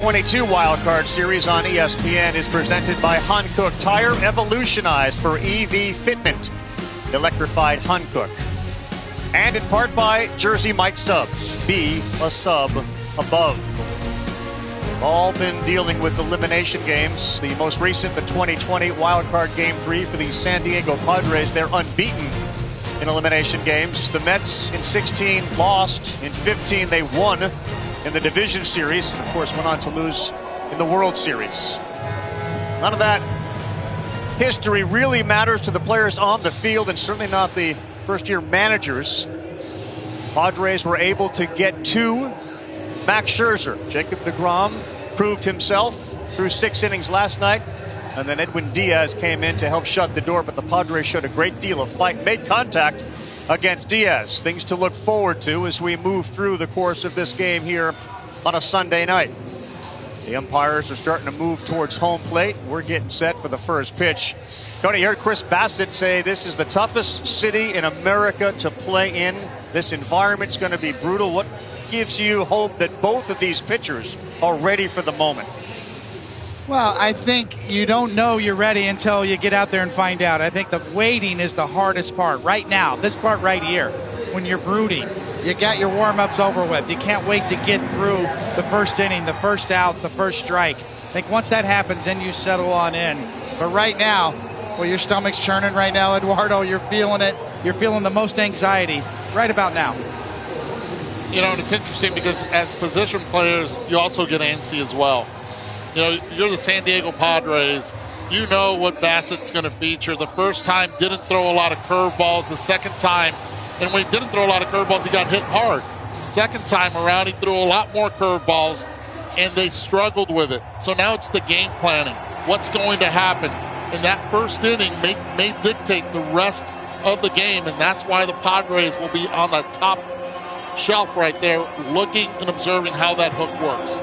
22 Wild Card Series on ESPN is presented by Hankook Tire, evolutionized for EV fitment. Electrified Hankook. And in part by Jersey Mike Subs. Be a sub above. We've all been dealing with elimination games. The most recent, the 2020 Wild Card Game 3 for the San Diego Padres. They're unbeaten in elimination games. The Mets in 16 lost. In 15 they won in the division series, and of course went on to lose in the World Series. None of that history really matters to the players on the field, and certainly not the first-year managers. Padres were able to get to Max Scherzer. Jacob deGrom proved himself through 6 innings last night, and then Edwin Diaz came in to help shut the door, but the Padres showed a great deal of fight, made contact against Diaz. Things to look forward to as we move through the course of this game here on a Sunday night. The umpires are starting to move towards home plate. We're getting set for the first pitch. Tony, you heard Chris Bassett say this is the toughest city in America to play in. This environment's going to be brutal. What gives you hope that both of these pitchers are ready for the moment? Well, I think you don't know you're ready until you get out there and find out. I think the waiting is the hardest part right now, this part right here, when you're brooding. You got your warm-ups over with. You can't wait to get through the first inning, the first out, the first strike. I think once that happens, then you settle on in. But right now, well, your stomach's churning right now, Eduardo. You're feeling it. You're feeling the most anxiety right about now. You know, and it's interesting because as position players, you also get antsy as well. You know, you're the San Diego Padres. You know what Bassett's going to feature. The first time didn't throw a lot of curveballs. The second time, and when he didn't throw a lot of curveballs, he got hit hard. The second time around, he threw a lot more curveballs, and they struggled with it. So now it's the game planning. What's going to happen? And that first inning may dictate the rest of the game, and that's why the Padres will be on the top shelf right there looking and observing how that hook works.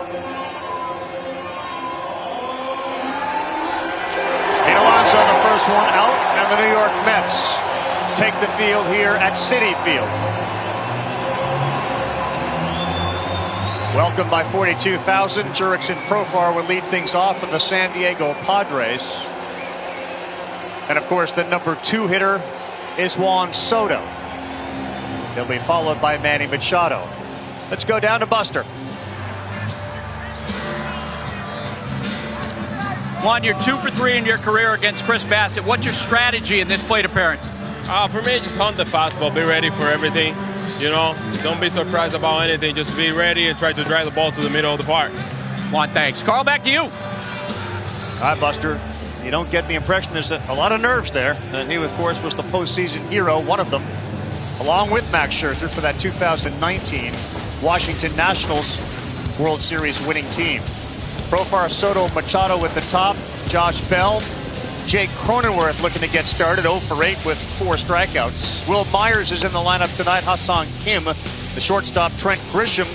Alonso, the first one out, and the New York Mets take the field here at Citi Field. Welcomed by 42,000, Jurickson Profar will lead things off for the San Diego Padres. And of course, the number 2 hitter is Juan Soto. He'll be followed by Manny Machado. Let's go down to Buster. Juan, you're 2 for 3 in your career against Chris Bassett. What's your strategy in this plate appearance? For me, just hunt the fastball. Be ready for everything. You know, don't be surprised about anything. Just be ready and try to drive the ball to the middle of the park. Juan, thanks. Carl, back to you. All right, Buster. You don't get the impression there's a lot of nerves there. And he, of course, was the postseason hero, one of them, along with Max Scherzer for that 2019 Washington Nationals World Series winning team. Profar, Soto, Machado at the top. Josh Bell. Jake Cronenworth looking to get started. 0 for 8 with 4 strikeouts. Will Myers is in the lineup tonight. Hassan Kim. The shortstop, Trent Grisham,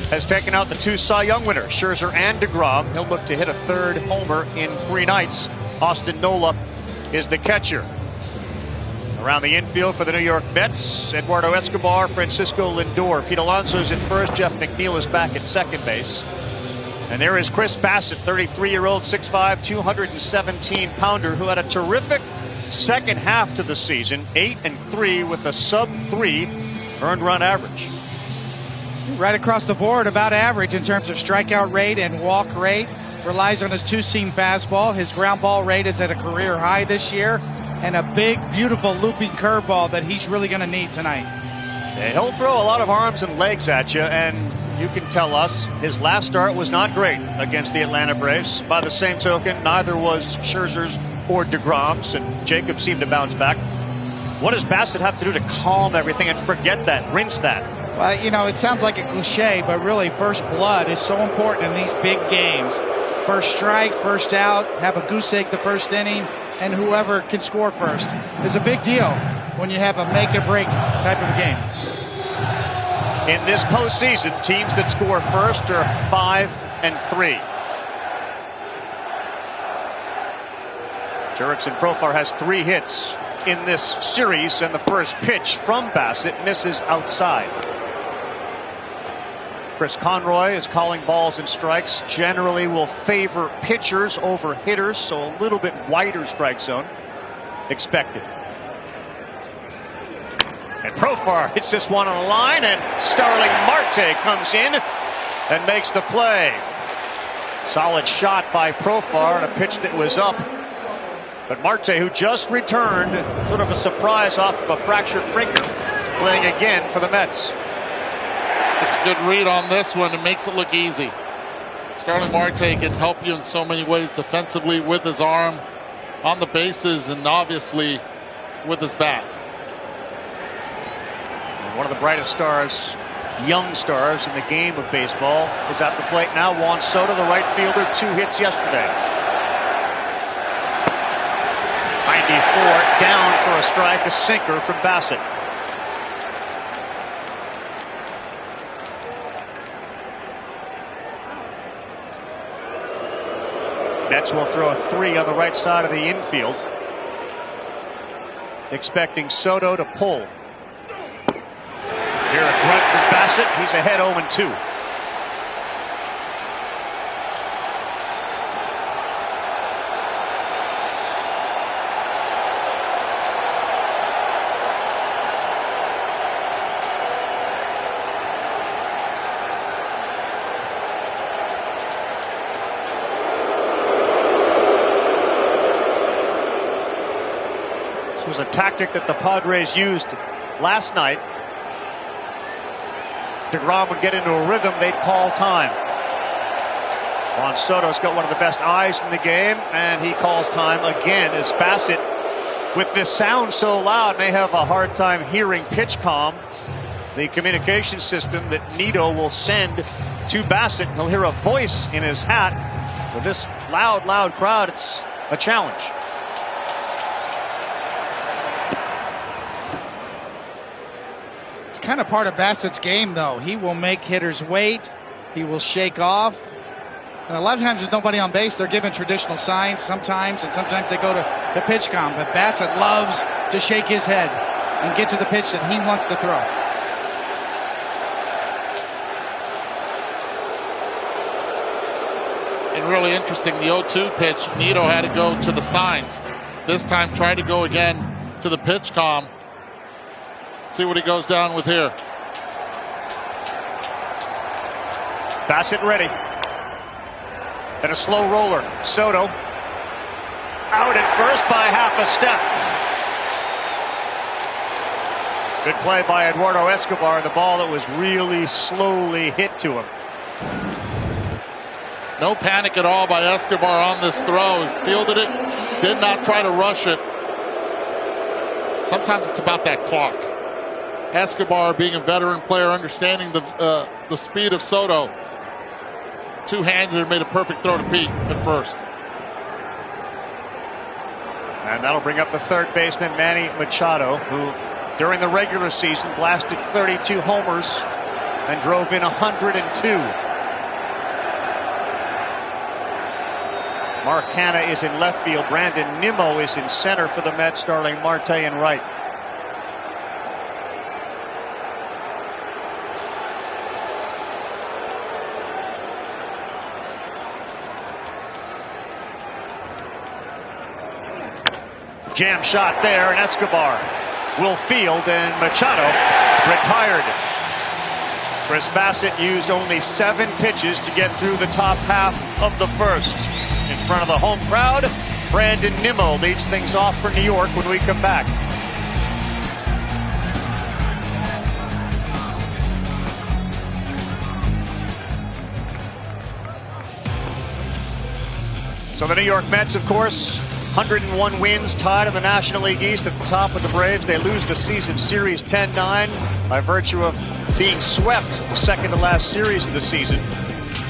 has taken out the 2 Cy Young winners, Scherzer and deGrom. He'll look to hit a 3rd homer in 3 nights. Austin Nola is the catcher. Around the infield for the New York Mets, Eduardo Escobar, Francisco Lindor. Pete Alonso's in first. Jeff McNeil is back at second base. And there is Chris Bassett, 33-year-old, 6'5", 217-pounder, who had a terrific second half to the season, 8-3 with a sub-3 earned run average. Right across the board, about average in terms of strikeout rate and walk rate. Relies on his 2-seam fastball. His ground ball rate is at a career high this year. And a big, beautiful looping curveball that he's really going to need tonight. Yeah, he'll throw a lot of arms and legs at you, and you can tell us his last start was not great against the Atlanta Braves. By the same token, neither was Scherzer's or deGrom's, and Jacob seemed to bounce back. What does Bassett have to do to calm everything and forget that, rinse that? Well, you know, it sounds like a cliche, but really first blood is so important in these big games. First strike, first out, have a goose egg the first inning, and whoever can score first is a big deal when you have a make-or-break type of game. In this postseason, teams that score first are 5-3. Jurickson Profar has 3 hits in this series, and the first pitch from Bassett misses outside. Chris Conroy is calling balls and strikes. Generally will favor pitchers over hitters, so a little bit wider strike zone expected. And Profar hits this one on the line, and Starling Marte comes in and makes the play. Solid shot by Profar on a pitch that was up. But Marte, who just returned, sort of a surprise off of a fractured finger, playing again for the Mets. It's a good read on this one. It makes it look easy. Starling Marte can help you in so many ways defensively with his arm, on the bases, and obviously with his bat. And one of the brightest stars, young stars in the game of baseball, is at the plate now. Juan Soto, the right fielder, 2 hits yesterday. 94 down for a strike, a sinker from Bassett. Mets will throw a 3 on the right side of the infield, expecting Soto to pull. Here a grunt from Bassett. He's ahead 0-2. Was a tactic that the Padres used last night. DeGrom would get into a rhythm, they'd call time. Juan Soto's got one of the best eyes in the game, and he calls time again as Bassett, with this sound so loud, may have a hard time hearing PitchCom, the communication system that Nito will send to Bassett. He'll hear a voice in his hat. With this loud crowd, it's a challenge. Kind of part of Bassett's game, though. He will make hitters wait. He will shake off. And a lot of times there's nobody on base. They're given traditional signs sometimes, and sometimes they go to the PitchCom. But Bassett loves to shake his head and get to the pitch that he wants to throw. And really interesting, the 0-2 pitch, Nito had to go to the signs. This time tried to go again to the PitchCom. See what he goes down with here. Bassett ready. And a slow roller. Soto out at first by half a step. Good play by Eduardo Escobar. The ball that was really slowly hit to him. No panic at all by Escobar on this throw. He fielded it, did not try to rush it. Sometimes it's about that clock. Escobar, being a veteran player, understanding the speed of Soto, two-handed and made a perfect throw to Pete at first. And that'll bring up the third baseman, Manny Machado, who during the regular season blasted 32 homers and drove in 102. Mark Hanna is in left field. Brandon Nimmo is in center for the Mets, Starling Marte in right. Jam shot there, and Escobar will field, and Machado retired. Chris Bassett used only 7 pitches to get through the top half of the first. In front of the home crowd, Brandon Nimmo leads things off for New York when we come back. So the New York Mets, of course, 101 wins, tied in the National League East at the top of the Braves. They lose the season series 10-9 by virtue of being swept the second to last series of the season.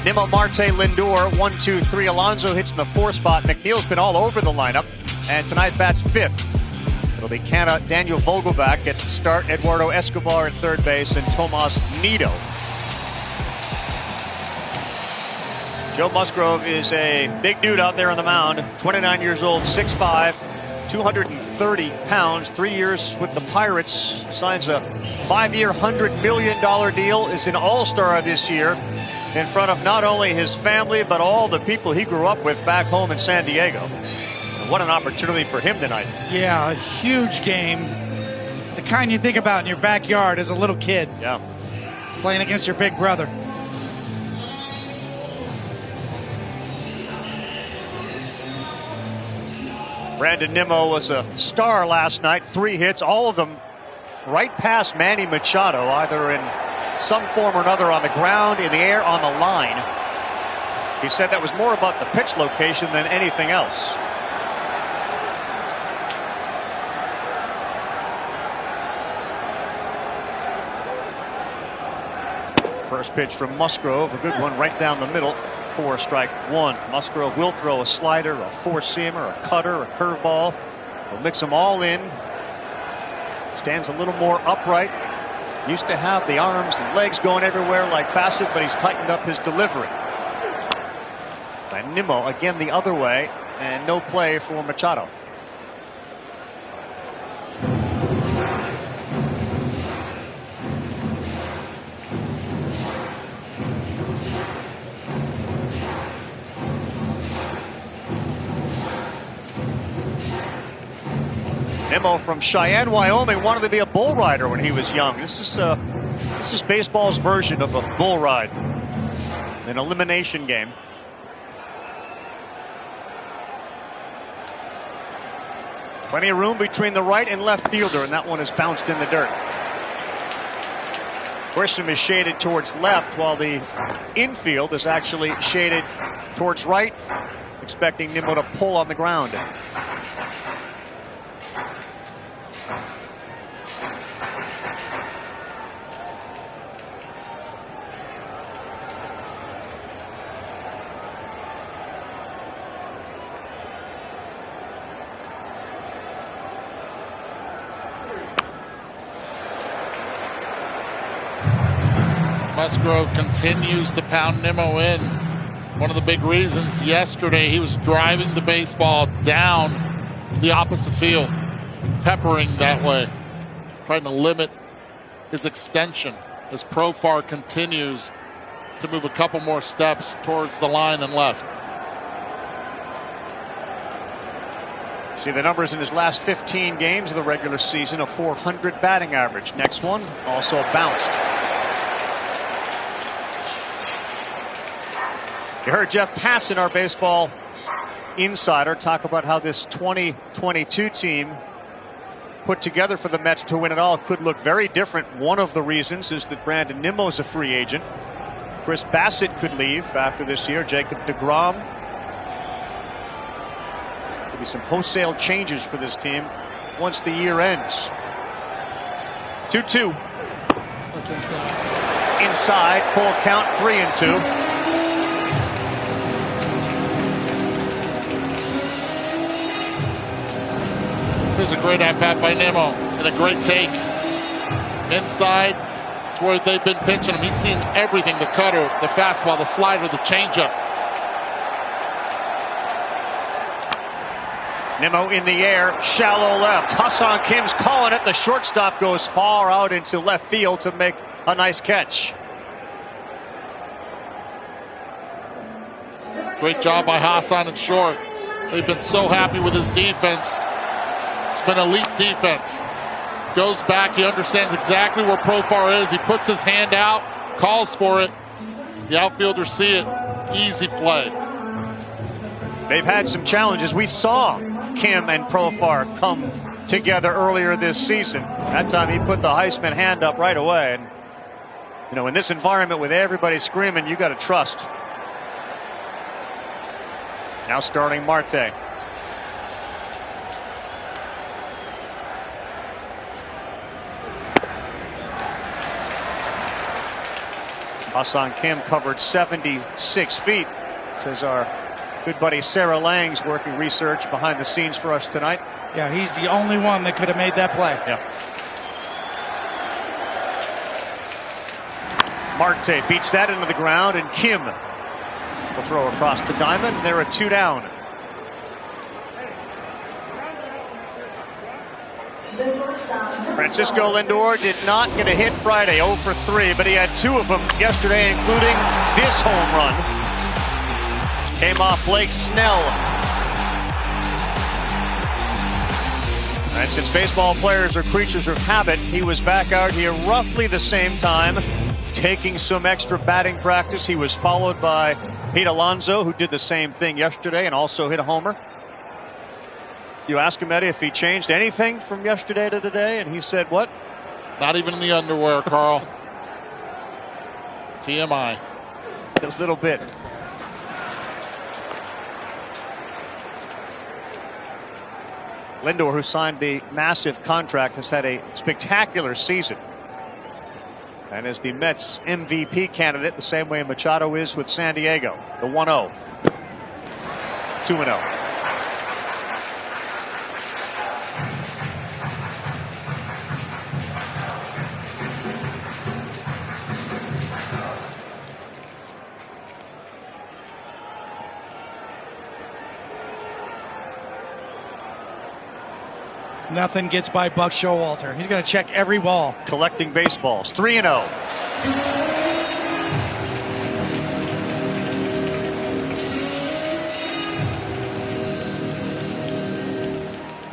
Nimmo, Marte, Lindor, 1, 2, 3. Alonso hits in the 4 spot. McNeil's been all over the lineup, and tonight bats 5th. It'll be Canna. Daniel Vogelbach gets the start. Eduardo Escobar at third base, and Tomas Nido. Joe Musgrove is a big dude out there on the mound. 29 years old, 6'5", 230 pounds, 3 years with the Pirates, signs a 5-year, $100 million deal, is an all-star this year in front of not only his family, but all the people he grew up with back home in San Diego. And what an opportunity for him tonight. Yeah, a huge game. The kind you think about in your backyard as a little kid. Yeah. Playing against your big brother. Brandon Nimmo was a star last night. 3 hits, all of them right past Manny Machado, either in some form or another on the ground, in the air, on the line. He said that was more about the pitch location than anything else. First pitch from Musgrove, a good one right down the middle. 4-strike-1. Musgrove will throw a slider, a four-seamer, a cutter, a curveball. He'll mix them all in. Stands a little more upright. Used to have the arms and legs going everywhere like Bassett, but he's tightened up his delivery. And Nimmo again the other way, and no play for Machado. Nimmo from Cheyenne, Wyoming, wanted to be a bull rider when he was young. This is baseball's version of a bull ride, an elimination game. Plenty of room between the right and left fielder, and that one is bounced in the dirt. Grisham is shaded towards left, while the infield is actually shaded towards right, expecting Nimmo to pull on the ground. Musgrove continues to pound Nimmo in. One of the big reasons yesterday, he was driving the baseball down the opposite field, peppering that way, trying to limit his extension as Profar continues to move a couple more steps towards the line and left. See the numbers in his last 15 games of the regular season, a .400 batting average. Next one also bounced. You heard Jeff Passan, our baseball insider, talk about how this 2022 team put together for the Mets to win it all could look very different. One of the reasons is that Brandon Nimmo's a free agent. Chris Bassett could leave after this year. Jacob deGrom. There'll be some wholesale changes for this team once the year ends. 2-2. Inside, full count, 3-2. Here's a great at-bat by Nimmo and a great take. Inside, it's where they've been pitching him. He's seen everything, the cutter, the fastball, the slider, the changeup. Nimmo in the air, shallow left. Ha-Seong Kim's calling it. The shortstop goes far out into left field to make a nice catch. Great job by Ha-Seong at short. They've been so happy with his defense. It's been elite defense. Goes back, he understands exactly where Profar is. He puts his hand out, calls for it. The outfielders see it. Easy play. They've had some challenges. We saw Kim and Profar come together earlier this season. That time he put the Heisman hand up right away. And, you know, in this environment with everybody screaming, you got to trust. Now starting Marte. Ha-Seong Kim covered 76 feet, says our good buddy Sarah Lang's working research behind the scenes for us tonight. Yeah, he's the only one that could have made that play. Yeah. Marte beats that into the ground, and Kim will throw across the diamond. They're a 2 down. Francisco Lindor did not get a hit Friday, 0 for 3, but he had 2 of them yesterday, including this home run. Came off Blake Snell. And since baseball players are creatures of habit, he was back out here roughly the same time, taking some extra batting practice. He was followed by Pete Alonso, who did the same thing yesterday and also hit a homer. You ask him, Eddie, if he changed anything from yesterday to today, and he said what? Not even in the underwear, Carl. TMI. A little bit. Lindor, who signed the massive contract, has had a spectacular season and is the Mets MVP candidate the same way Machado is with San Diego. The 1-0. 2-0. Nothing gets by Buck Showalter. He's going to check every ball. Collecting baseballs. 3-0.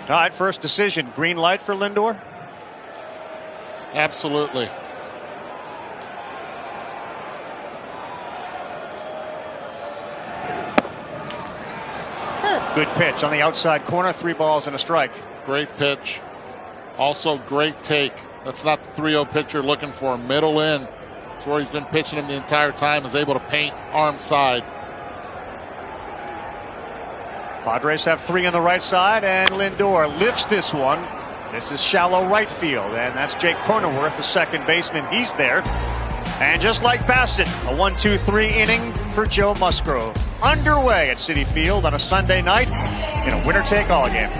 All right, first decision. Green light for Lindor? Absolutely. Good pitch on the outside corner. 3 balls and a strike. Great pitch. Also great take. That's not the 3-0 pitch you're looking for. Middle in. That's where he's been pitching him the entire time. Is able to paint arm side. Padres have 3 on the right side, and Lindor lifts this one. This is shallow right field, and that's Jake Cronenworth, the second baseman. He's there. And just like Bassett, a 1-2-3 inning for Joe Musgrove. Underway at Citi Field on a Sunday night in a winner-take-all game.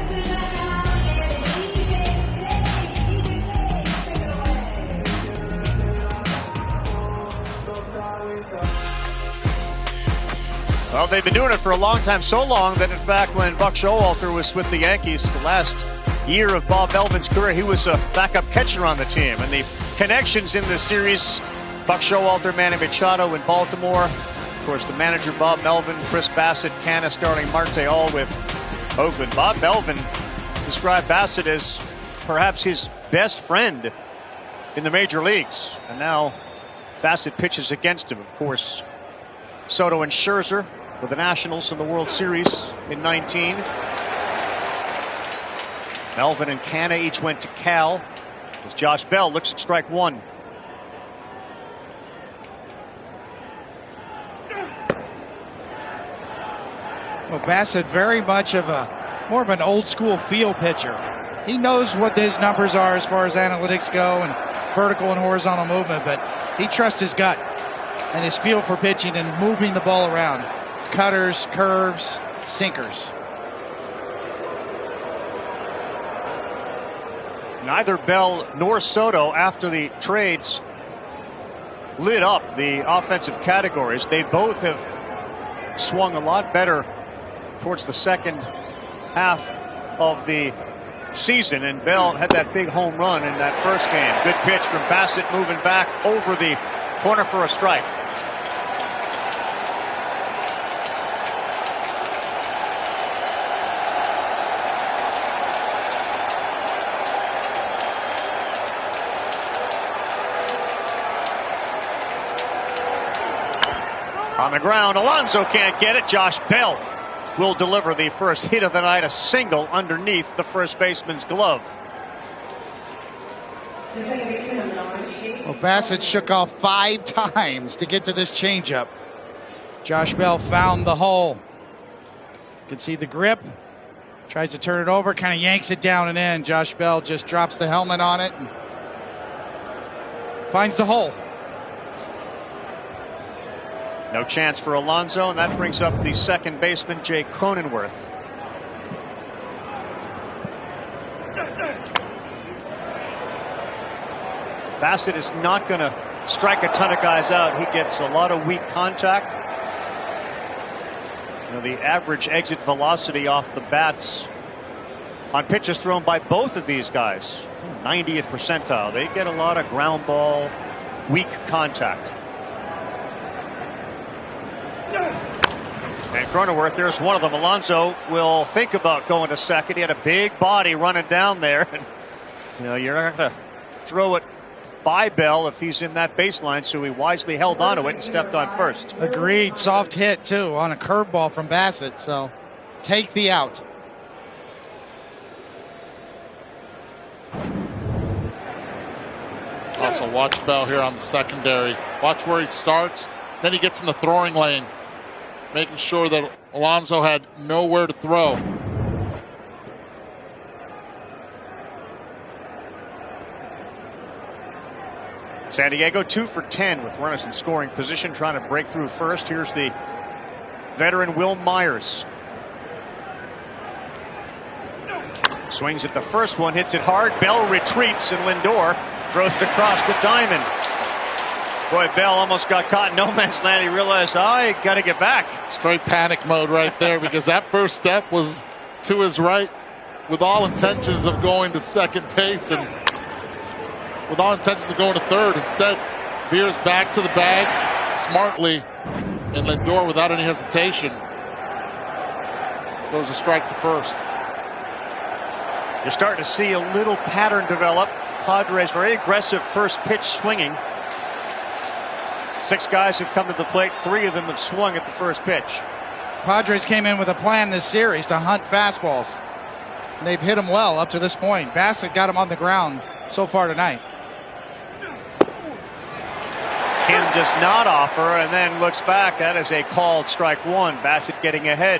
Well, they've been doing it for a long time, so long that, in fact, when Buck Showalter was with the Yankees the last year of Bob Melvin's career, he was a backup catcher on the team. And the connections in this series, Buck Showalter, Manny Machado in Baltimore. Of course, the manager, Bob Melvin, Chris Bassett, Canna starting Marte, all with Oakland. Bob Melvin described Bassett as perhaps his best friend in the major leagues. And now Bassett pitches against him. Of course, Soto and Scherzer with the Nationals in the World Series in 19. Melvin and Canna each went to Cal. As Josh Bell looks at strike 1. Well, Bassett very much of more of an old school feel pitcher. He knows what his numbers are as far as analytics go and vertical and horizontal movement, but he trusts his gut and his feel for pitching and moving the ball around. Cutters, curves, sinkers. Neither Bell nor Soto, after the trades, lit up the offensive categories. They both have swung a lot better towards the second half of the season, and Bell had that big home run in that first game. Good pitch from Bassett, moving back over the corner for a strike. On the ground, Alonso can't get it. Josh Bell will deliver the first hit of the night, a single underneath the first baseman's glove. Well, Bassett shook off 5 times to get to this changeup. Josh Bell found the hole. You can see the grip. Tries to turn it over, kind of yanks it down and in. Josh Bell just drops the helmet on it and finds the hole. No chance for Alonso, and that brings up the second baseman, Jake Cronenworth. Bassett is not going to strike a ton of guys out. He gets a lot of weak contact. You know, the average exit velocity off the bats on pitches thrown by both of these guys. 90th percentile. They get a lot of ground ball, weak contact. And Cronenworth, there's one of them. Alonso will think about going to second. He had a big body running down there. And, you're not going to throw it by Bell if he's in that baseline, so he wisely held onto it and stepped on first. Agreed. Soft hit, too, on a curveball from Bassett. So take the out. Also, watch Bell here on the secondary. Watch where he starts. Then he gets in the throwing lane, making sure that Alonso had nowhere to throw. San Diego 2 for 10 with runners in scoring position, trying to break through first. Here's the veteran Will Myers. Swings at the first one, hits it hard. Bell retreats, and Lindor throws it across to Diamond. Boy, Bell almost got caught in no man's land. He realized, I got to get back. Straight panic mode right there, because that first step was to his right with all intentions of going to second base and with all intentions of going to third. Instead, veers back to the bag smartly, and Lindor, without any hesitation, goes a strike to first. You're starting to see a little pattern develop. Padres very aggressive first pitch swinging. 6 guys have come to the plate. 3 of them have swung at the first pitch. Padres came in with a plan this series to hunt fastballs. And they've hit them well up to this point. Bassett got him on the ground so far tonight. Kim does not offer, and then looks back. That is a called strike one. Bassett getting ahead.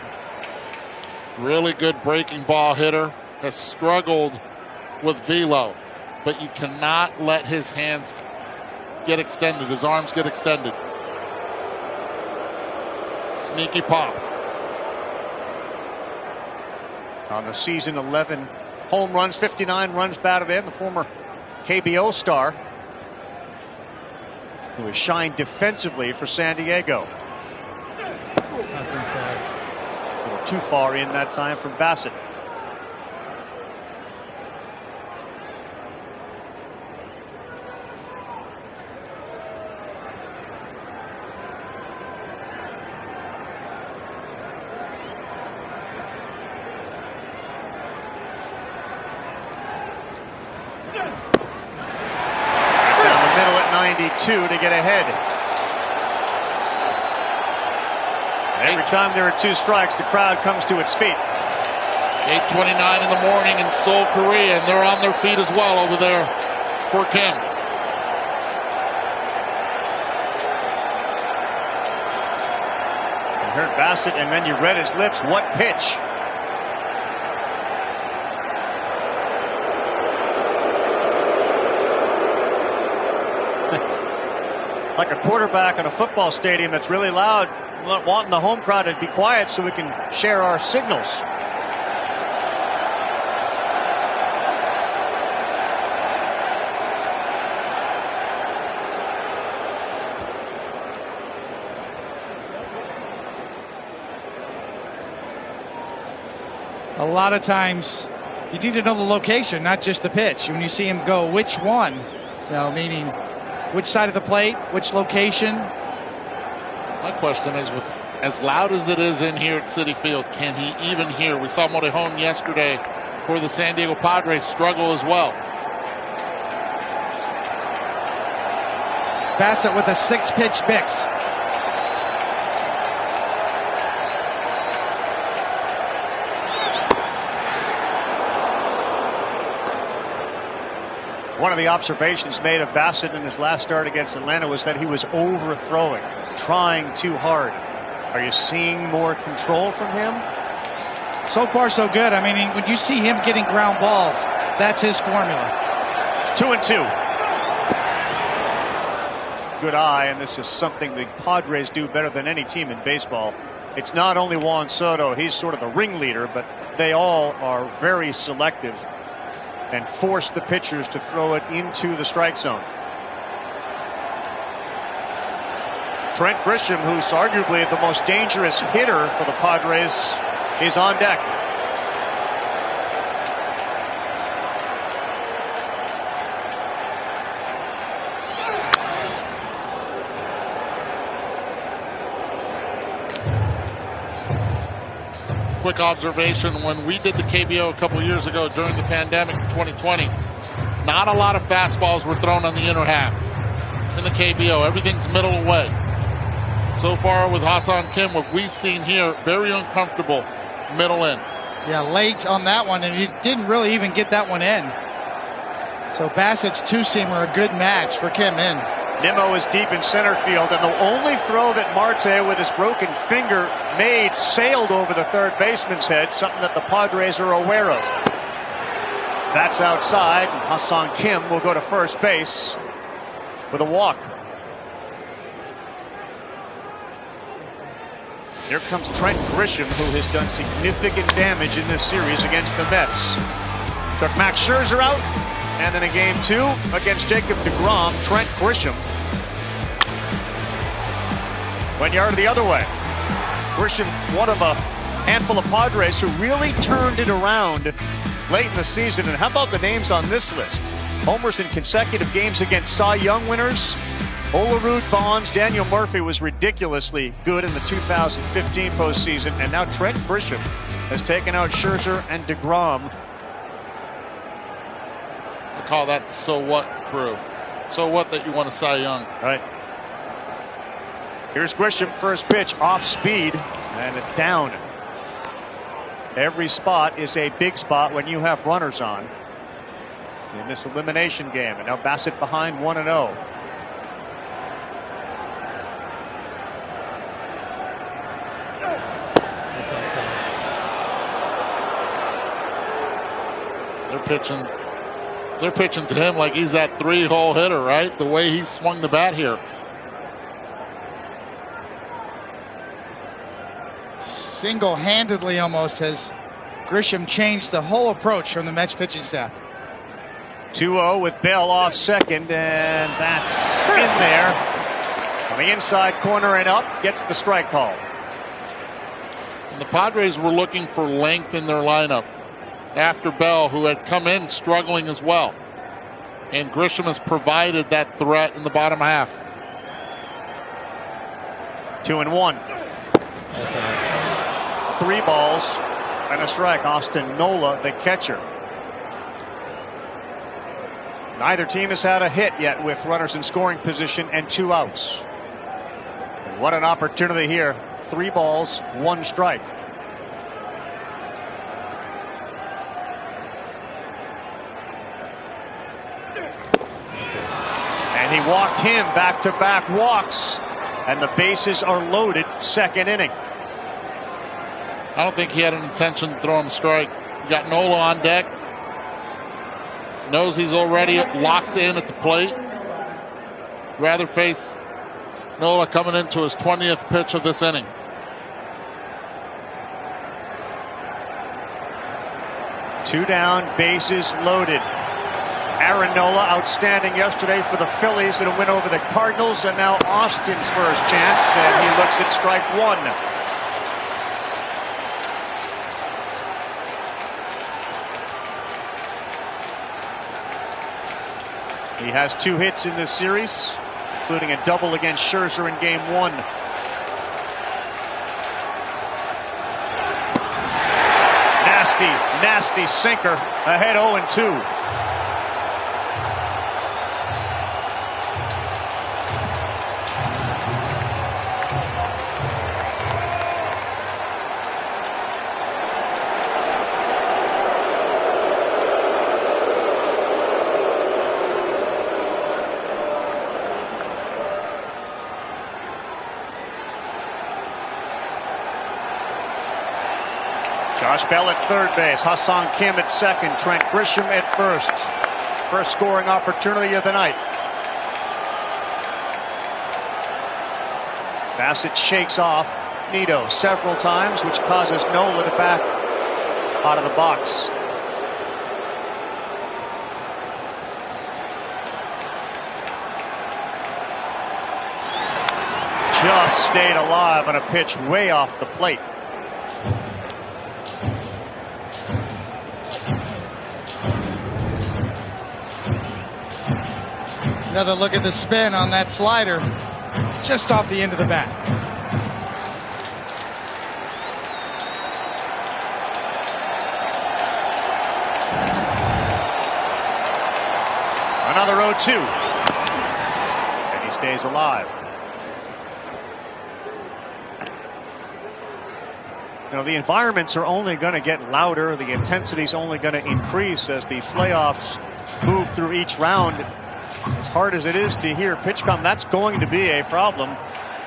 Really good breaking ball hitter. Has struggled with velo, but you cannot let his hands get extended, his arms get extended. Sneaky pop. On the season, 11 home runs, 59 runs batted in. The former KBO star who has shined defensively for San Diego. A little too far in that time from Bassett. To get ahead. Every time there are 2 strikes, the crowd comes to its feet. 8:29 in the morning in Seoul, Korea, and they're on their feet as well over there for Kim. You heard Bassett, and then you read his lips. What pitch? Like a quarterback in a football stadium that's really loud, wanting the home crowd to be quiet so we can share our signals. A lot of times you need to know the location, not just the pitch. When you see him go, which one? Meaning which side of the plate, which location? My question is, with as loud as it is in here at Citi Field, can he even hear? We saw Morejon yesterday for the San Diego Padres struggle as well. Bassett with a 6-pitch mix. One of the observations made of Bassett in his last start against Atlanta was that he was overthrowing, trying too hard. Are you seeing more control from him? So far, so good. I mean, when you see him getting ground balls, that's his formula. 2-2. Good eye, and this is something the Padres do better than any team in baseball. It's not only Juan Soto, he's sort of the ringleader, but they all are very selective and force the pitchers to throw it into the strike zone. Trent Grisham, who's arguably the most dangerous hitter for the Padres, is on deck. quick observation. When we did the KBO a couple years ago during the pandemic in 2020, not a lot of fastballs were thrown on the inner half in the KBO. Everything's middle away. So far with Hassan Kim, what we've seen here, very uncomfortable middle in. Yeah, late on that one, and he didn't really even get that one in. So Bassett's two-seamer, a good match for Kim in. Nimmo is deep in center field, and the only throw that Marte, with his broken finger, made sailed over the third baseman's head, something that the Padres are aware of. That's outside, and Hassan Kim will go to first base with a walk. Here comes Trent Grisham, who has done significant damage in this series against the Mets. Took Max Scherzer out, and then in game 2 against Jacob deGrom, Trent Grisham went yard the other way. Grisham, one of a handful of Padres who really turned it around late in the season. And how about the names on this list? Homers in consecutive games against Cy Young winners. Olerud, Bonds, Daniel Murphy was ridiculously good in the 2015 postseason, and now Trent Grisham has taken out Scherzer and deGrom. I call that the so what crew. So what that you want to Cy Young. Right. Here's Grisham, first pitch, off speed, and it's down. Every spot is a big spot when you have runners on in this elimination game. And now Bassett behind 1-0. They're pitching to him like he's that 3-hole hitter, right? The way he swung the bat here. Single-handedly almost has Grisham changed the whole approach from the Mets pitching staff. 2-0 with Bell off second, and that's in there. On the inside corner and up, gets the strike call. And the Padres were looking for length in their lineup after Bell, who had come in struggling as well. And Grisham has provided that threat in the bottom half. 2-1. 3 balls and a strike. Austin Nola, the catcher. Neither team has had a hit yet with runners in scoring position and 2 outs. And what an opportunity here. 3 balls, 1 strike. And he walked him, back-to-back walks, and the bases are loaded, second inning. I don't think he had an intention to throw him a strike. You got Nola on deck. Knows he's already locked in at the plate. Rather face Nola coming into his 20th pitch of this inning. Two down, bases loaded. Aaron Nola outstanding yesterday for the Phillies in a win over the Cardinals, and now Austin's first chance, and he looks at strike 1. He has 2 hits in this series, including a double against Scherzer in game 1. Nasty sinker, ahead 0-2. Josh Bell at third base, Hassan Kim at second, Trent Grisham at first. First scoring opportunity of the night. Bassett shakes off Nito several times, which causes Nola to back out of the box. Just stayed alive on a pitch way off the plate. Another look at the spin on that slider, just off the end of the bat. Another 0-2. And he stays alive. You know, the environments are only going to get louder. The intensity is only going to increase as the playoffs move through each round. As hard as it is to hear pitch count, that's going to be a problem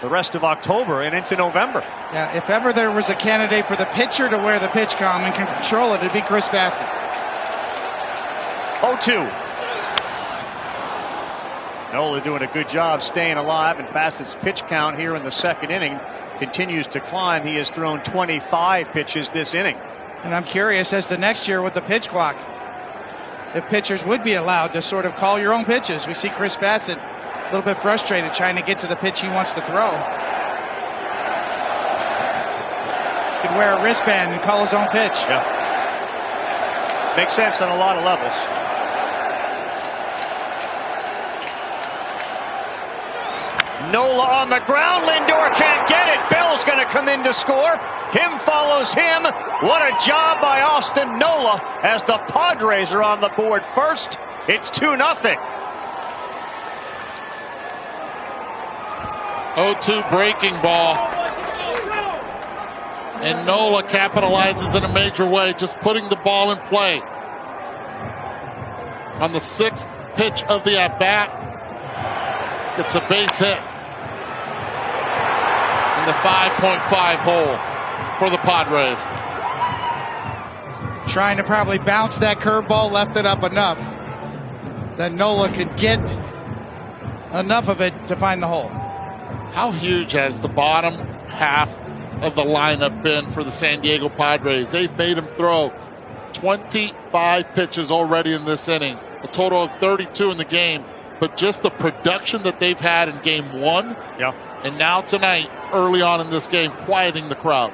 the rest of October and into November. Yeah, if ever there was a candidate for the pitcher to wear the pitch count and can control it, it'd be Chris Bassett. 0-2. Nola doing a good job staying alive, and Bassett's pitch count here in the second inning continues to climb. He has thrown 25 pitches this inning. And I'm curious as to next year with the pitch clock, if pitchers would be allowed to sort of call your own pitches. We see Chris Bassett a little bit frustrated trying to get to the pitch he wants to throw. Could wear a wristband and call his own pitch. Yeah. Makes sense on a lot of levels. Nola on the ground. Lindor can't get it. Bell's going to come in to score. Him follows him. What a job by Austin Nola as the Padres are on the board first. It's 2-0. 0-2 breaking ball. And Nola capitalizes in a major way, just putting the ball in play. On the 6th pitch of the at-bat, it's a base hit in the 5.5 hole for the Padres. Trying to probably bounce that curveball, left it up enough that Nola could get enough of it to find the hole. How huge has the bottom half of the lineup been for the San Diego Padres? They've made him throw 25 pitches already in this inning, a total of 32 in the game. But just the production that they've had in game 1, and now tonight, early on in this game, quieting the crowd.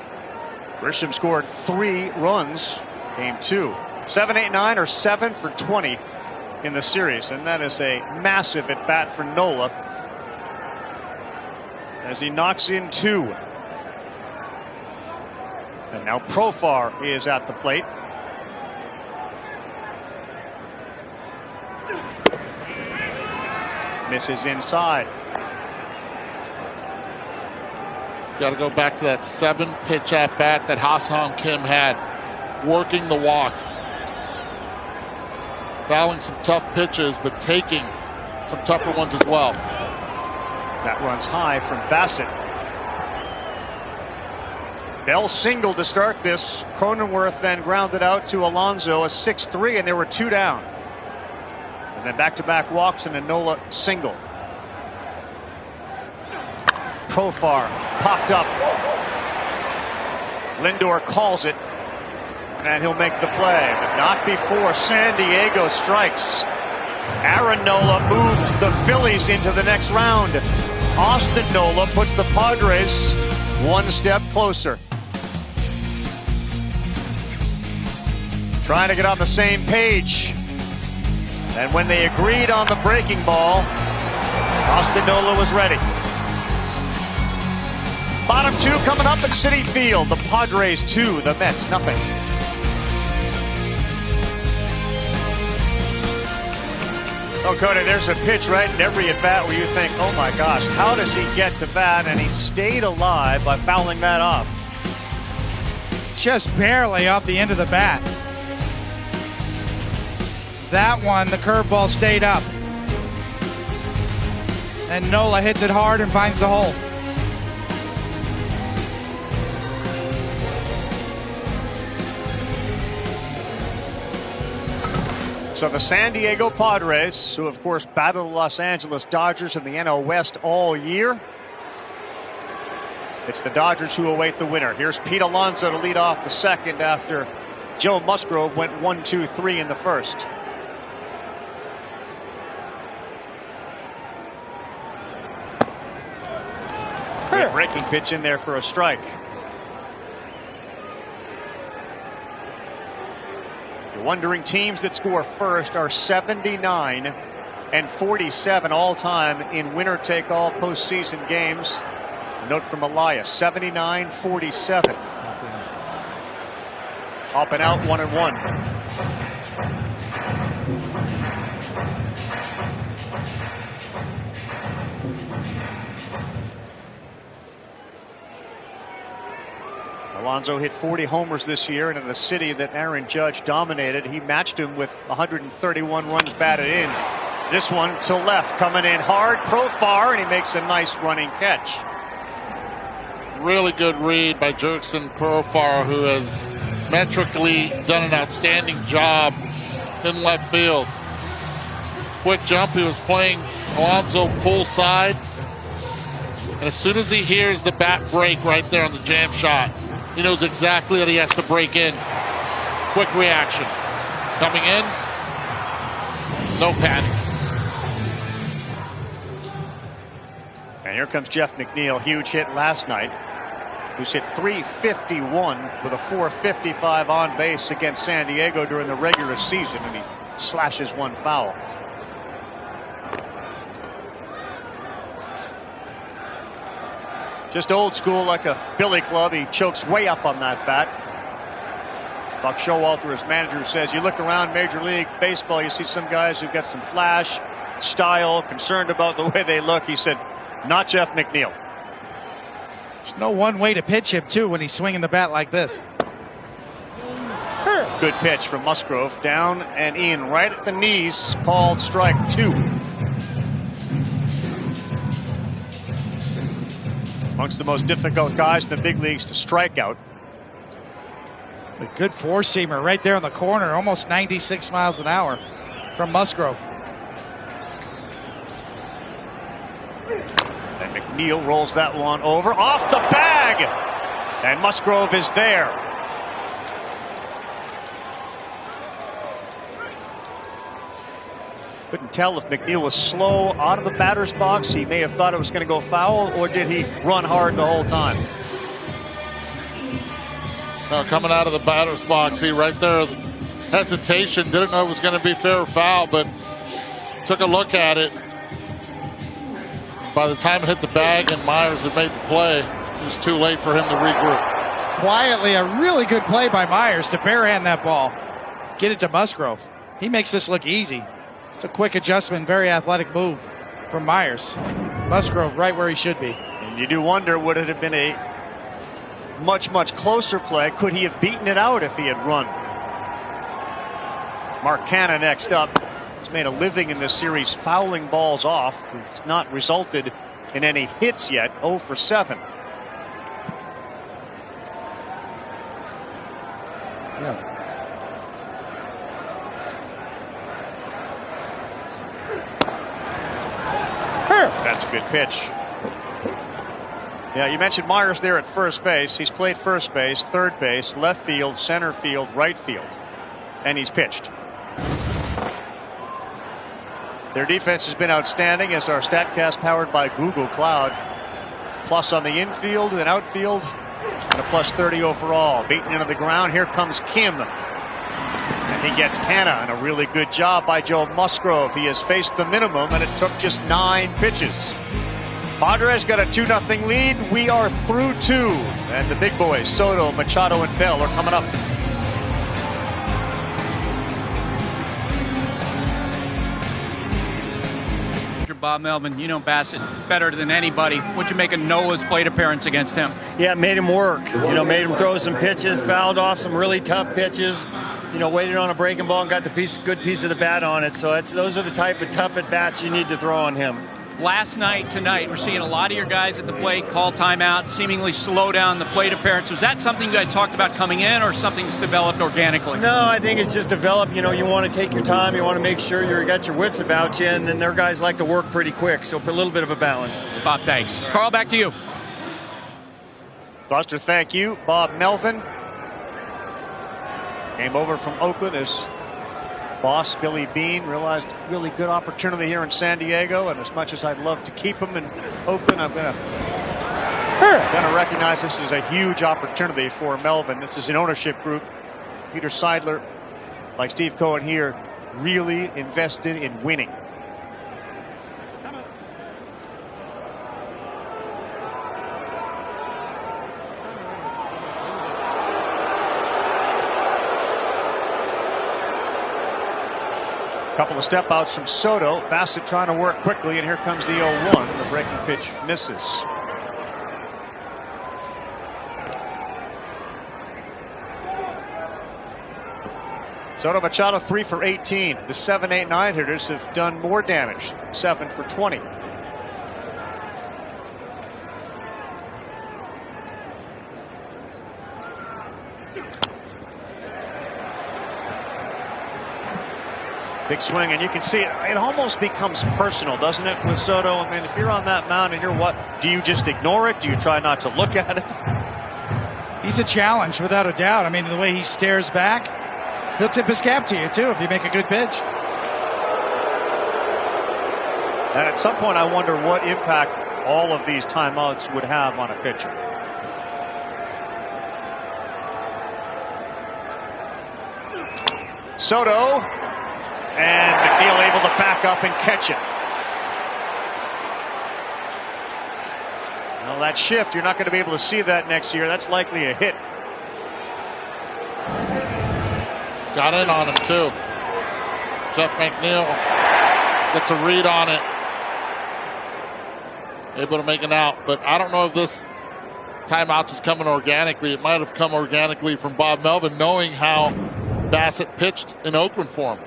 Grisham scored 3 runs, game 2. 7, 8, 9, or 7 for 20 in the series, and that is a massive at bat for Nola as he knocks in 2. And now Profar is at the plate. Misses inside. Got to go back to that 7-pitch at bat that Ha-Seong Kim had, working the walk, fouling some tough pitches, but taking some tougher ones as well. That runs high from Bassett. Bell singled to start this. Cronenworth then grounded out to Alonso, a 6-3, and there were 2 down. And then back-to-back walks and a Nola single. Profar popped up. Lindor calls it, and he'll make the play, but not before San Diego strikes. Aaron Nola moved the Phillies into the next round. Austin Nola puts the Padres 1 step closer. Trying to get on the same page. And when they agreed on the breaking ball, Austin Nola was ready. Bottom 2 coming up at Citi Field. The Padres 2, the Mets nothing. Oh, Cody, there's a pitch right in every at-bat where you think, oh my gosh, how does he get to bat? And he stayed alive by fouling that off. Just barely off the end of the bat. That one, the curveball stayed up. And Nola hits it hard and finds the hole. So the San Diego Padres, who of course battled the Los Angeles Dodgers in the NL West all year. It's the Dodgers who await the winner. Here's Pete Alonso to lead off the second after Joe Musgrove went 1-2-3 in the first. Great breaking pitch in there for a strike. You're wondering teams that score first are 79 and 47 all time in winner-take-all postseason games. A note from Elias, 79-47. Up and out, 1-1. Alonso hit 40 homers this year, and in the city that Aaron Judge dominated, he matched him with 131 runs batted in. This one to left, coming in hard, Profar, and he makes a nice running catch. Really good read by Jurickson Profar, who has metrically done an outstanding job in left field. Quick jump, he was playing Alonso pull side, and as soon as he hears the bat break right there on the jam shot, he knows exactly that he has to break in. Quick reaction. Coming in, no panic. And here comes Jeff McNeil, huge hit last night, who's hit .351 with a .455 on base against San Diego during the regular season, and he slashes one foul. Just old school, like a billy club. He chokes way up on that bat. Buck Showalter, his manager, says you look around Major League Baseball, you see some guys who've got some flash, style, concerned about the way they look. He said, not Jeff McNeil. There's no one way to pitch him, too, when he's swinging the bat like this. Good pitch from Musgrove, down and in, right at the knees, called strike 2. Amongst the most difficult guys in the big leagues to strike out. A good four-seamer right there in the corner, almost 96 miles an hour from Musgrove. And McNeil rolls that one over, off the bag! And Musgrove is there. Couldn't tell if McNeil was slow out of the batter's box. He may have thought it was going to go foul, or did he run hard the whole time? Coming out of the batter's box, he right there, hesitation, didn't know it was going to be fair or foul, but took a look at it. By the time it hit the bag and Myers had made the play, it was too late for him to regroup. Quietly, a really good play by Myers to barehand that ball. Get it to Musgrove. He makes this look easy. It's a quick adjustment, very athletic move from Myers. Musgrove right where he should be. And you do wonder, would it have been a much, much closer play? Could he have beaten it out if he had run? Mark Canha next up. He's made a living in this series fouling balls off. He's not resulted in any hits yet, 0 for 7. Yeah. That's a good pitch. Yeah, you mentioned Myers there at first base. He's played first base, third base, left field, center field, right field, and he's pitched. Their defense has been outstanding as our StatCast powered by Google Cloud. Plus on the infield and outfield, and a plus 30 overall. Beaten into the ground. Here comes Kim. And he gets Canha, and a really good job by Joe Musgrove. He has faced the minimum, and it took just 9 pitches. Padres got a 2-0 lead. We are through 2. And the big boys, Soto, Machado, and Bell, are coming up. Bob Melvin, you know Bassett better than anybody. What'd you make of Noah's plate appearance against him? Yeah, it made him work. You know, made him throw some pitches, fouled off some really tough pitches. You know, waited on a breaking ball and got the good piece of the bat on it. So those are the type of tough at-bats you need to throw on him. Last night, tonight, we're seeing a lot of your guys at the plate call timeout, seemingly slow down the plate appearance. Was that something you guys talked about coming in, or something that's developed organically? No, I think it's just developed. You know, you want to take your time. You want to make sure you got your wits about you, and then their guys like to work pretty quick. So a little bit of a balance. Bob, thanks. Carl, back to you. Buster, thank you. Bob Melvin came over from Oakland as boss Billy Beane realized really good opportunity here in San Diego, and as much as I'd love to keep him in Oakland, I'm going to recognize this is a huge opportunity for Melvin. This is an ownership group. Peter Seidler, like Steve Cohen here, really invested in winning. Couple of step outs from Soto. Bassett trying to work quickly, and here comes the 0-1. The breaking pitch misses. Soto Machado 3 for 18. The 7, 8, 9 hitters have done more damage. 7 for 20. Big swing, and you can see it almost becomes personal, doesn't it, with Soto? I mean, if you're on that mound and you're what? Do you just ignore it? Do you try not to look at it? He's a challenge, without a doubt. I mean, the way he stares back, he'll tip his cap to you, too, if you make a good pitch. And at some point, I wonder what impact all of these timeouts would have on a pitcher. Soto, and McNeil able to back up and catch it. Well, that shift, you're not going to be able to see that next year. That's likely a hit. Got in on him, too. Jeff McNeil gets a read on it. Able to make an out, but I don't know if this timeouts is coming organically. It might have come organically from Bob Melvin, knowing how Bassett pitched in Oakland for him.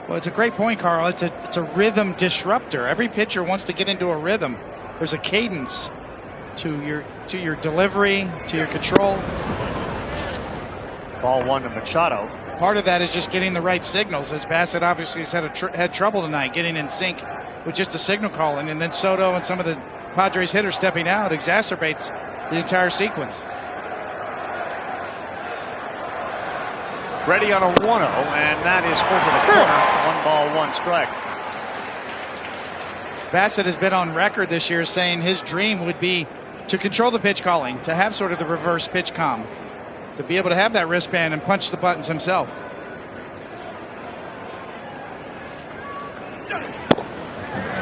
Well, it's a great point, Carl. It's a rhythm disruptor. Every pitcher wants to get into a rhythm. There's a cadence to your delivery, to your control. Ball 1 to Machado. Part of that is just getting the right signals, as Bassett obviously has had trouble tonight getting in sync with just the signal calling, and then Soto and some of the Padres hitters stepping out exacerbates the entire sequence. Ready on a 1-0, and that is over the corner. 1 ball, 1 strike. Bassett has been on record this year saying his dream would be to control the pitch calling, to have sort of the reverse pitch comm, to be able to have that wristband and punch the buttons himself.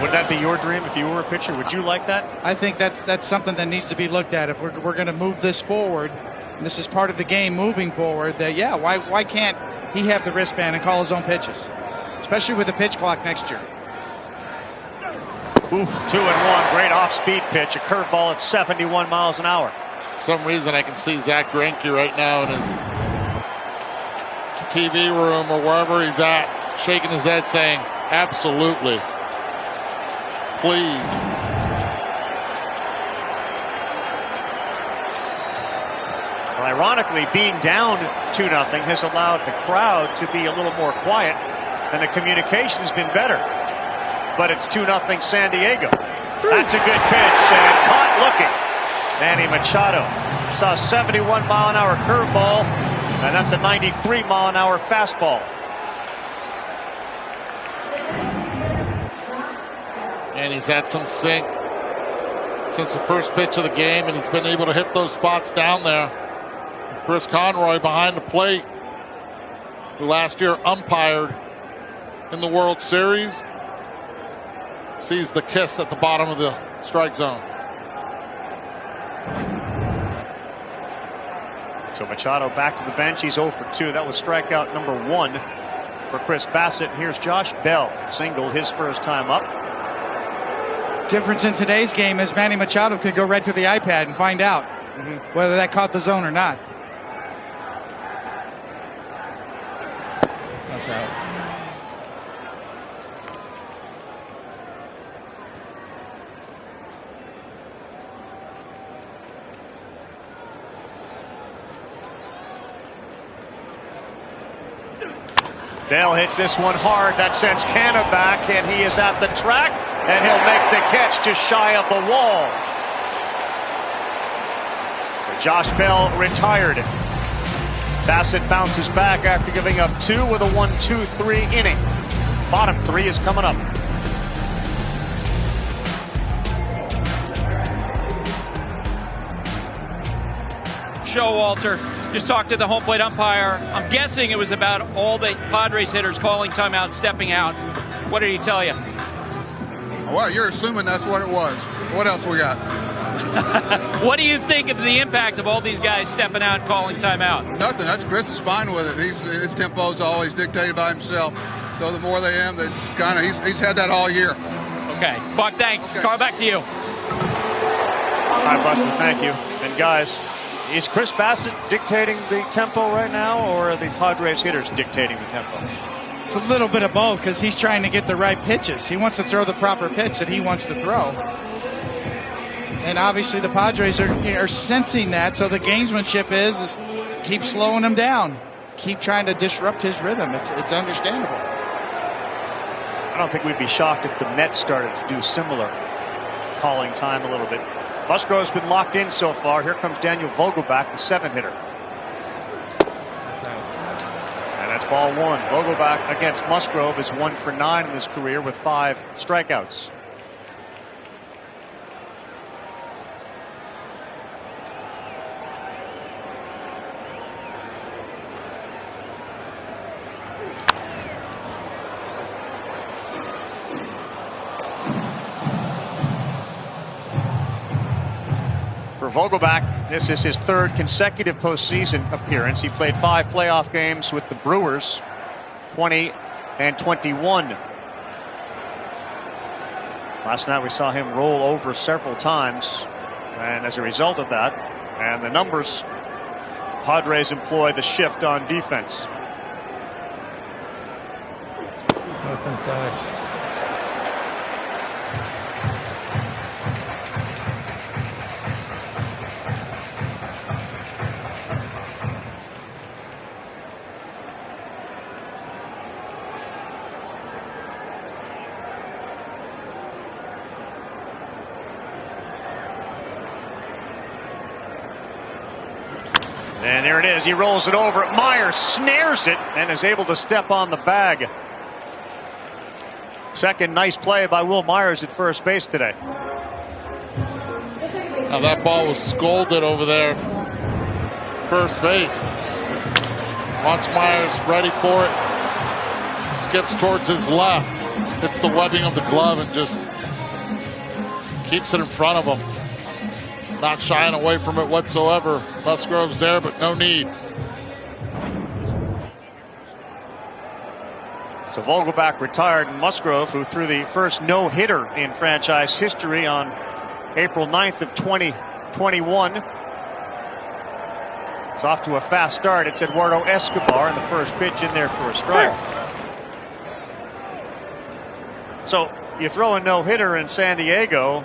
Would that be your dream if you were a pitcher? Would you like that? I think that's something that needs to be looked at if we're going to move this forward. And this is part of the game moving forward. That why can't he have the wristband and call his own pitches, especially with the pitch clock next year? Ooh, 2-1, great off-speed pitch, a curveball at 71 miles an hour. For some reason, I can see Zach Greinke right now in his TV room or wherever he's at, shaking his head, saying, "Absolutely, please." Well, ironically, being down 2-0 has allowed the crowd to be a little more quiet, and the communication's been better. But it's 2-0 San Diego. That's a good pitch, and caught looking. Manny Machado saw a 71 mile an hour curveball, and that's a 93 mile an hour fastball. And he's had some sink since the first pitch of the game, and he's been able to hit those spots down there. Chris Conroy behind the plate, who last year umpired in the World Series, sees the kiss at the bottom of the strike zone. So Machado back to the bench. He's 0 for 2. That was strikeout number 1 for Chris Bassett. Here's Josh Bell, single his first time up. Difference in today's game is Manny Machado could go right to the iPad and find out whether that caught the zone or not. Okay. Bell hits this one hard. That sends Canna back, and he is at the track, and he'll make the catch just shy of the wall. Josh Bell retired. Bassett bounces back after giving up 2 with a 1-2-3 inning. Bottom 3 is coming up. Show, Walter. Just talked to the home plate umpire. I'm guessing it was about all the Padres hitters calling timeout, stepping out. What did he tell you? Well, you're assuming that's what it was. What else we got? What do you think of the impact of all these guys stepping out, calling timeout? Nothing. That's Chris is fine with it. His tempo's always dictated by himself. So the more they am, that's kind of he's had that all year. Okay, Buck. Thanks. Okay. Carl, back to you. All right, Buster. Thank you. And guys, Is Chris Bassett dictating the tempo right now, or are the Padres hitters dictating the tempo? It's a little bit of both because he's trying to get the right pitches. He wants to throw the proper pitch that he wants to throw. And obviously the Padres are sensing that, so the gamesmanship is keep slowing him down. Keep trying to disrupt his rhythm. It's understandable. I don't think we'd be shocked if the Mets started to do similar, calling time a little bit. Musgrove's been locked in so far. Here comes Daniel Vogelbach, the 7-hitter. And that's ball 1. Vogelbach against Musgrove is 1 for 9 in his career with 5 strikeouts. For Vogelbach, this is his 3rd consecutive postseason appearance. He played 5 playoff games with the Brewers, 20 and 21. Last night we saw him roll over several times, and as a result of that, and the numbers, Padres employ the shift on defense. Left inside. And there it is. He rolls it over. Myers snares it and is able to step on the bag. Second nice play by Will Myers at first base today. Now that ball was scolded over there. First base. Watch Myers ready for it. Skips towards his left. Hits the webbing of the glove and just keeps it in front of him. Not shying away from it whatsoever. Musgrove's there, but no need. So Vogelbach retired, and Musgrove, who threw the first no-hitter in franchise history on April 9th of 2021. It's off to a fast start. It's Eduardo Escobar, and the first pitch in there for a strike. So you throw a no-hitter in San Diego,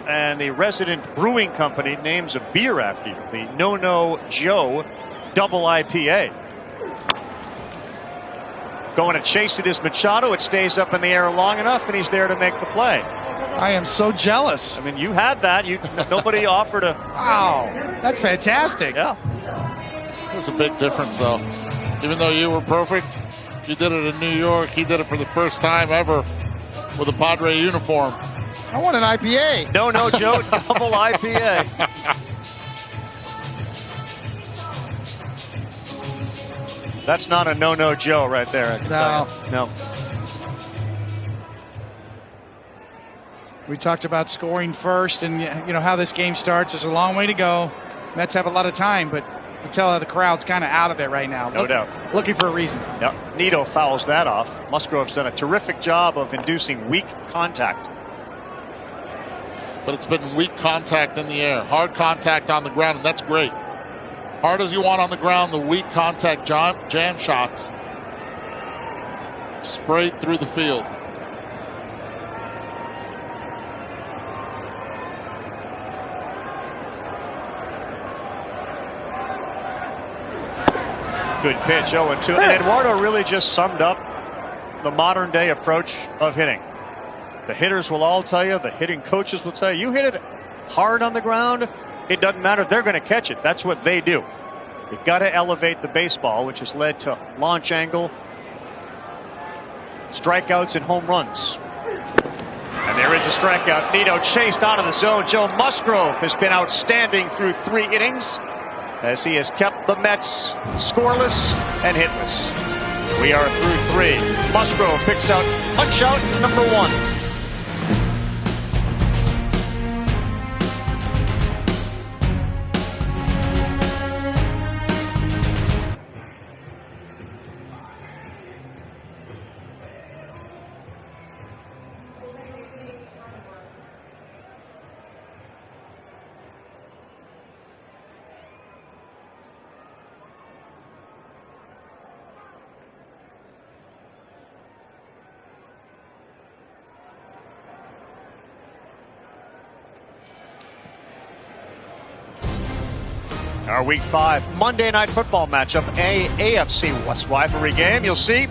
and the resident brewing company names a beer after you, the No Joe Double IPA. Going to chase it is Machado. It stays up in the air long enough, and he's there to make the play. I am so jealous. I mean, you had that. Nobody offered a. Wow, that's fantastic. Yeah. There's a big difference, though. Even though you were perfect, you did it in New York. He did it for the first time ever with a Padre uniform. I want an IPA. No Joe Double IPA. That's not a No Joe right there. I can tell you. No. We talked about scoring first, and you know how this game starts. There's a long way to go. Mets have a lot of time, but to tell how the crowd's kind of out of it right now. No doubt. Looking for a reason. Yep. Nito fouls that off. Musgrove's done a terrific job of inducing weak contact. But it's been weak contact in the air, hard contact on the ground, and that's great. Hard as you want on the ground, the weak contact jam shots sprayed through the field. Good pitch, 0-2. And Eduardo really just summed up the modern day approach of hitting. The hitters will all tell you, the hitting coaches will tell you, you hit it hard on the ground, it doesn't matter, they're going to catch it. That's what they do. You've got to elevate the baseball, which has led to launch angle, strikeouts, and home runs. And there is a strikeout. Nito chased out of the zone. Joe Musgrove has been outstanding through 3 innings as he has kept the Mets scoreless and hitless. We are through 3. Musgrove picks out punch out number 1. Our Week 5 Monday Night Football matchup, AFC West rivalry game. You'll see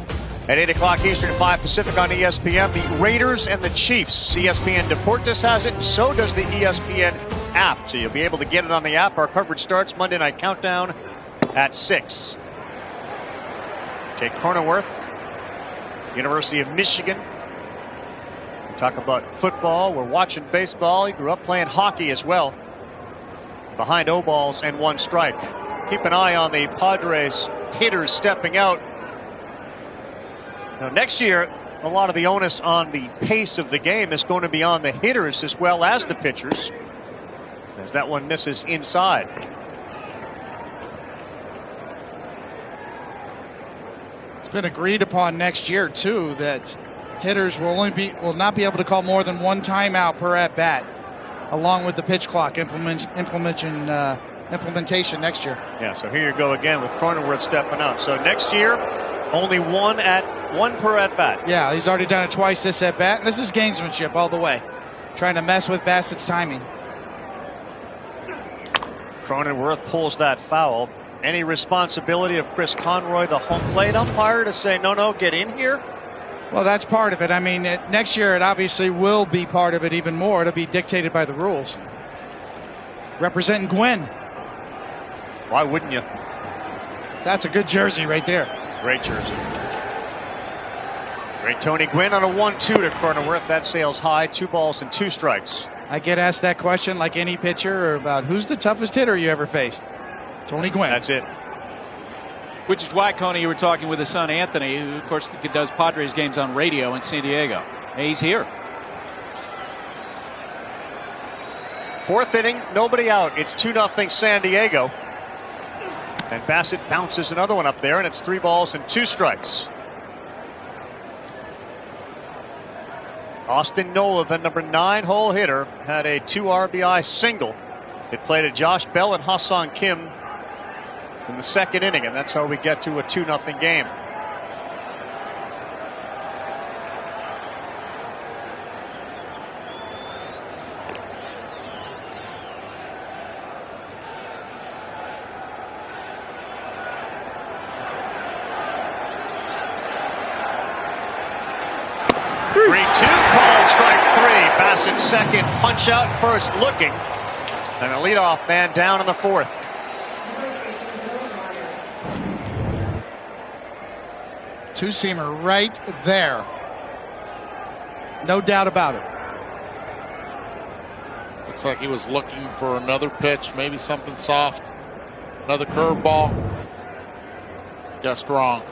at 8 o'clock Eastern, 5 Pacific on ESPN, the Raiders and the Chiefs. ESPN Deportes has it, so does the ESPN app. So you'll be able to get it on the app. Our coverage starts Monday Night Countdown at 6. Jake Cronenworth, University of Michigan. We talk about football. We're watching baseball. He grew up playing hockey as well. Behind 0 balls and 1 strike. Keep an eye on the Padres hitters stepping out. Now, next year, a lot of the onus on the pace of the game is going to be on the hitters as well as the pitchers, as that one misses inside. It's been agreed upon next year too that hitters will not be able to call more than 1 timeout per at bat, along with the pitch clock implementation next year. Yeah, so here you go again with Cronenworth stepping up. So next year, only 1 per at bat. Yeah, he's already done it twice this at bat, and this is gamesmanship all the way, trying to mess with Bassett's timing. Cronenworth pulls that foul. Any responsibility of Chris Conroy, the home plate umpire, to say no, get in here? Well, that's part of it. I mean, next year it obviously will be part of it even more. It'll be dictated by the rules. Representing Gwynn. Why wouldn't you? That's a good jersey right there. Great jersey. Great Tony Gwynn on a 1-2 to Cronenworth. That sails high. 2 balls and 2 strikes. I get asked that question like any pitcher about who's the toughest hitter you ever faced. Tony Gwynn. That's it. Which is why, Coney, you were talking with his son Anthony, who of course does Padres games on radio in San Diego. He's here. 4th inning, nobody out. It's 2-0 San Diego. And Bassett bounces another one up there, and it's 3 balls and 2 strikes. Austin Nola, the number 9-hole hitter, had a 2 RBI single. It played to Josh Bell and Hassan Kim in the 2nd inning, and that's how we get to a 2-0 game. Called strike 3. Bassett's second, punch out first looking, and a leadoff man down in the 4th. Two-seamer right there. No doubt about it. Looks like he was looking for another pitch, maybe something soft. Another curveball. Guessed wrong.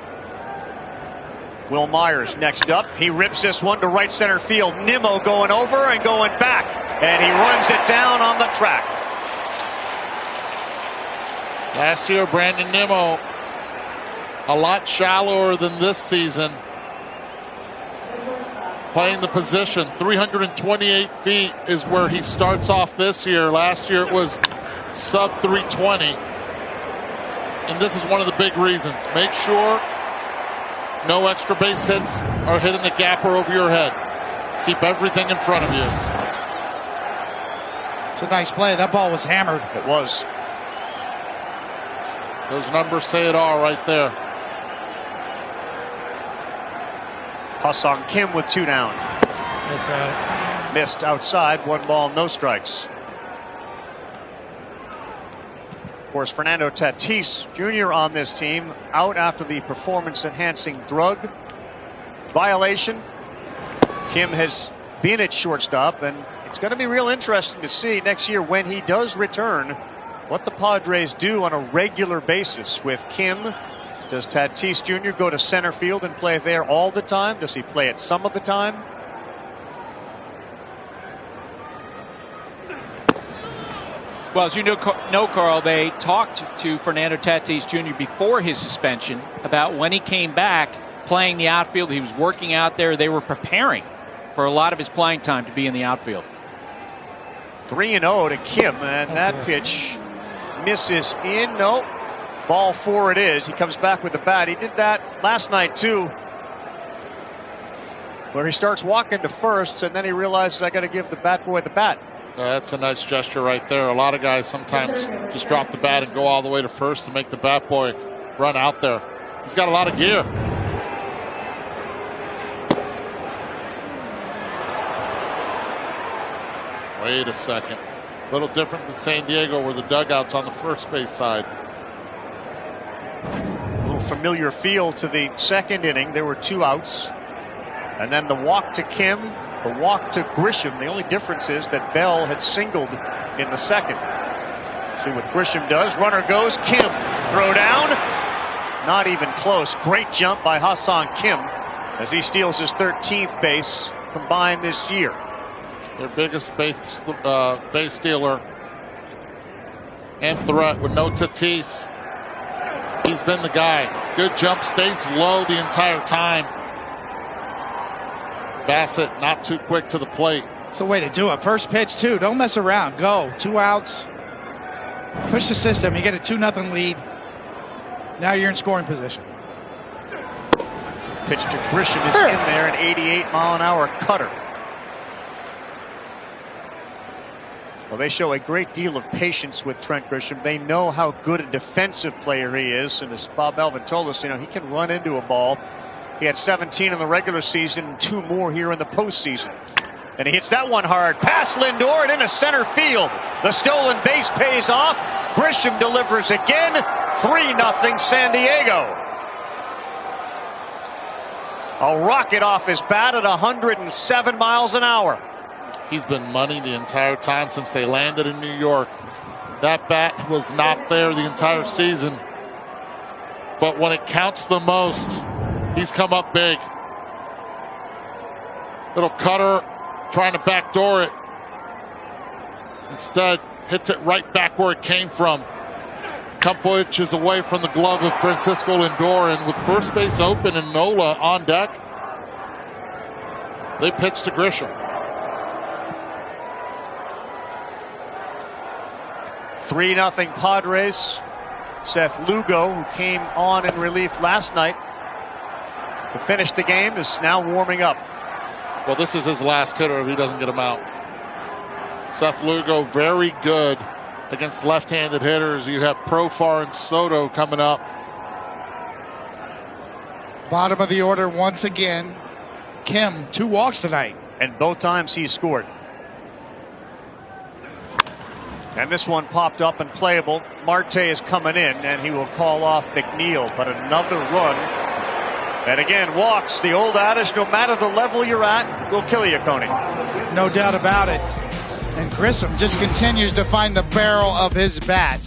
Will Myers next up. He rips this one to right center field. Nimmo going over and going back, and he runs it down on the track. Last year, Brandon Nimmo, a lot shallower than this season. Playing the position, 328 feet is where he starts off this year. Last year it was sub 320. And this is one of the big reasons. Make sure no extra base hits are hitting the gap or over your head. Keep everything in front of you. It's a nice play. That ball was hammered. It was. Those numbers say it all right there. Hassan Kim with 2 down. That's right. Missed outside. 1 ball, no strikes. Of course, Fernando Tatis Jr. on this team out after the performance-enhancing drug violation. Kim has been at shortstop, and it's going to be real interesting to see next year when he does return what the Padres do on a regular basis with Kim. Does Tatis Jr. go to center field and play there all the time? Does he play it some of the time? Well, as you know, Carl, they talked to Fernando Tatis Jr. before his suspension about when he came back playing the outfield. He was working out there. They were preparing for a lot of his playing time to be in the outfield. 3-0 to Kim, and that pitch misses in. No, ball 4 it is. He comes back with the bat. He did that last night too, where he starts walking to first, and then he realizes I got to give the bat boy the bat. That's a nice gesture right there. A lot of guys sometimes just drop the bat and go all the way to first to make the bat boy run out there. He's got a lot of gear. Wait a second. A little different than San Diego where the dugout's on the first base side. A little familiar feel to the second inning. There were 2 outs. And then the walk to Kim, the walk to Grisham. The only difference is that Bell had singled in the second. See what Grisham does. Runner goes. Kim. Throw down. Not even close. Great jump by Hassan Kim as he steals his 13th base combined this year. Their biggest base stealer and threat with no Tatis. He's been the guy. Good jump, stays low the entire time. Bassett not too quick to the plate. It's the way to do it. First pitch, too. Don't mess around. Go. 2 outs. Push the system. You get a 2-0 lead. Now you're in scoring position. Pitch to Grisham is in there, an 88-mile-an-hour cutter. Well, they show a great deal of patience with Trent Grisham. They know how good a defensive player he is. And as Bob Melvin told us, he can run into a ball. He had 17 in the regular season and 2 more here in the postseason. And he hits that one hard. Past Lindor and into center field. The stolen base pays off. Grisham delivers again. 3-0 San Diego. A rocket off his bat at 107 miles an hour. He's been money the entire time since they landed in New York. That bat was not there the entire season. But when it counts the most, he's come up big. Little cutter trying to backdoor it. Instead, hits it right back where it came from. Couple inches away from the glove of Francisco Lindor, and with first base open and Nola on deck, they pitch to Grisham. 3-0 Padres. Seth Lugo, who came on in relief last night to finish the game, is now warming up. Well, this is his last hitter if he doesn't get him out. Seth Lugo, very good against left-handed hitters. You have Profar and Soto coming up. Bottom of the order once again. Kim, 2 walks tonight. And both times he scored. And this one popped up and playable. Marte is coming in, and he will call off McNeil. But another run. And again, walks. The old adage, no matter the level you're at, will kill you, Coney. No doubt about it. And Grisham just continues to find the barrel of his bat.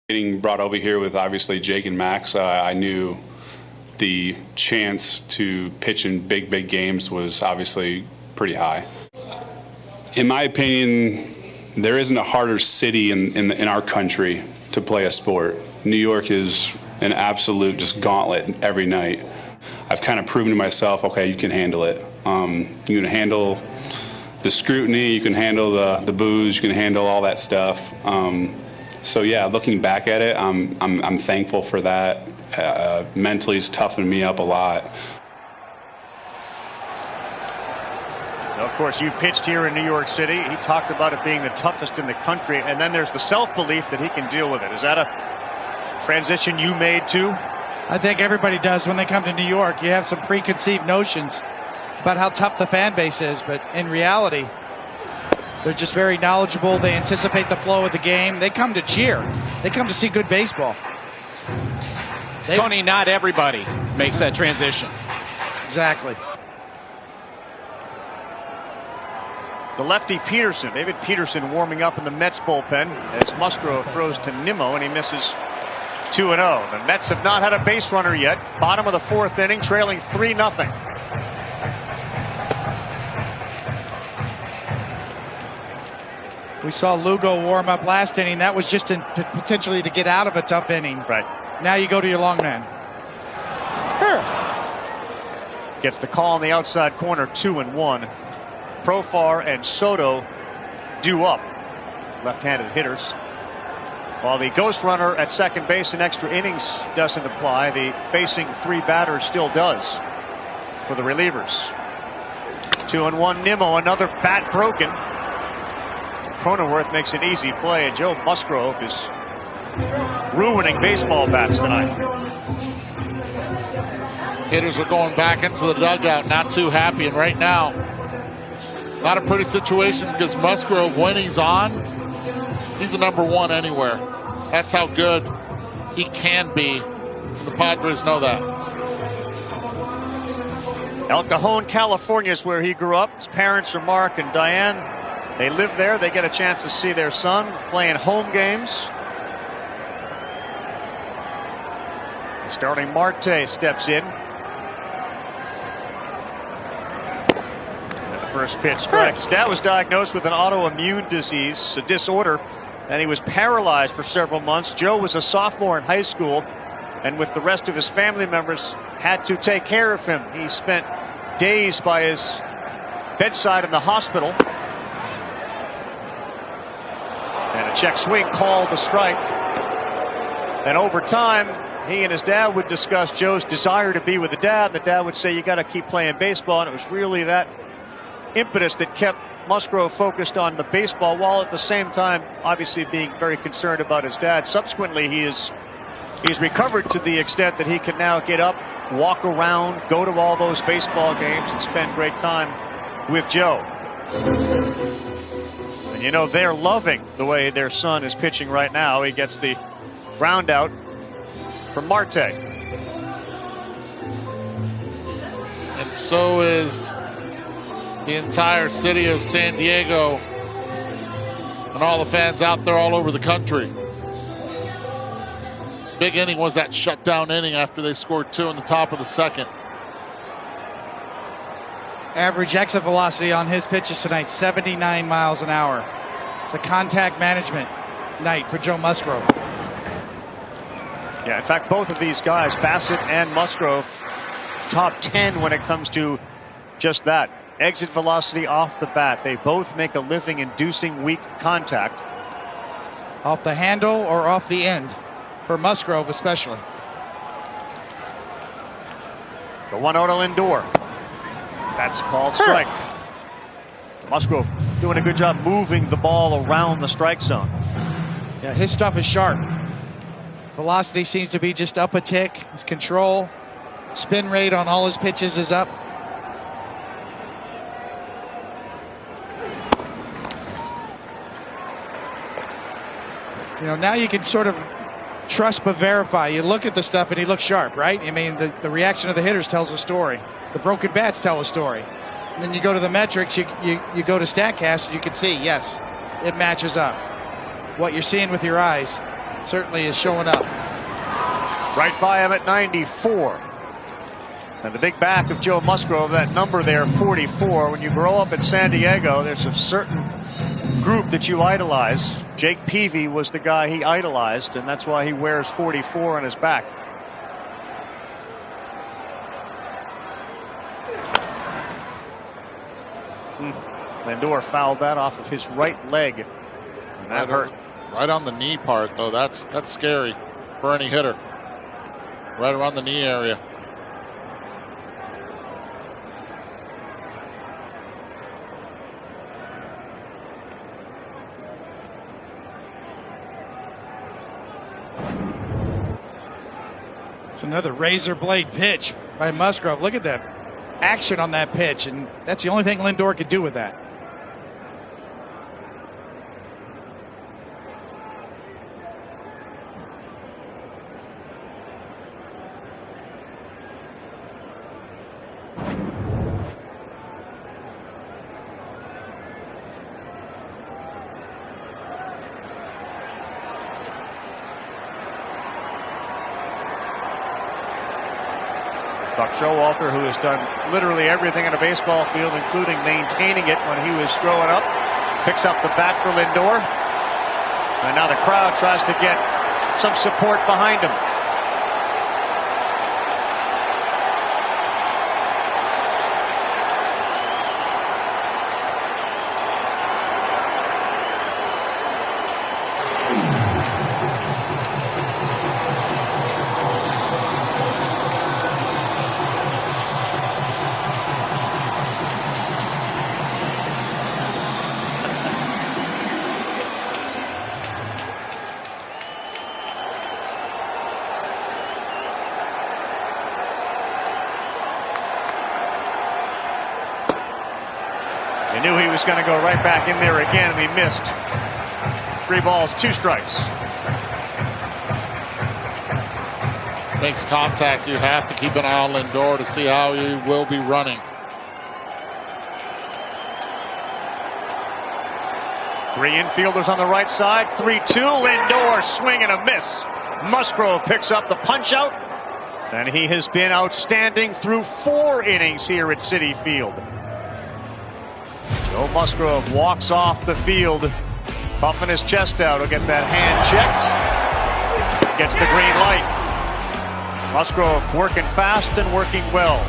Getting brought over here with obviously Jake and Max, I knew the chance to pitch in big games was obviously pretty high. In my opinion, there isn't a harder city in our country to play a sport. New York is an absolute just gauntlet every night. I've kind of proven to myself, okay, you can handle it. You can handle the scrutiny, you can handle the booze, you can handle all that stuff. So yeah, looking back at it, I'm thankful for that. Mentally, it's toughened me up a lot. Of course, you pitched here in New York City. He talked about it being the toughest in the country, and then there's the self-belief that he can deal with it. Is that a transition you made too? I think everybody does when they come to New York. You have some preconceived notions about how tough the fan base is, but in reality, they're just very knowledgeable. They anticipate the flow of the game. They come to cheer. They come to see good baseball. Tony, not everybody makes that transition. Exactly. The lefty Peterson, David Peterson, warming up in the Mets bullpen as Musgrove throws to Nimmo and he misses 2-0. The Mets have not had a base runner yet. Bottom of the 4th inning, trailing 3-0. We saw Lugo warm up last inning. That was just potentially to get out of a tough inning. Right. Now you go to your long man. Gets the call on the outside corner, 2-1. Profar and Soto due up. Left-handed hitters. While the ghost runner at second base in extra innings doesn't apply, the facing 3 batters still does for the relievers. 2-1 Nimmo, another bat broken. Cronenworth makes an easy play, and Joe Musgrove is ruining baseball bats tonight. Hitters are going back into the dugout, not too happy, and right now, not a pretty situation because Musgrove, when he's on, he's a number 1 anywhere. That's how good he can be, and the Padres know that. El Cajon, California is where he grew up. His parents are Mark and Diane. They live there. They get a chance to see their son playing home games. Starting Marte steps in. And the first pitch strike. His dad was diagnosed with an autoimmune disease, a disorder, and he was paralyzed for several months. Joe was a sophomore in high school, and with the rest of his family members, had to take care of him. He spent days by his bedside in the hospital. And a check swing called a strike. And over time, he and his dad would discuss Joe's desire to be with the dad. And the dad would say, you got to keep playing baseball. And it was really that impetus that kept Musgrove focused on the baseball, while at the same time, obviously being very concerned about his dad. Subsequently, he's recovered to the extent that he can now get up, walk around, go to all those baseball games, and spend great time with Joe. And you know, they're loving the way their son is pitching right now. He gets the ground out from Marte. And so is the entire city of San Diego and all the fans out there all over the country. Big inning was that shutdown inning after they scored 2 in the top of the second. Average exit velocity on his pitches tonight, 79 miles an hour. It's a contact management night for Joe Musgrove. Yeah, in fact, both of these guys, Bassett and Musgrove, top 10 when it comes to just that. Exit velocity off the bat. They both make a living inducing weak contact. Off the handle or off the end, for Musgrove especially. The 1-0 Lindor. That's called strike. Musgrove doing a good job moving the ball around the strike zone. Yeah, his stuff is sharp. Velocity seems to be just up a tick. His control, spin rate on all his pitches is up. You know, now you can sort of trust but verify. You look at the stuff and he looks sharp, right? I mean, the reaction of the hitters tells a story. The broken bats tell a story. And then you go to the metrics, you go to StatCast, and you can see, yes, it matches up. What you're seeing with your eyes certainly is showing up. Right by him at 94. And the big back of Joe Musgrove, that number there, 44. When you grow up in San Diego, there's a certain group that you idolize. Jake Peavy was the guy he idolized, and that's why he wears 44 on his back. Lindor fouled that off of his right leg, and that hurt. Right on the knee part, though. That's scary for any hitter. Right around the knee area. It's another razor blade pitch by Musgrove. Look at that action on that pitch, and that's the only thing Lindor could do with that. Buck Showalter, who has done literally everything in a baseball field, including maintaining it when he was growing up, picks up the bat for Lindor. And now the crowd tries to get some support behind him. You knew he was going to go right back in there again, and he missed. 3 balls, 2 strikes. Makes contact. You have to keep an eye on Lindor to see how he will be running. 3 infielders on the right side. 3-2. Lindor, swing and a miss. Musgrove picks up the punch out, and he has been outstanding through 4 innings here at Citi Field. Joe Musgrove walks off the field, puffing his chest out. He'll get that hand checked. Gets the green light. Musgrove working fast and working well.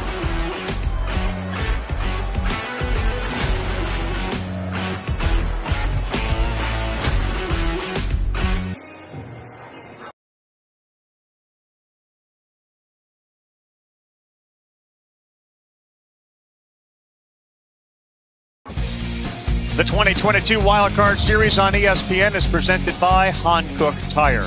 The 2022 Wild Card Series on ESPN is presented by Hankook Tire.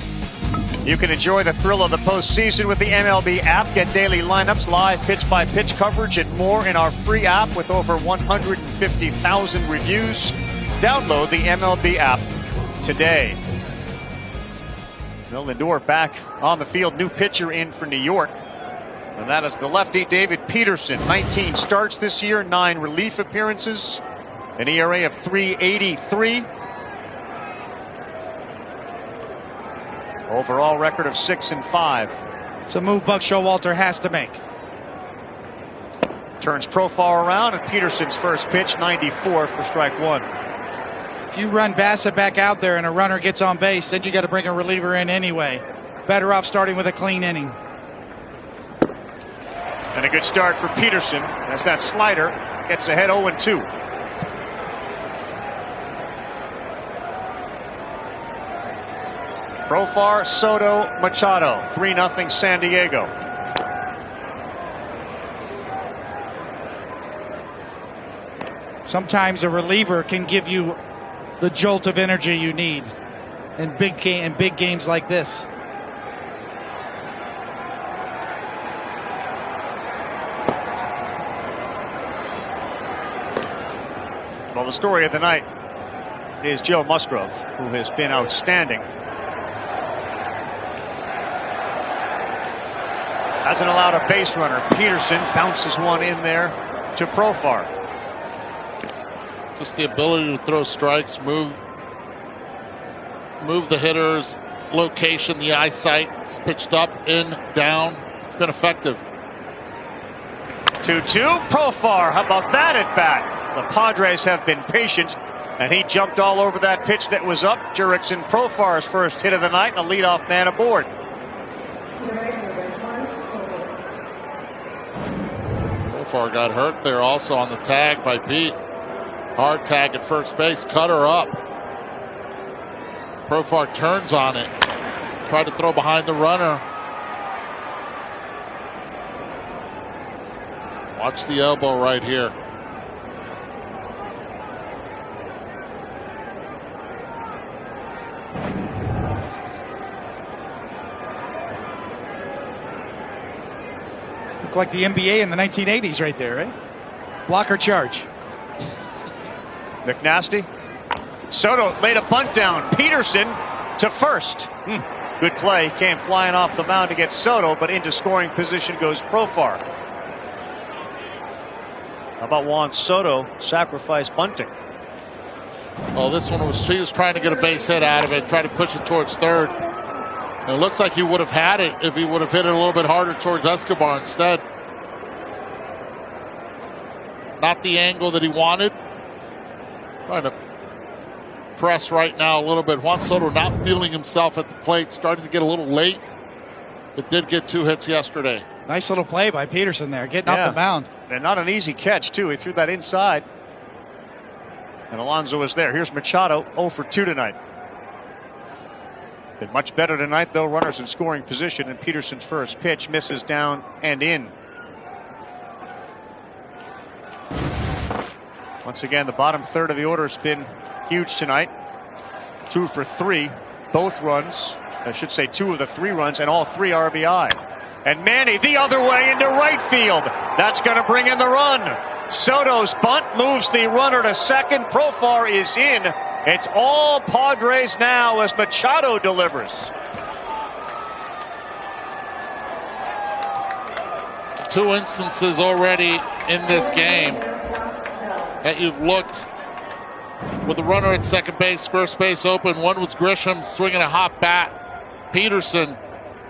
You can enjoy the thrill of the postseason with the MLB app. Get daily lineups, live pitch-by-pitch coverage, and more in our free app with over 150,000 reviews. Download the MLB app today. Lindor back on the field. New pitcher in for New York. And that is the lefty David Peterson. 19 starts this year, 9 relief appearances. An ERA of 3.83. Overall record of 6-5. It's a move Buck Showalter has to make. Turns Profar around, and Peterson's first pitch, 94 for strike 1. If you run Bassett back out there and a runner gets on base, then you got to bring a reliever in anyway. Better off starting with a clean inning. And a good start for Peterson as that slider gets ahead 0-2. Profar, Soto, Machado, 3-0 San Diego. Sometimes a reliever can give you the jolt of energy you need in big games like this. Well, the story of the night is Joe Musgrove, who has been outstanding. Hasn't allowed a base runner. Peterson bounces one in there to Profar. Just the ability to throw strikes, move the hitter's location, the eyesight. It's pitched up, in, down. It's been effective. 2-2. Profar, how about that at bat? The Padres have been patient, and he jumped all over that pitch that was up. Jurickson Profar's first hit of the night, and the leadoff man aboard. Profar got hurt there also on the tag by Pete. Hard tag at first base, cut her up. Profar turns on it. Tried to throw behind the runner. Watch the elbow right here. Looked like the NBA in the 1980s right there, right? Blocker charge. McNasty. Soto laid a bunt down. Peterson to first. Good play. Came flying off the mound to get Soto, but into scoring position goes Profar. How about Juan Soto sacrifice bunting? Oh, this one he was trying to get a base hit out of it, try to push it towards third. And it looks like he would have had it if he would have hit it a little bit harder towards Escobar instead. Not the angle that he wanted. Trying to press right now a little bit. Juan Soto not feeling himself at the plate, starting to get a little late, but did get 2 hits yesterday. Nice little play by Peterson there, getting off the mound. And not an easy catch, too. He threw that inside. And Alonso is there. Here's Machado, 0 for 2 tonight. Been much better tonight, though. Runners in scoring position, and Peterson's first pitch misses down and in. Once again, the bottom third of the order has been huge tonight. 2 for 3, both runs. I should say 2 of the 3 runs, and all 3 RBI. And Manny the other way into right field. That's going to bring in the run. Soto's bunt moves the runner to second. Profar is in. It's all Padres now as Machado delivers. 2 instances already in this game that you've looked with the runner at second base, first base open. One was Grisham swinging a hot bat. Peterson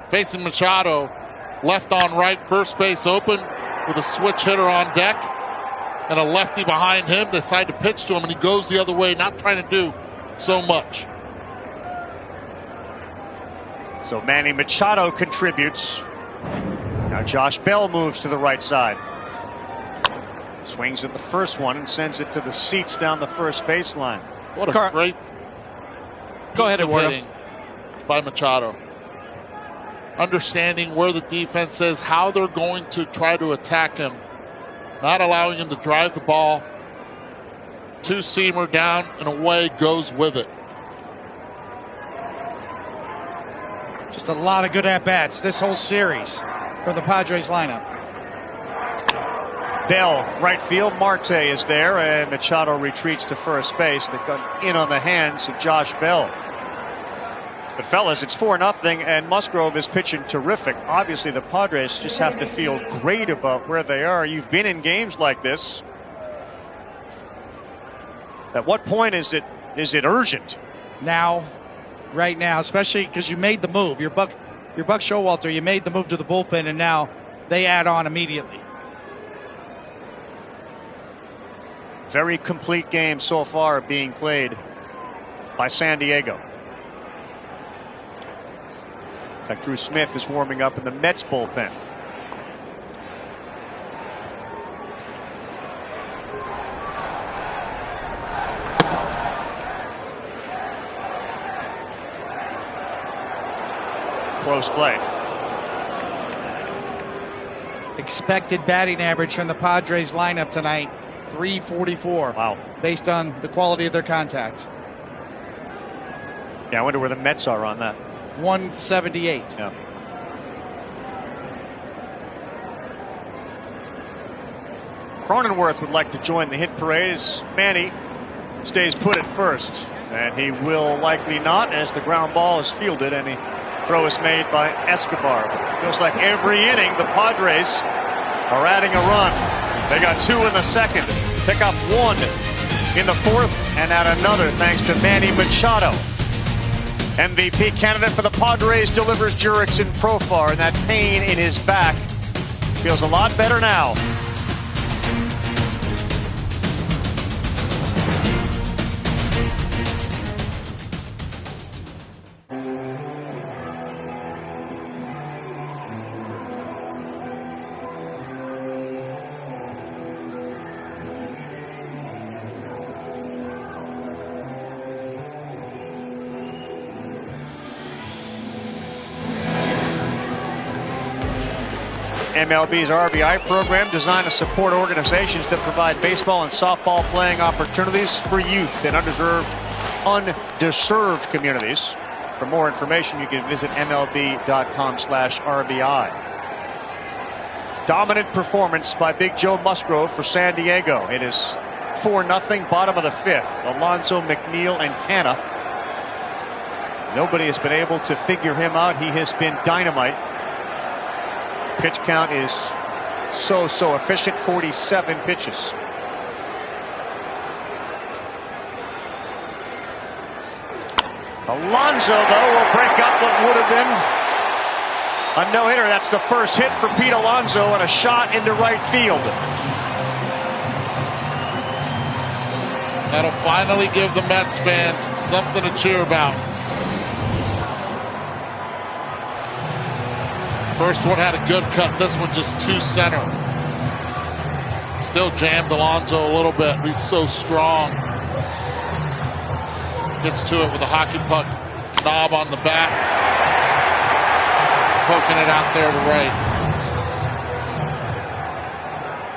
facing Machado, left on right, first base open with a switch hitter on deck and a lefty behind him. They decide to pitch to him, and he goes the other way, not trying to do so much. So Manny Machado contributes. Now Josh Bell moves to the right side. Swings at the first one and sends it to the seats down the first baseline. What a great Go ahead, Eduardo. hitting by Machado. Understanding where the defense is, how they're going to try to attack him, not allowing him to drive the ball. Two-seamer down and away, goes with it. Just a lot of good at-bats this whole series for the Padres lineup. Bell, right field. Marte is there, and Machado retreats to first base. They've got in on the hands of Josh Bell. But fellas, it's 4-0, and Musgrove is pitching terrific. Obviously, the Padres just have to feel great about where they are. You've been in games like this. At what point is it urgent? Now, right now, especially because you made the move. Your Buck Showalter, you made the move to the bullpen, and now they add on immediately. Very complete game so far being played by San Diego. It's like Drew Smith is warming up in the Mets bullpen. Close play. Expected batting average from the Padres lineup tonight, 344. Wow. Based on the quality of their contact. Yeah, I wonder where the Mets are on that. 178. Yeah. Cronenworth would like to join the hit parade as Manny stays put at first. And he will likely not, as the ground ball is fielded and the throw is made by Escobar. Feels like every inning the Padres are adding a run. They got 2 in the second, pick up 1 in the fourth, and add another thanks to Manny Machado. MVP candidate for the Padres delivers Jurickson Profar, and that pain in his back feels a lot better now. MLB's RBI program designed to support organizations that provide baseball and softball playing opportunities for youth in underserved communities. For more information, you can visit MLB.com/RBI. Dominant performance by Big Joe Musgrove for San Diego. It is 4-0, bottom of the 5th. Alonso, McNeil, and Canna. Nobody has been able to figure him out. He has been dynamite. Pitch count is so efficient, 47 pitches. Alonso, though, will break up what would have been a no-hitter. That's the first hit for Pete Alonso and a shot into right field. That'll finally give the Mets fans something to cheer about. First one had a good cut. This one just too center. Still jammed Alonso a little bit. He's so strong. Gets to it with a hockey puck knob on the bat. Poking it out there to right.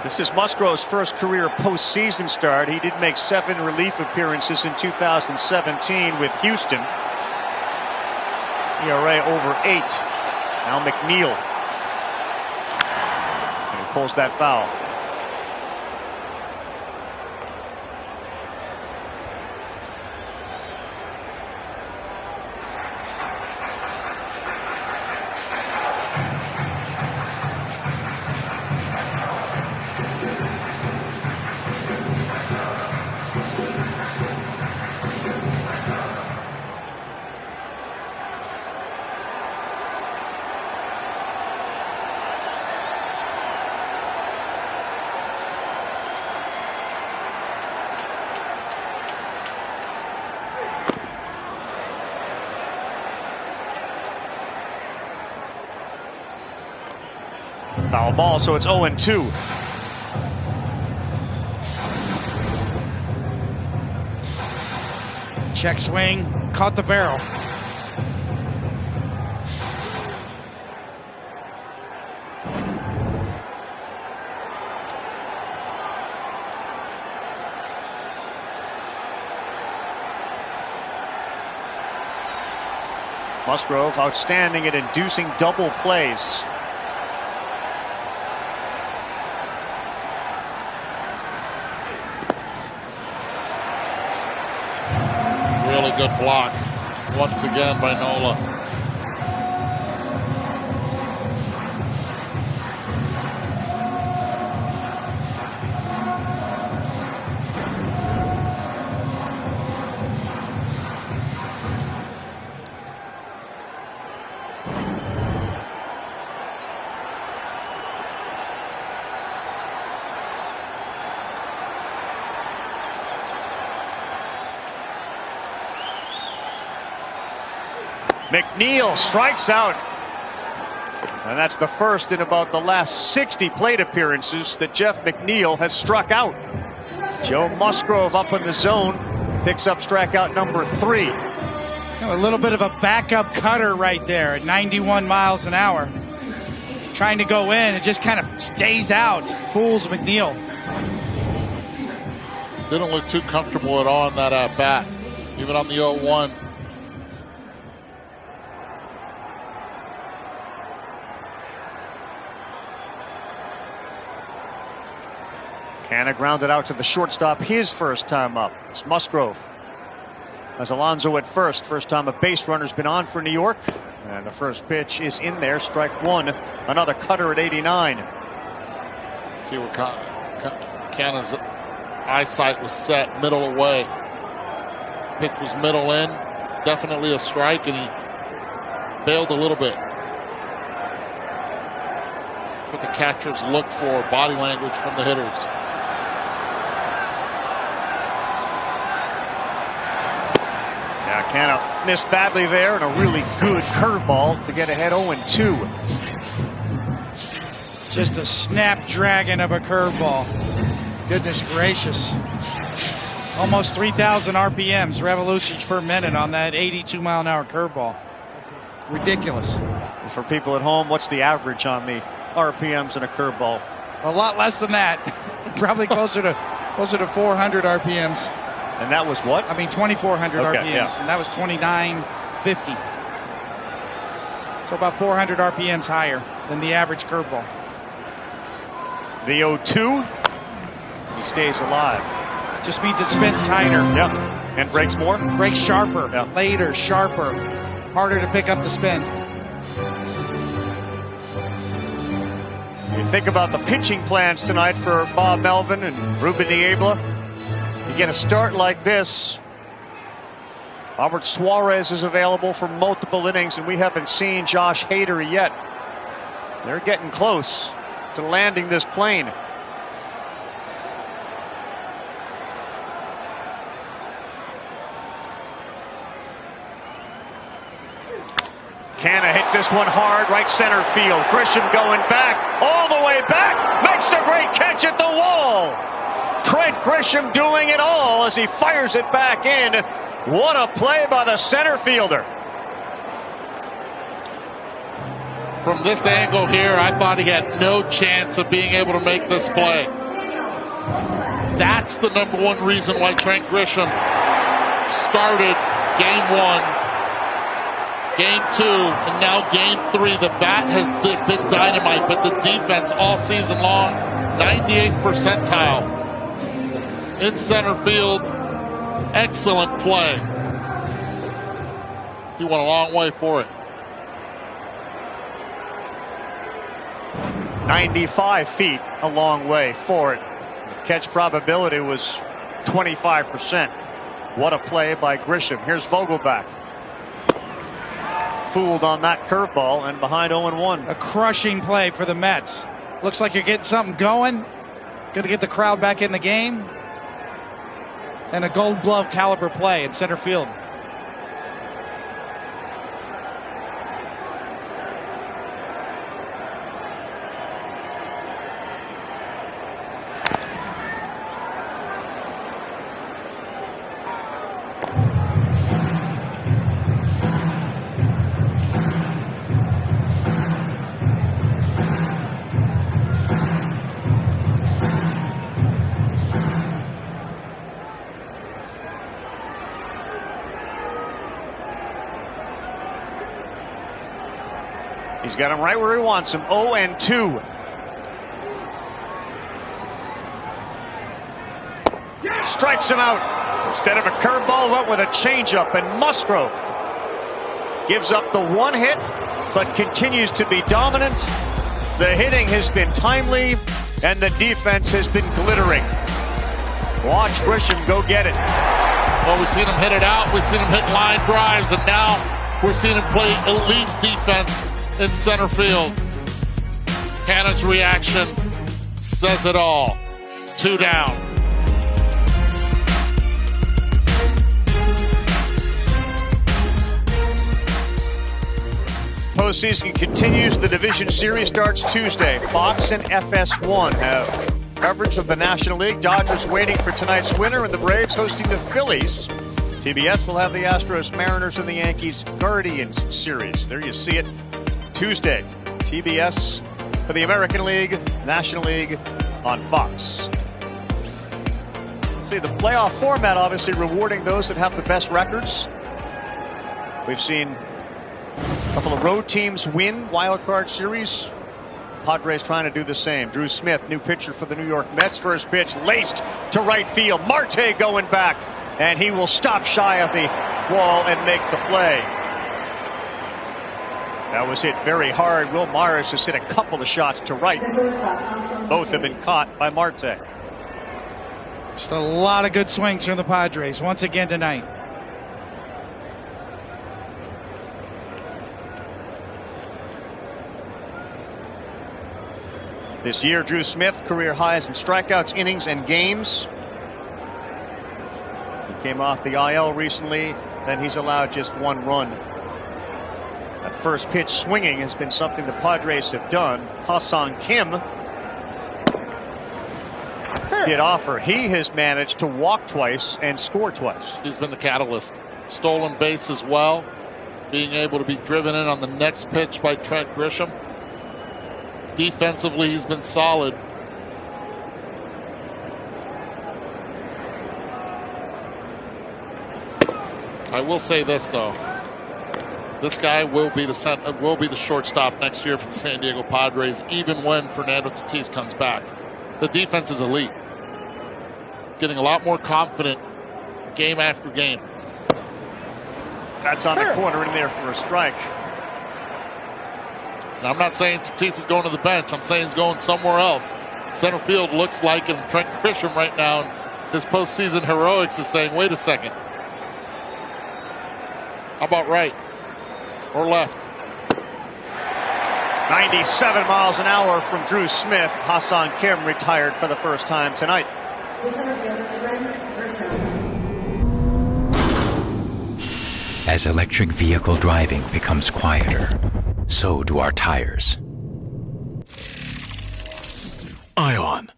This is Musgrove's first career postseason start. He did make 7 relief appearances in 2017 with Houston. ERA over 8. Now McNeil. And he pulls that foul. Foul ball, so it's 0-2. Check swing, caught the barrel. Musgrove outstanding at inducing double plays. Really good block once again by Nola. McNeil strikes out. And that's the first in about the last 60 plate appearances that Jeff McNeil has struck out. Joe Musgrove up in the zone, picks up strikeout number 3. A little bit of a backup cutter right there at 91 miles an hour. Trying to go in, it just kind of stays out. Fools McNeil. Didn't look too comfortable at all in that at bat, even on the 0-1. Canna grounded out to the shortstop his first time up. It's Musgrove. As Alonso at first. First time a base runner's been on for New York. And the first pitch is in there. Strike 1. Another cutter at 89. See where Canna's eyesight was set, middle away. Pitch was middle in. Definitely a strike, and he bailed a little bit. That's what the catchers look for, body language from the hitters. Yeah, Canna missed badly there, and a really good curveball to get ahead 0-2. Just a snapdragon of a curveball. Goodness gracious. Almost 3,000 RPMs, revolutions per minute on that 82-mile-an-hour curveball. Ridiculous. For people at home, what's the average on the RPMs in a curveball? A lot less than that. Probably closer to 400 RPMs. And that was what? I mean, 2,400 RPMs, yeah. and that was 2950. So about 400 RPMs higher than the average curveball. The 0-2, he stays alive. Just means it spins tighter. Yep, and breaks more? Breaks sharper, yep. Later, sharper, harder to pick up the spin. You think about the pitching plans tonight for Bob Melvin and Ruben Niebla. You get a start like this. Robert Suarez is available for multiple innings, and we haven't seen Josh Hader yet. They're getting close to landing this plane. Canna hits this one hard, right center field. Grisham going back, all the way back, makes a great catch at the wall. Trent Grisham doing it all as he fires it back in. What a play by the center fielder. From this angle here, I thought he had no chance of being able to make this play. That's the number one reason why Trent Grisham started game 1, game 2, and now game 3. The bat has been dynamite, but the defense all season long, 98th percentile. In center field, excellent play. He went a long way for it. 95 feet, a long way for it. The catch probability was 25%. What a play by Grisham. Here's Vogelbach. Fooled on that curveball and behind 0-1. A crushing play for the Mets. Looks like you're getting something going. Going to get the crowd back in the game. And a Gold Glove caliber play in center field. got him right where he wants him. 0-2. Strikes him out. Instead of a curveball, went with a changeup, and Musgrove gives up the one hit, but continues to be dominant. The hitting has been timely, and the defense has been glittering. Watch Grisham go get it. Well, we've seen him hit it out. We've seen him hit line drives, and now we're seeing him play elite defense in center field. Cannon's reaction says it all. 2 down. Postseason continues. The division series starts Tuesday. Fox and FS1 have coverage of the National League. Dodgers waiting for tonight's winner, and the Braves hosting the Phillies. TBS will have the Astros, Mariners, and the Yankees Guardians series. There you see it. Tuesday, TBS for the American League, National League on Fox. Let's see, the playoff format obviously rewarding those that have the best records. We've seen a couple of road teams win wild card series. Padres trying to do the same. Drew Smith, new pitcher for the New York Mets. First pitch laced to right field. Marte going back, and he will stop shy of the wall and make the play. That was hit very hard. Will Myers has hit a couple of shots to right. Both have been caught by Marte. Just a lot of good swings from the Padres once again tonight. This year, Drew Smith, career highs in strikeouts, innings, and games. He came off the IL recently, then he's allowed just 1 run. That first pitch swinging has been something the Padres have done. Ha-Seong Kim did offer. He has managed to walk twice and score twice. He's been the catalyst. Stolen base as well. Being able to be driven in on the next pitch by Trent Grisham. Defensively, he's been solid. I will say this though: this guy will be the shortstop next year for the San Diego Padres, even when Fernando Tatis comes back. The defense is elite, getting a lot more confident game after game. That's on the corner in there for a strike. Now, I'm not saying Tatis is going to the bench. I'm saying he's going somewhere else. Center field looks like him. Trent Grisham right now in his postseason heroics is saying, wait a second. How about right or left? 97 miles an hour from Drew Smith. Ha-Seong Kim retired for the first time tonight. As electric vehicle driving becomes quieter, so do our tires. Ion.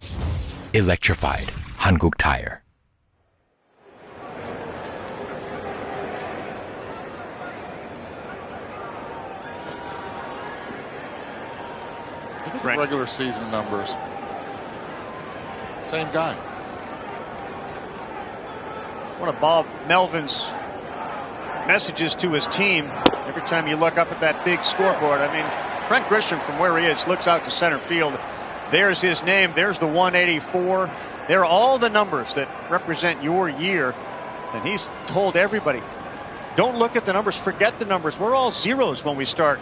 Electrified Hankuk Tire. Look at the regular season numbers. Same guy. One of Bob Melvin's messages to his team every time you look up at that big scoreboard. I mean, Trent Grisham from where he is looks out to center field. There's his name. There's the 184. There are all the numbers that represent your year. And he's told everybody, don't look at the numbers, forget the numbers. We're all zeros when we start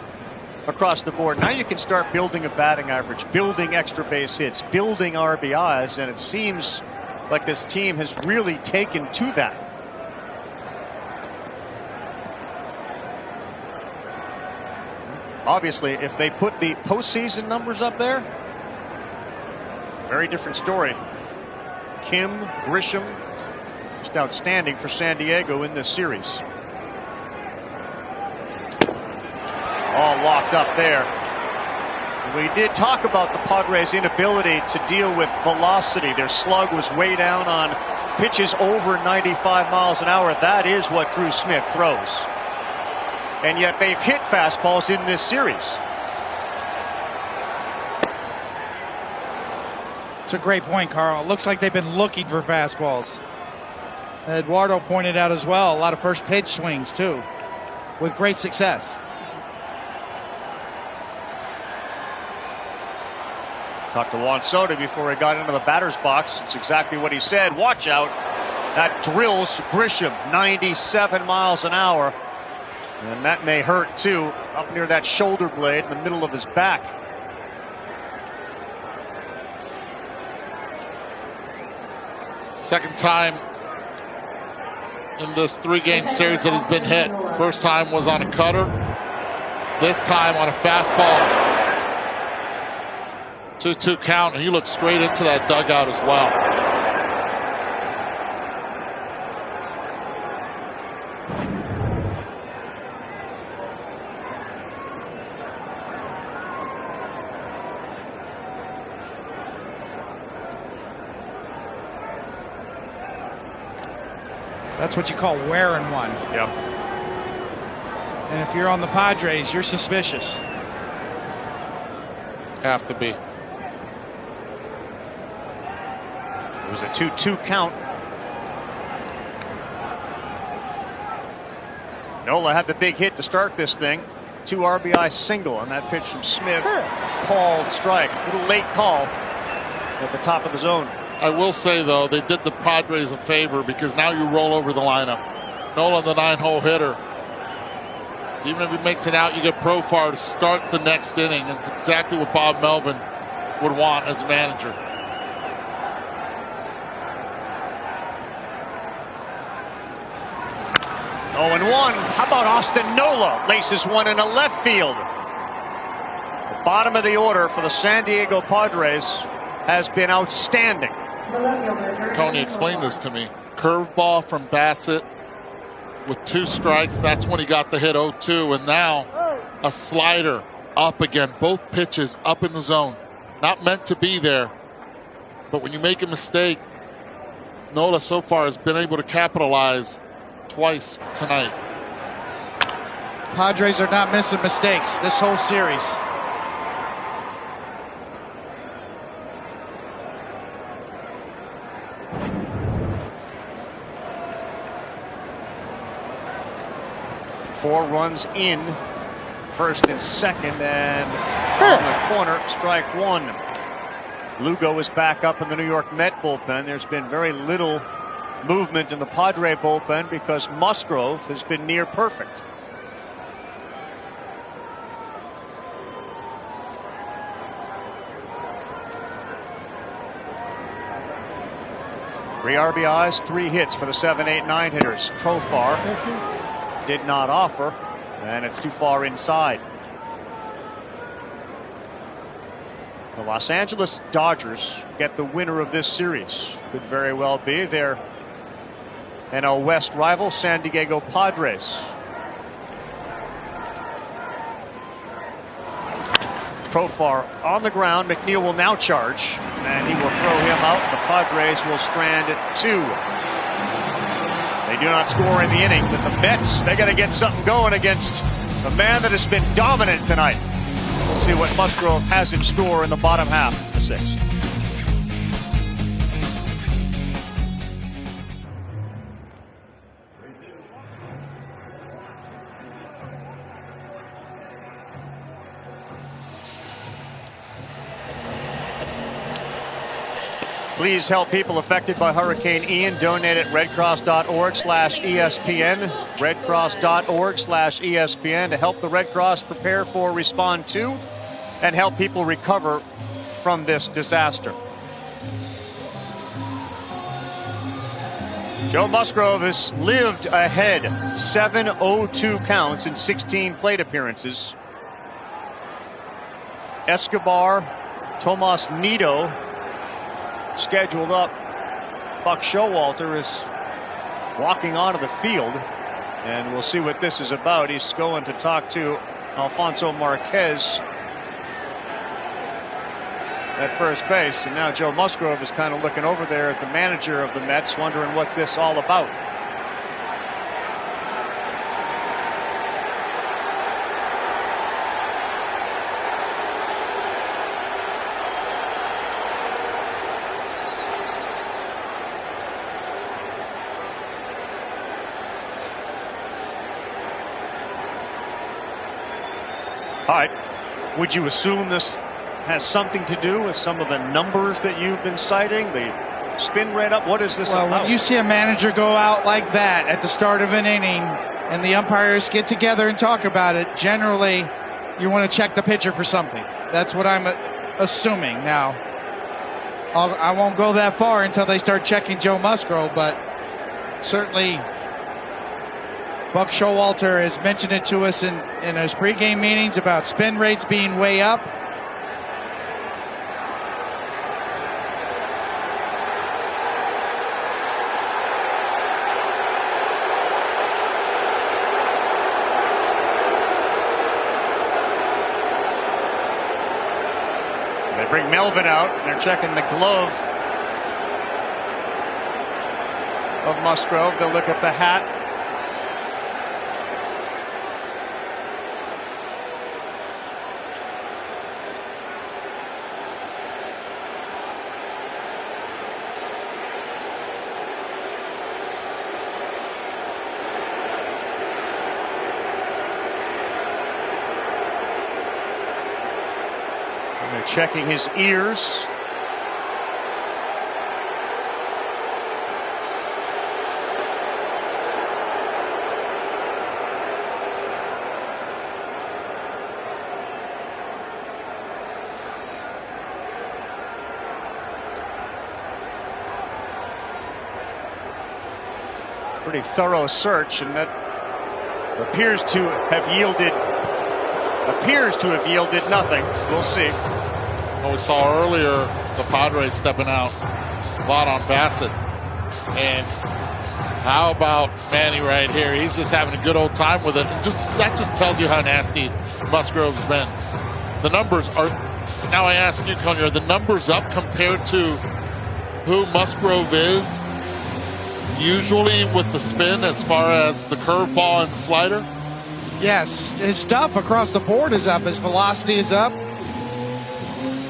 across the board. Now you can start building a batting average, building extra base hits, building RBIs, and it seems like this team has really taken to that. Obviously, if they put the postseason numbers up there, very different story. Kim, Grisham, just outstanding for San Diego in this series. All locked up there. We did talk about the Padres' inability to deal with velocity. Their slug was way down on pitches over 95 miles an hour. That is what Drew Smith throws. And yet they've hit fastballs in this series. It's a great point, Carl. It looks like they've been looking for fastballs. Eduardo pointed out as well, a lot of first pitch swings too, with great success. Talked to Juan Soto before he got into the batter's box. It's exactly what he said. Watch out. That drills Grisham 97 miles an hour. And that may hurt too, up near that shoulder blade in the middle of his back. Second time in this 3-game series that he's been hit. First time was on a cutter. This time on a fastball. 2-2 count, and he looked straight into that dugout as well. That's what you call wearing one. Yep. And if you're on the Padres, you're suspicious. Have to be. It was a 2-2 count. Nola had the big hit to start this thing. 2 RBI single on that pitch from Smith. Called strike. A little late call at the top of the zone. I will say, though, they did the Padres a favor because now you roll over the lineup. Nola, the 9-hole hitter. Even if he makes it out, you get Profar to start the next inning. It's exactly what Bob Melvin would want as manager. Oh, and 1. How about Austin Nola? Laces one into left field. The bottom of the order for the San Diego Padres has been outstanding. Tony, explain this to me. Curveball from Bassett with 2 strikes. That's when he got the hit 0-2. And now a slider up again. Both pitches up in the zone. Not meant to be there. But when you make a mistake, Nola so far has been able to capitalize twice tonight. Padres are not missing mistakes this whole series. Four runs in, first and second, and on the corner, strike 1. Lugo is back up in the New York Met bullpen. There's been very little movement in the Padre bullpen because Musgrove has been near perfect. Three RBIs, 3 hits for the 7, 8, 9 hitters. Profar did not offer, and it's too far inside. The Los Angeles Dodgers get the winner of this series. Could very well be their NL West rival, San Diego Padres. Profar on the ground. McNeil will now charge, and he will throw him out. The Padres will strand at 2. They do not score in the inning, but the Mets, they got to get something going against the man that has been dominant tonight. We'll see what Musgrove has in store in the bottom half of the 6th. Please help people affected by Hurricane Ian. Donate at redcross.org/ESPN. Redcross.org/ESPN to help the Red Cross prepare for, respond to, and help people recover from this disaster. Joe Musgrove has lived ahead. 7-0-2 counts in 16 plate appearances. Escobar, Tomas Nido scheduled up. Buck Showalter is walking onto the field, and we'll see what this is about. He's going to talk to Alfonso Marquez at first base, and now Joe Musgrove is kind of looking over there at the manager of the Mets, wondering what's this all about. All right, would you assume this has something to do with some of the numbers that you've been citing? The spin rate up? What is this about? When you see a manager go out like that at the start of an inning and the umpires get together and talk about it, generally you want to check the pitcher for something. That's what I'm assuming. Now, I won't go that far until they start checking Joe Musgrove, but certainly Buck Showalter has mentioned it to us in his pregame meetings about spin rates being way up. They bring Melvin out, and they're checking the glove of Musgrove. They'll look at the hat. They're checking his ears. Pretty thorough search, and that appears to have yielded nothing. We'll see. Well, we saw earlier the Padres stepping out a lot on Bassett. And how about Manny right here? He's just having a good old time with it. And that just tells you how nasty Musgrove's been. The numbers are, now I ask you, Coney, are the numbers up compared to who Musgrove is usually with the spin as far as the curveball and the slider? Yes, his stuff across the board is up. His velocity is up.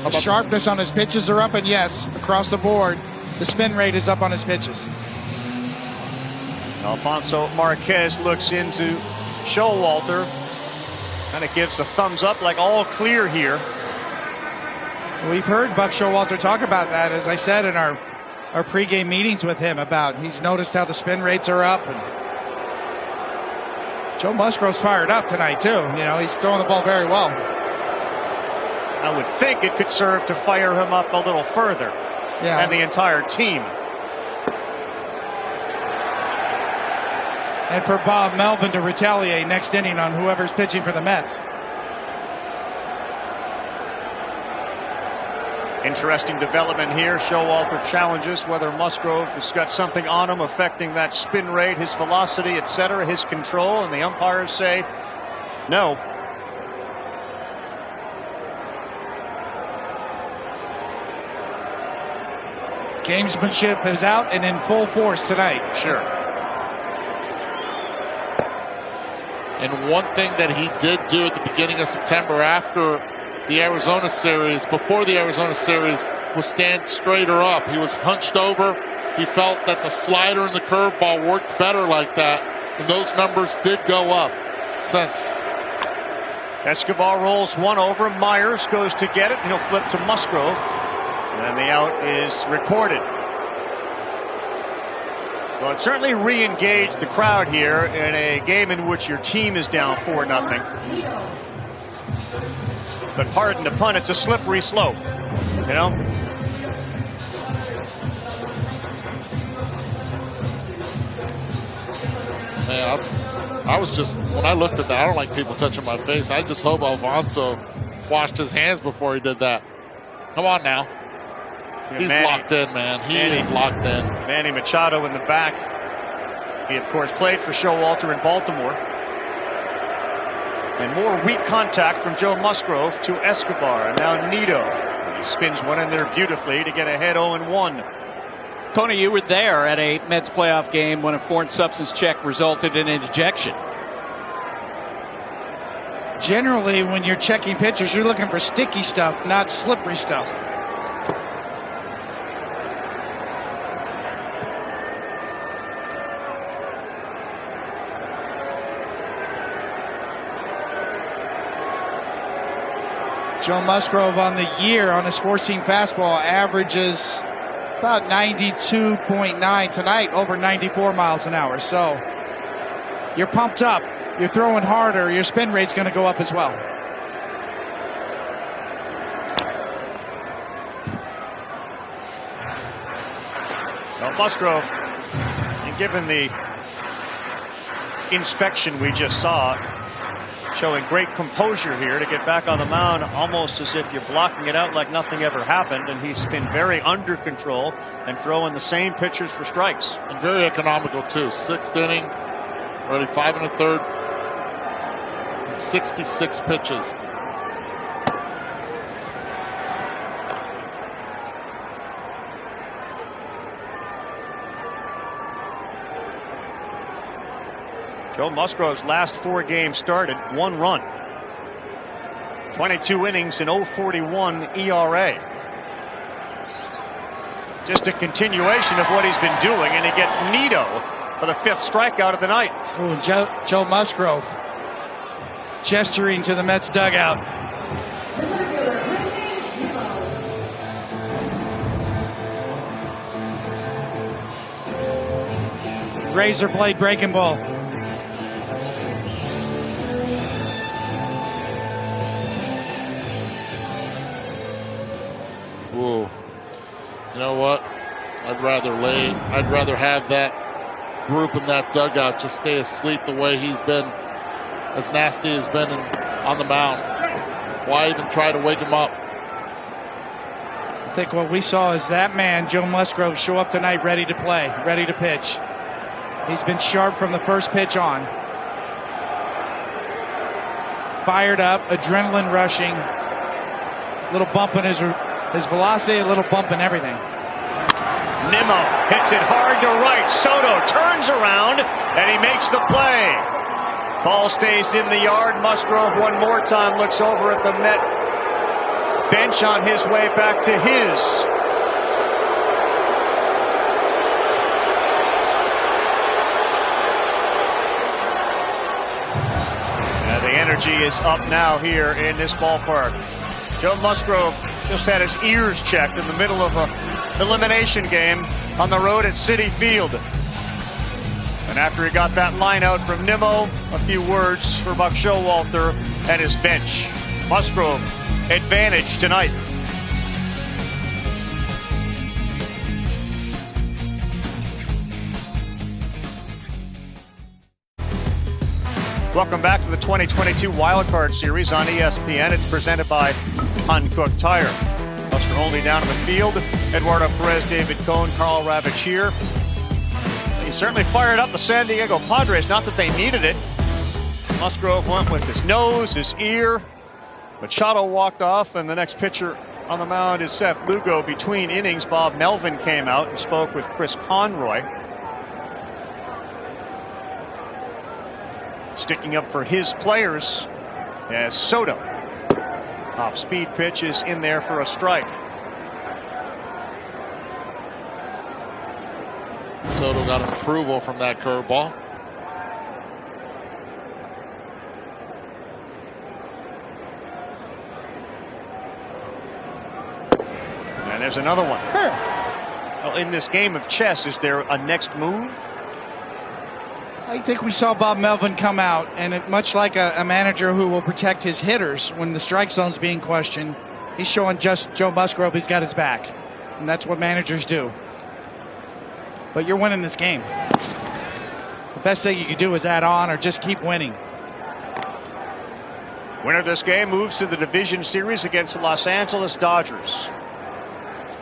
His sharpness on his pitches are up, and yes, across the board, the spin rate is up on his pitches. Alfonso Marquez looks into Showalter. Kind of gives a thumbs up, like all clear here. We've heard Buck Showalter talk about that, as I said in our pregame meetings with him, about he's noticed how the spin rates are up. And Joe Musgrove's fired up tonight, too. You know, he's throwing the ball very well. I would think it could serve to fire him up a little further. Yeah. And the entire team. And for Bob Melvin to retaliate next inning on whoever's pitching for the Mets. Interesting development here. Showalter challenges whether Musgrove has got something on him affecting that spin rate, his velocity, etc., his control, and the umpires say no. Gamesmanship is out and in full force tonight. Sure. And one thing that he did do at the beginning of September after the Arizona series, before the Arizona series, was stand straighter up. He was hunched over. He felt that the slider and the curveball worked better like that, and those numbers did go up since. Escobar rolls one over. Myers goes to get it, and he'll flip to Musgrove. And the out is recorded. Well, it certainly re-engaged the crowd here in a game in which your team is down 4-0. But pardon the pun, it's a slippery slope, you know? Man, I was just, when I looked at that, I don't like people touching my face. I just hope Alfonso washed his hands before he did that. Come on now. He's locked in, man. He is locked in. Manny Machado in the back. He, of course, played for Showalter in Baltimore. And more weak contact from Joe Musgrove to Escobar. And now Nido. He spins one in there beautifully to get ahead 0-1. Tony, you were there at a Mets playoff game when a foreign substance check resulted in an ejection. Generally, when you're checking pitchers, you're looking for sticky stuff, not slippery stuff. Joe Musgrove on the year on his four-seam fastball averages about 92.9 tonight, over 94 miles an hour. So you're pumped up, you're throwing harder, your spin rate's going to go up as well. Well, Musgrove, and given the inspection we just saw, showing great composure here to get back on the mound, almost as if you're blocking it out like nothing ever happened, and he's been very under control and throwing the same pitchers for strikes. And very economical too. 6th inning, already 5 1/3, and 66 pitches. Joe Musgrove's last 4 games started, 1 run. 22 innings and 0.41 ERA. Just a continuation of what he's been doing, and he gets Nito for the 5th strikeout of the night. Ooh, Joe Musgrove gesturing to the Mets dugout. Razor blade breaking ball. Ooh, you know what? I'd rather have that group in that dugout just stay asleep the way he's been, as nasty as been on the mound. Why even try to wake him up? I think what we saw is that man, Joe Musgrove, show up tonight ready to play, ready to pitch. He's been sharp from the first pitch on. Fired up, adrenaline rushing, little bump in his velocity, a little bump in everything. Nimmo hits it hard to right. Soto turns around and he makes the play. Ball stays in the yard. Musgrove one more time looks over at the Met bench on his way back to his. And the energy is up now here in this ballpark. Joe Musgrove just had his ears checked in the middle of an elimination game on the road at Citi Field. And after he got that line out from Nimmo, a few words for Buck Showalter and his bench. Musgrove, advantage tonight. Welcome back to the 2022 Wild Card Series on ESPN. It's presented by Hankook Tire. Buster Olney down in the field. Eduardo Perez, David Cohn, Carl Ravitch here. He certainly fired up the San Diego Padres. Not that they needed it. Musgrove went with his nose, his ear. Machado walked off, and the next pitcher on the mound is Seth Lugo. Between innings, Bob Melvin came out and spoke with Chris Conroy. Sticking up for his players as Soto. Off-speed pitch is in there for a strike. Soto got an approval from that curveball. And there's another one. Well, in this game of chess, is there a next move? I think we saw Bob Melvin come out, and much like a manager who will protect his hitters when the strike zone's being questioned, he's showing just Joe Musgrove he's got his back. And that's what managers do. But you're winning this game. The best thing you can do is add on or just keep winning. Winner of this game moves to the division series against the Los Angeles Dodgers.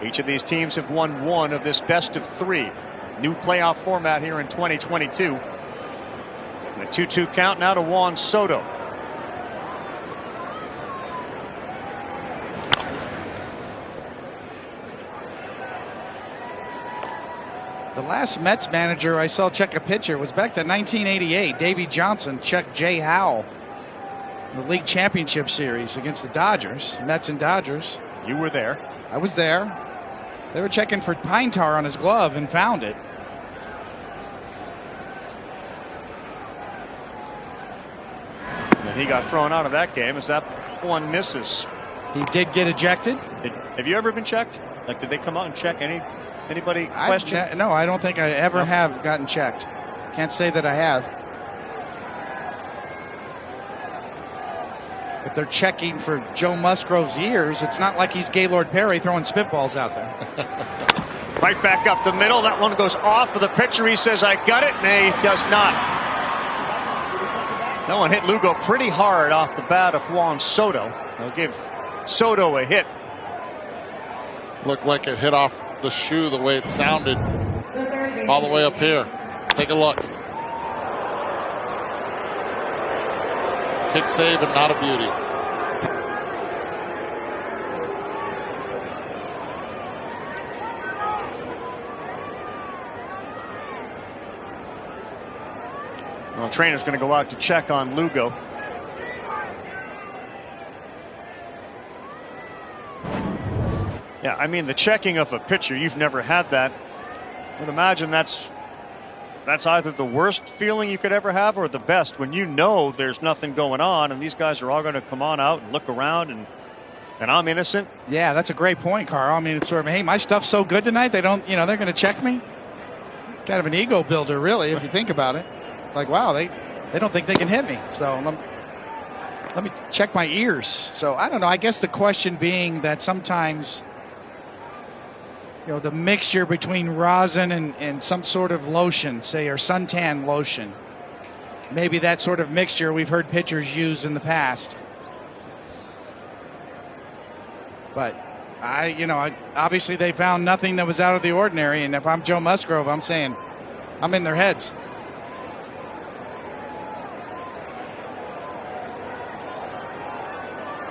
Each of these teams have won one of this best of 3. New playoff format here in 2022. And a 2-2 count now to Juan Soto. The last Mets manager I saw check a pitcher was back to 1988. Davey Johnson checked Jay Howell in the League Championship Series against the Dodgers. Mets and Dodgers. You were there. I was there. They were checking for pine tar on his glove and found it. And he got thrown out of that game as that one misses. He did get ejected. Have you ever been checked? Like, did they come out and check anybody question? No, I don't think I ever have gotten checked. Can't say that I have. If they're checking for Joe Musgrove's ears, it's not like he's Gaylord Perry throwing spitballs out there. Right back up the middle. That one goes off of the pitcher. He says, I got it, and he does not. That one hit Lugo pretty hard off the bat of Juan Soto. They'll give Soto a hit. Looked like it hit off the shoe the way it sounded all the way up here. Take a look. Kick save and not a beauty. Well, trainer's going to go out to check on Lugo. Yeah, I mean, the checking of a pitcher, you've never had that. I would imagine that's either the worst feeling you could ever have or the best, when you know there's nothing going on and these guys are all going to come on out and look around and I'm innocent. Yeah, that's a great point, Carl. I mean, it's sort of, hey, my stuff's so good tonight, they don't, they're going to check me. Kind of an ego builder, really, if you think about it. Like, wow, they don't think they can hit me. So let me check my ears. So I don't know. I guess the question being that sometimes, the mixture between rosin and some sort of lotion, say, or suntan lotion, maybe that sort of mixture we've heard pitchers use in the past. But obviously they found nothing that was out of the ordinary. And if I'm Joe Musgrove, I'm saying I'm in their heads.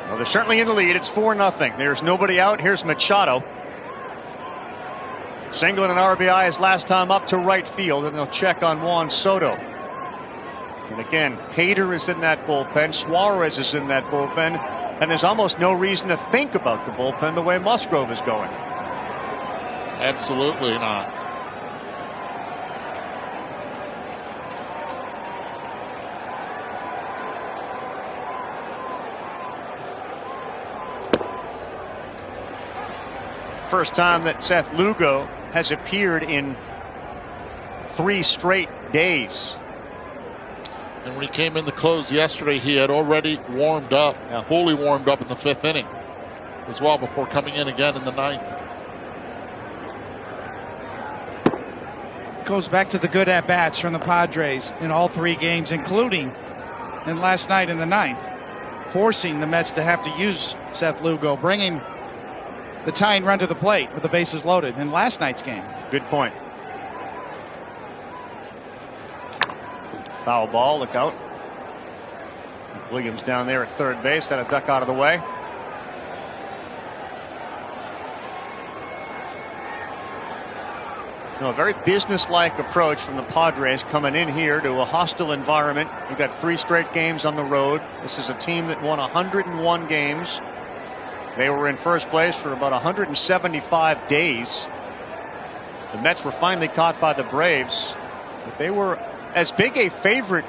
Well, they're certainly in the lead. It's 4-0. There's nobody out. Here's Machado. Single and an RBI his last time up to right field, and they'll check on Juan Soto. And again, Hader is in that bullpen. Suarez is in that bullpen. And there's almost no reason to think about the bullpen the way Musgrove is going. Absolutely not. First time that Seth Lugo has appeared in 3 straight days. And when he came in the close yesterday, he had already warmed up, fully warmed up in the 5th inning as well before coming in again in the 9th. Goes back to the good at-bats from the Padres in all 3 games, including in last night in the 9th, forcing the Mets to have to use Seth Lugo, bringing the tying run to the plate with the bases loaded in last night's game. Good point. Foul ball, look out. Williams down there at third base, had a duck out of the way. No, a very business-like approach from the Padres coming in here to a hostile environment. We've got 3 straight games on the road. This is a team that won 101 games. They were in first place for about 175 days. The Mets were finally caught by the Braves, but they were as big a favorite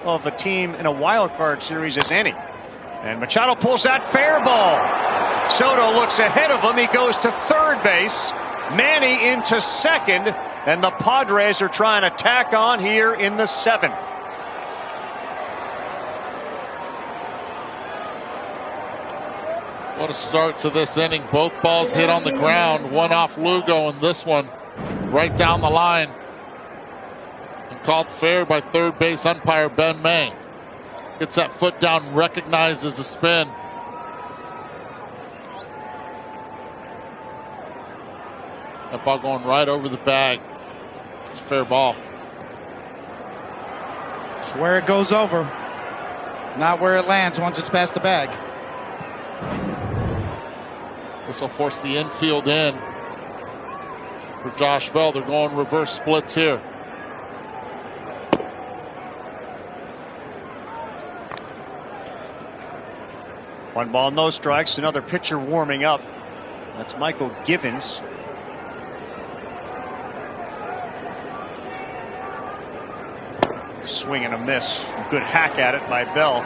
of a team in a wild card series as any. And Machado pulls that fair ball. Soto looks ahead of him. He goes to third base. Manny into second, and the Padres are trying to tack on here in the 7th. What a start to this inning. Both balls hit on the ground. One off Lugo, and this one right down the line. And called fair by third base umpire Ben May. Gets that foot down, recognizes the spin. That ball going right over the bag. It's a fair ball. It's where it goes over, not where it lands once it's past the bag. This will force the infield in for Josh Bell. They're going reverse splits here. One ball, no strikes. Another pitcher warming up. That's Michael Givens. Swing and a miss. Good hack at it by Bell.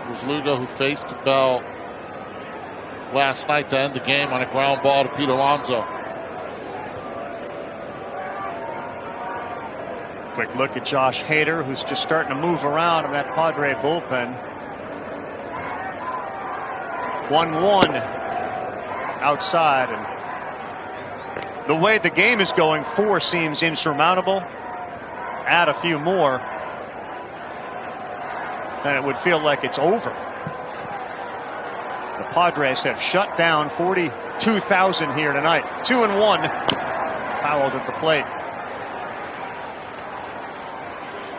It was Lugo who faced Bell last night to end the game on a ground ball to Pete Alonso. Quick look at Josh Hader, who's just starting to move around in that Padre bullpen. 1-1 outside, and the way the game is going, 4 seems insurmountable. Add a few more, and it would feel like it's over. The Padres have shut down 42,000 here tonight. 2-1, fouled at the plate.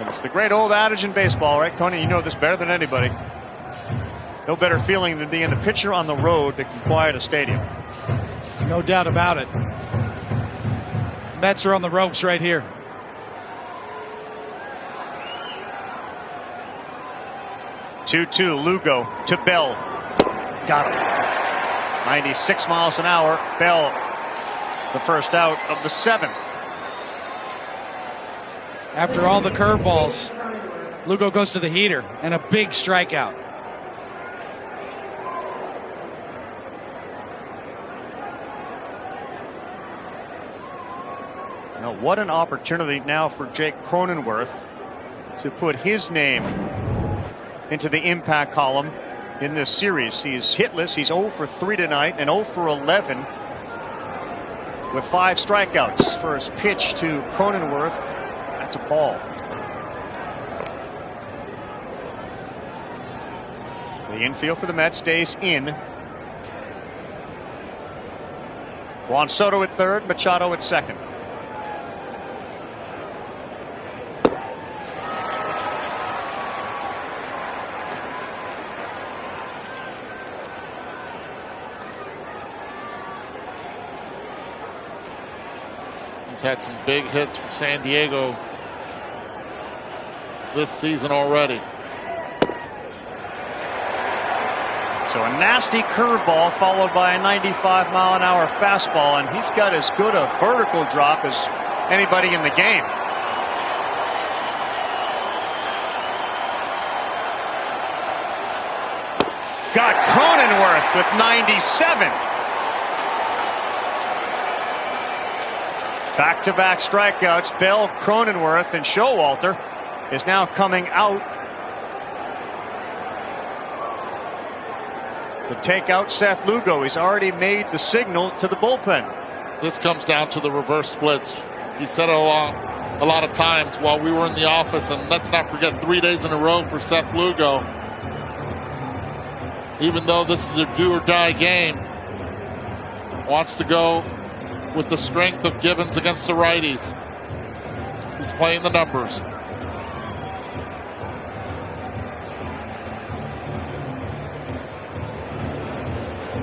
And it's the great old adage in baseball, right, Tony? You know this better than anybody. No better feeling than being the pitcher on the road that can quiet a stadium. No doubt about it. Mets are on the ropes right here. Two-two, Lugo to Bell. Got him. 96 miles an hour. Bell, the first out of the 7th. After all the curveballs, Lugo goes to the heater and a big strikeout. Now, what an opportunity now for Jake Cronenworth to put his name into the impact column in this series. He's hitless. He's 0 for 3 tonight and 0 for 11 with 5 strikeouts. First pitch to Cronenworth. That's a ball. The infield for the Mets stays in. Juan Soto at third, Machado at second. He's had some big hits for San Diego this season already. So a nasty curveball followed by a 95-mile-an-hour fastball, and he's got as good a vertical drop as anybody in the game. Got Cronenworth with 97. Back-to-back strikeouts. Bell, Cronenworth, and Showalter is now coming out to take out Seth Lugo. He's already made the signal to the bullpen. This comes down to the reverse splits. He said it a lot of times while we were in the office, and let's not forget 3 days in a row for Seth Lugo. Even though this is a do-or-die game, wants to go with the strength of Givens against the righties. He's playing the numbers.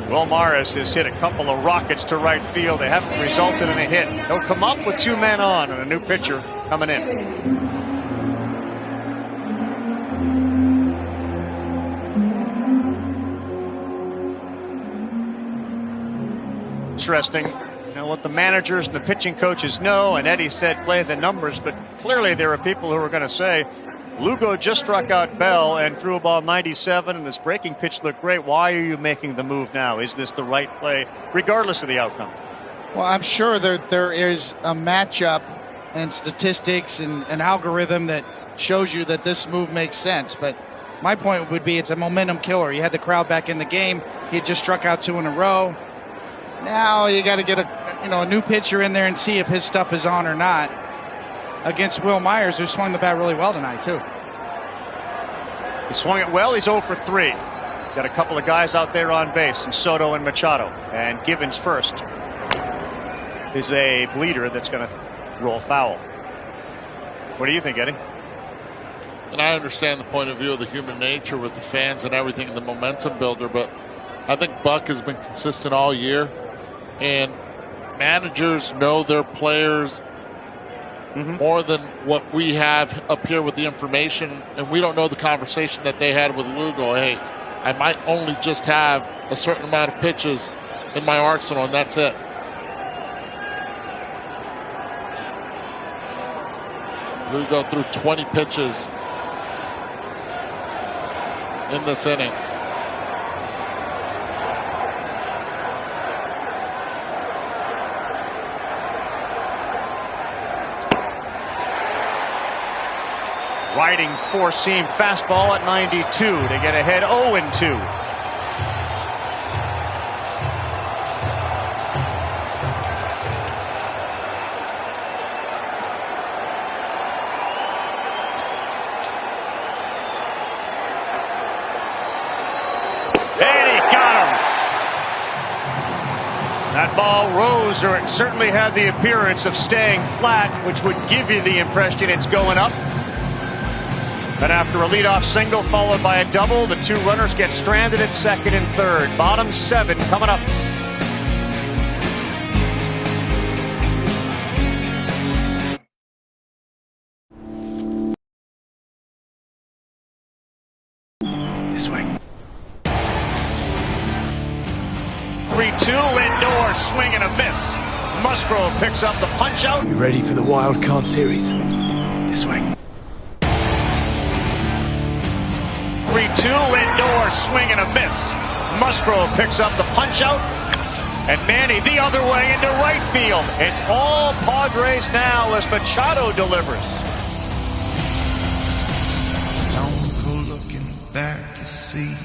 Will Morris has hit a couple of rockets to right field. They haven't resulted in a hit. He'll come up with 2 men on and a new pitcher coming in. Interesting. You know what the managers and the pitching coaches know, and Eddie said play the numbers, but clearly there are people who are going to say Lugo just struck out Bell and threw a ball 97, and this breaking pitch looked great. Why are you making the move now? Is this the right play, regardless of the outcome? Well, I'm sure there is a matchup and statistics and an algorithm that shows you that this move makes sense, but my point would be it's a momentum killer. You had the crowd back in the game. He had just struck out 2 in a row. Now you got to get a new pitcher in there and see if his stuff is on or not against Will Myers, who swung the bat really well tonight too. He swung it well. He's 0 for 3. Got a couple of guys out there on base, and Soto and Machado. And Givens first is a bleeder that's going to roll foul. What do you think, Eddie? And I understand the point of view of the human nature with the fans and everything, the momentum builder, but I think Buck has been consistent all year. And managers know their players more than what we have up here with the information, and we don't know the conversation that they had with Lugo. Hey, I might only just have a certain amount of pitches in my arsenal, and that's it. Lugo threw 20 pitches in this inning. Riding four-seam fastball at 92 to get ahead 0-2. That ball rose, or it certainly had the appearance of staying flat, which would give you the impression it's going up. But after a leadoff single followed by a double, the two runners get stranded at second and third. Bottom 7 coming up. This way. 3-2, Lindor, swing and a miss. Musgrove picks up the punch out. You ready for the wild card series? This way. 3-2, Lindor, swing and a miss. Musgrove picks up the punch out. And Manny the other way into right field. It's all Padres now as Machado delivers. Don't go looking back to see.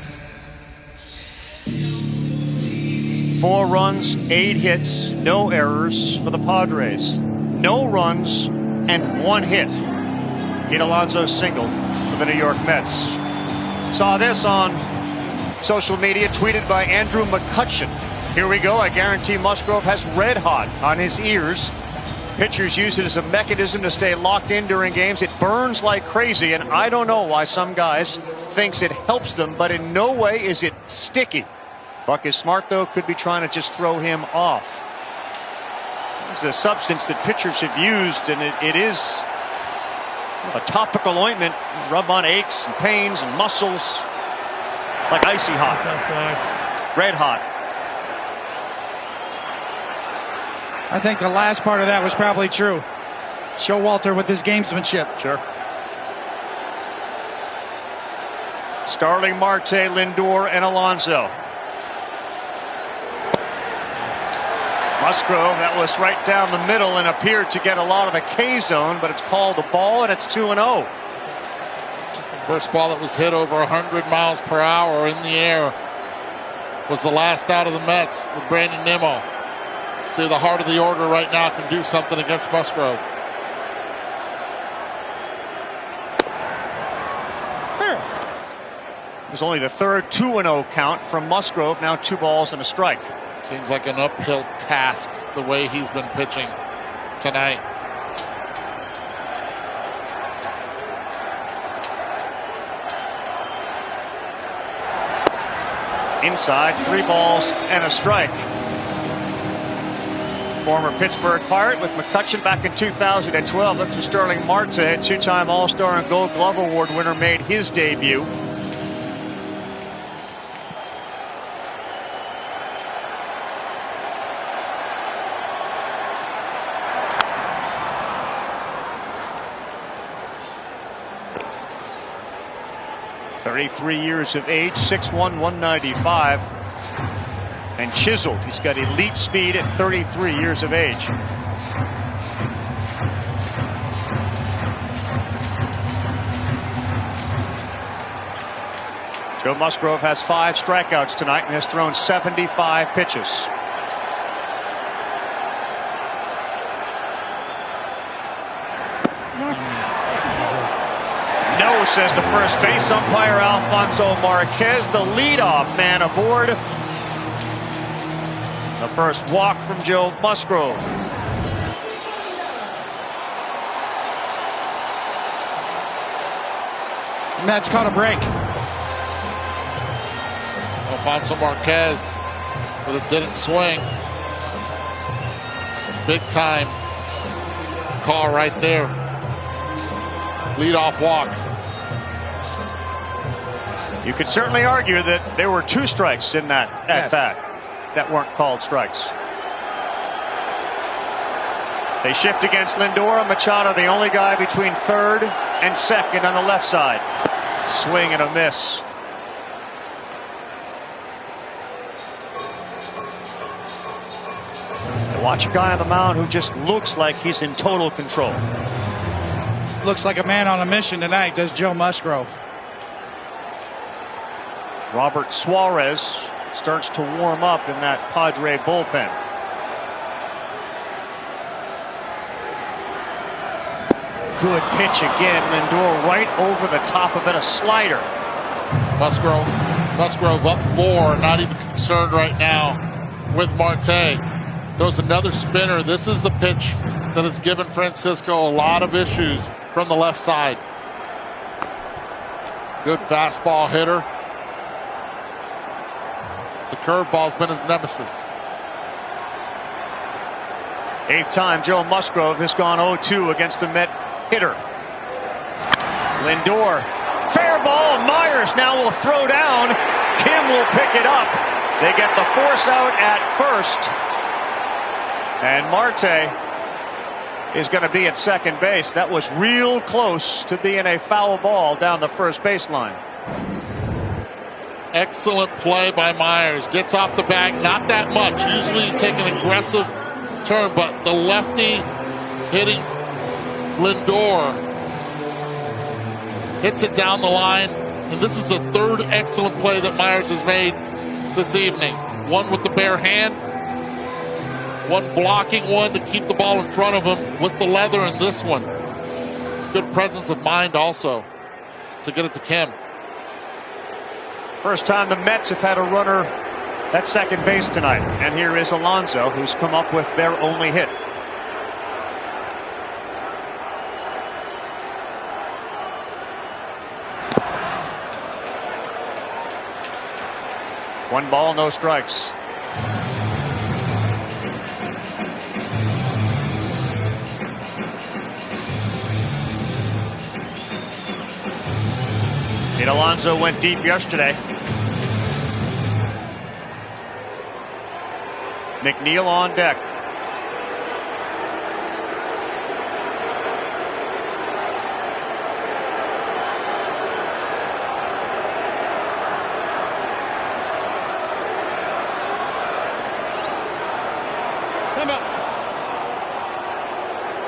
4 runs, 8 hits, no errors for the Padres. No runs and 1 hit. Pete Alonso's single for the New York Mets. Saw this on social media, tweeted by Andrew McCutcheon. Here we go. I guarantee Musgrove has red hot on his ears. Pitchers use it as a mechanism to stay locked in during games. It burns like crazy, and I don't know why some guys thinks it helps them, but in no way is it sticky. Buck is smart, though, could be trying to just throw him off. It's a substance that pitchers have used, and it is a topical ointment. Rub on aches and pains and muscles. Like icy hot. Red hot. I think the last part of that was probably true. Showalter with his gamesmanship. Sure. Starling, Marte, Lindor, and Alonso. Musgrove, that was right down the middle and appeared to get a lot of the K zone, but it's called a ball, and it's 2-0. First ball that was hit over 100 miles per hour in the air was the last out of the Mets with Brandon Nimmo. See, the heart of the order right now can do something against Musgrove. It was only the third 2-0 count from Musgrove, now 2 balls and a strike. Seems like an uphill task the way he's been pitching tonight. Inside, 3 balls and a strike. Former Pittsburgh Pirate with McCutcheon back in 2012. That's when Starling Marte, 2-time All-Star and Gold Glove Award winner, made his debut. .33 years of age, 6'1", 195. And chiseled. He's got elite speed at 33 years of age. Joe Musgrove has 5 strikeouts tonight and has thrown 75 pitches. No, says the first base umpire Alfonso Marquez, the leadoff man aboard. The first walk from Joe Musgrove. Mets caught a break. Alfonso Marquez, but it didn't swing. Big time call right there. Leadoff walk. You could certainly argue that there were 2 strikes in that at bat that weren't called strikes. They shift against Lindor. Machado, the only guy between third and second on the left side. Swing and a miss. Watch a guy on the mound who just looks like he's in total control. looks like a man on a mission tonight, does Joe Musgrove. Robert Suarez starts to warm up in that Padre bullpen. Good pitch again. Lindor right over the top of it, a slider. Musgrove up 4, not even concerned right now with Marte. Throws another spinner. This is the pitch that has given Francisco a lot of issues from the left side. Good fastball hitter. The curveball's been his nemesis. 8th time Joe Musgrove has gone 0-2 against the Met hitter. Lindor, fair ball. Myers now will throw down. Kim will pick it up. They get the force out at first. And Marte is going to be at second base. That was real close to being a foul ball down the first baseline. Excellent play by Myers. Gets off the bag, not that much. Usually you take an aggressive turn, but the lefty hitting Lindor hits it down the line. And this is the 3rd excellent play that Myers has made this evening. One with the bare hand, one blocking one to keep the ball in front of him with the leather, and this one. Good presence of mind also to get it to Kim. First time the Mets have had a runner at second base tonight. And here is Alonso, who's come up with their only hit. One ball, no strikes. Pete Alonso went deep yesterday. McNeil on deck.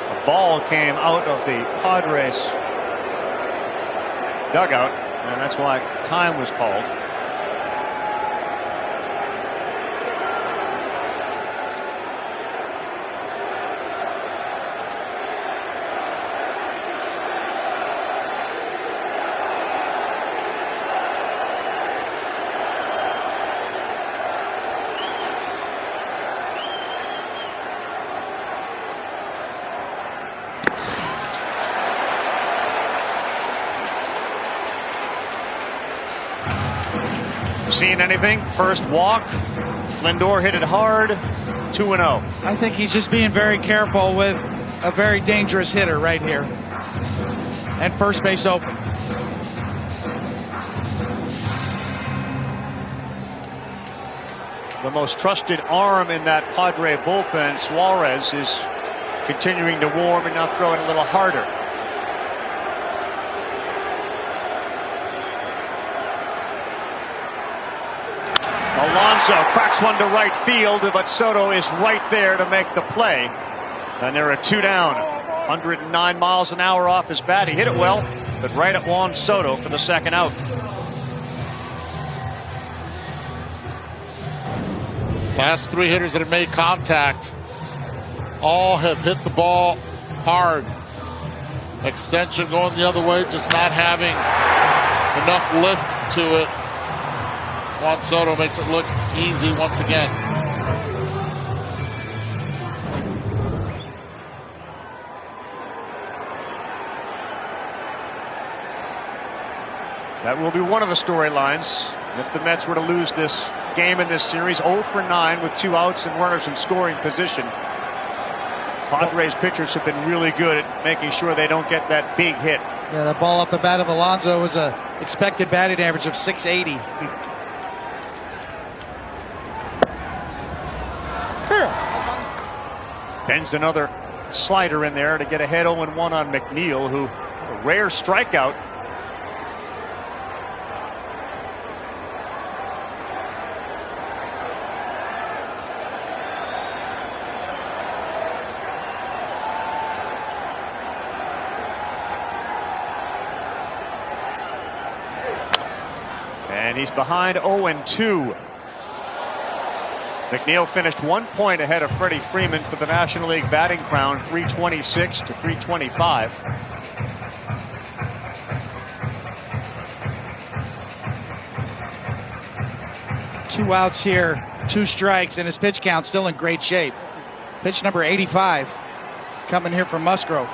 The ball came out of the Padres dugout, and that's why time was called. Seen anything? First walk. Lindor hit it hard. 2-0. I think he's just being very careful with a very dangerous hitter right here. And first base open. The most trusted arm in that Padre bullpen, Suarez, is continuing to warm and now throwing a little harder. Alonso cracks one to right field, but Soto is right there to make the play. And there are 2 down. 109 miles an hour off his bat. He hit it well, but right at Juan Soto for the second out. Last 3 hitters that have made contact all have hit the ball hard. Extension going the other way, just not having enough lift to it. Juan Soto makes it look easy once again. That will be one of the storylines. If the Mets were to lose this game in this series, 0 for 9 with 2 outs and runners in scoring position. Padres pitchers have been really good at making sure they don't get that big hit. Yeah, the ball off the bat of Alonso was a expected batting average of 680. Bends another slider in there to get ahead 0-1 on McNeil, who a rare strikeout. And he's behind 0-2. McNeil finished 1 point ahead of Freddie Freeman for the National League batting crown, 326 to 325. Two outs here, 2 strikes, and his pitch count still in great shape. Pitch number 85 coming here from Musgrove.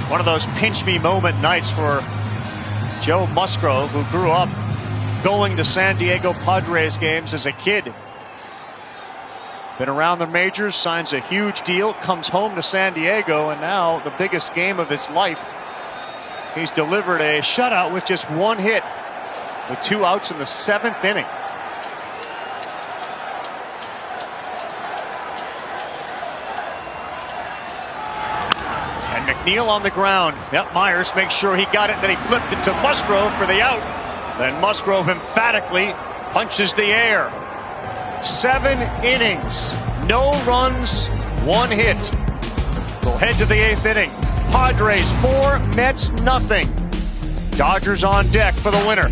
One of those pinch me moment nights for Joe Musgrove, who grew up going to San Diego Padres games as a kid. Been around the majors, signs a huge deal, comes home to San Diego, and now the biggest game of his life. He's delivered a shutout with just 1 hit, with 2 outs in the 7th inning. And McNeil on the ground. Yep, Myers makes sure he got it, then he flipped it to Musgrove for the out. Then Musgrove emphatically punches the air. 7 innings, no runs, 1 hit. We'll head to the 8th inning. Padres 4, Mets nothing. Dodgers on deck for the winner.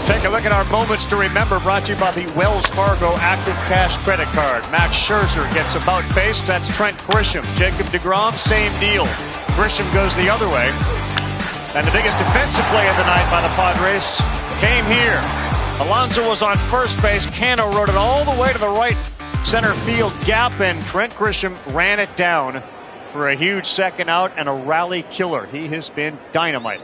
Take a look at our moments to remember, brought to you by the Wells Fargo Active Cash Credit Card. Max Scherzer gets about face. That's Trent Grisham. Jacob deGrom, same deal. Grisham goes the other way. And the biggest defensive play of the night by the Padres came here. Alonso was on first base. Cano rode it all the way to the right center field gap, and Trent Grisham ran it down for a huge second out and a rally killer. He has been dynamite.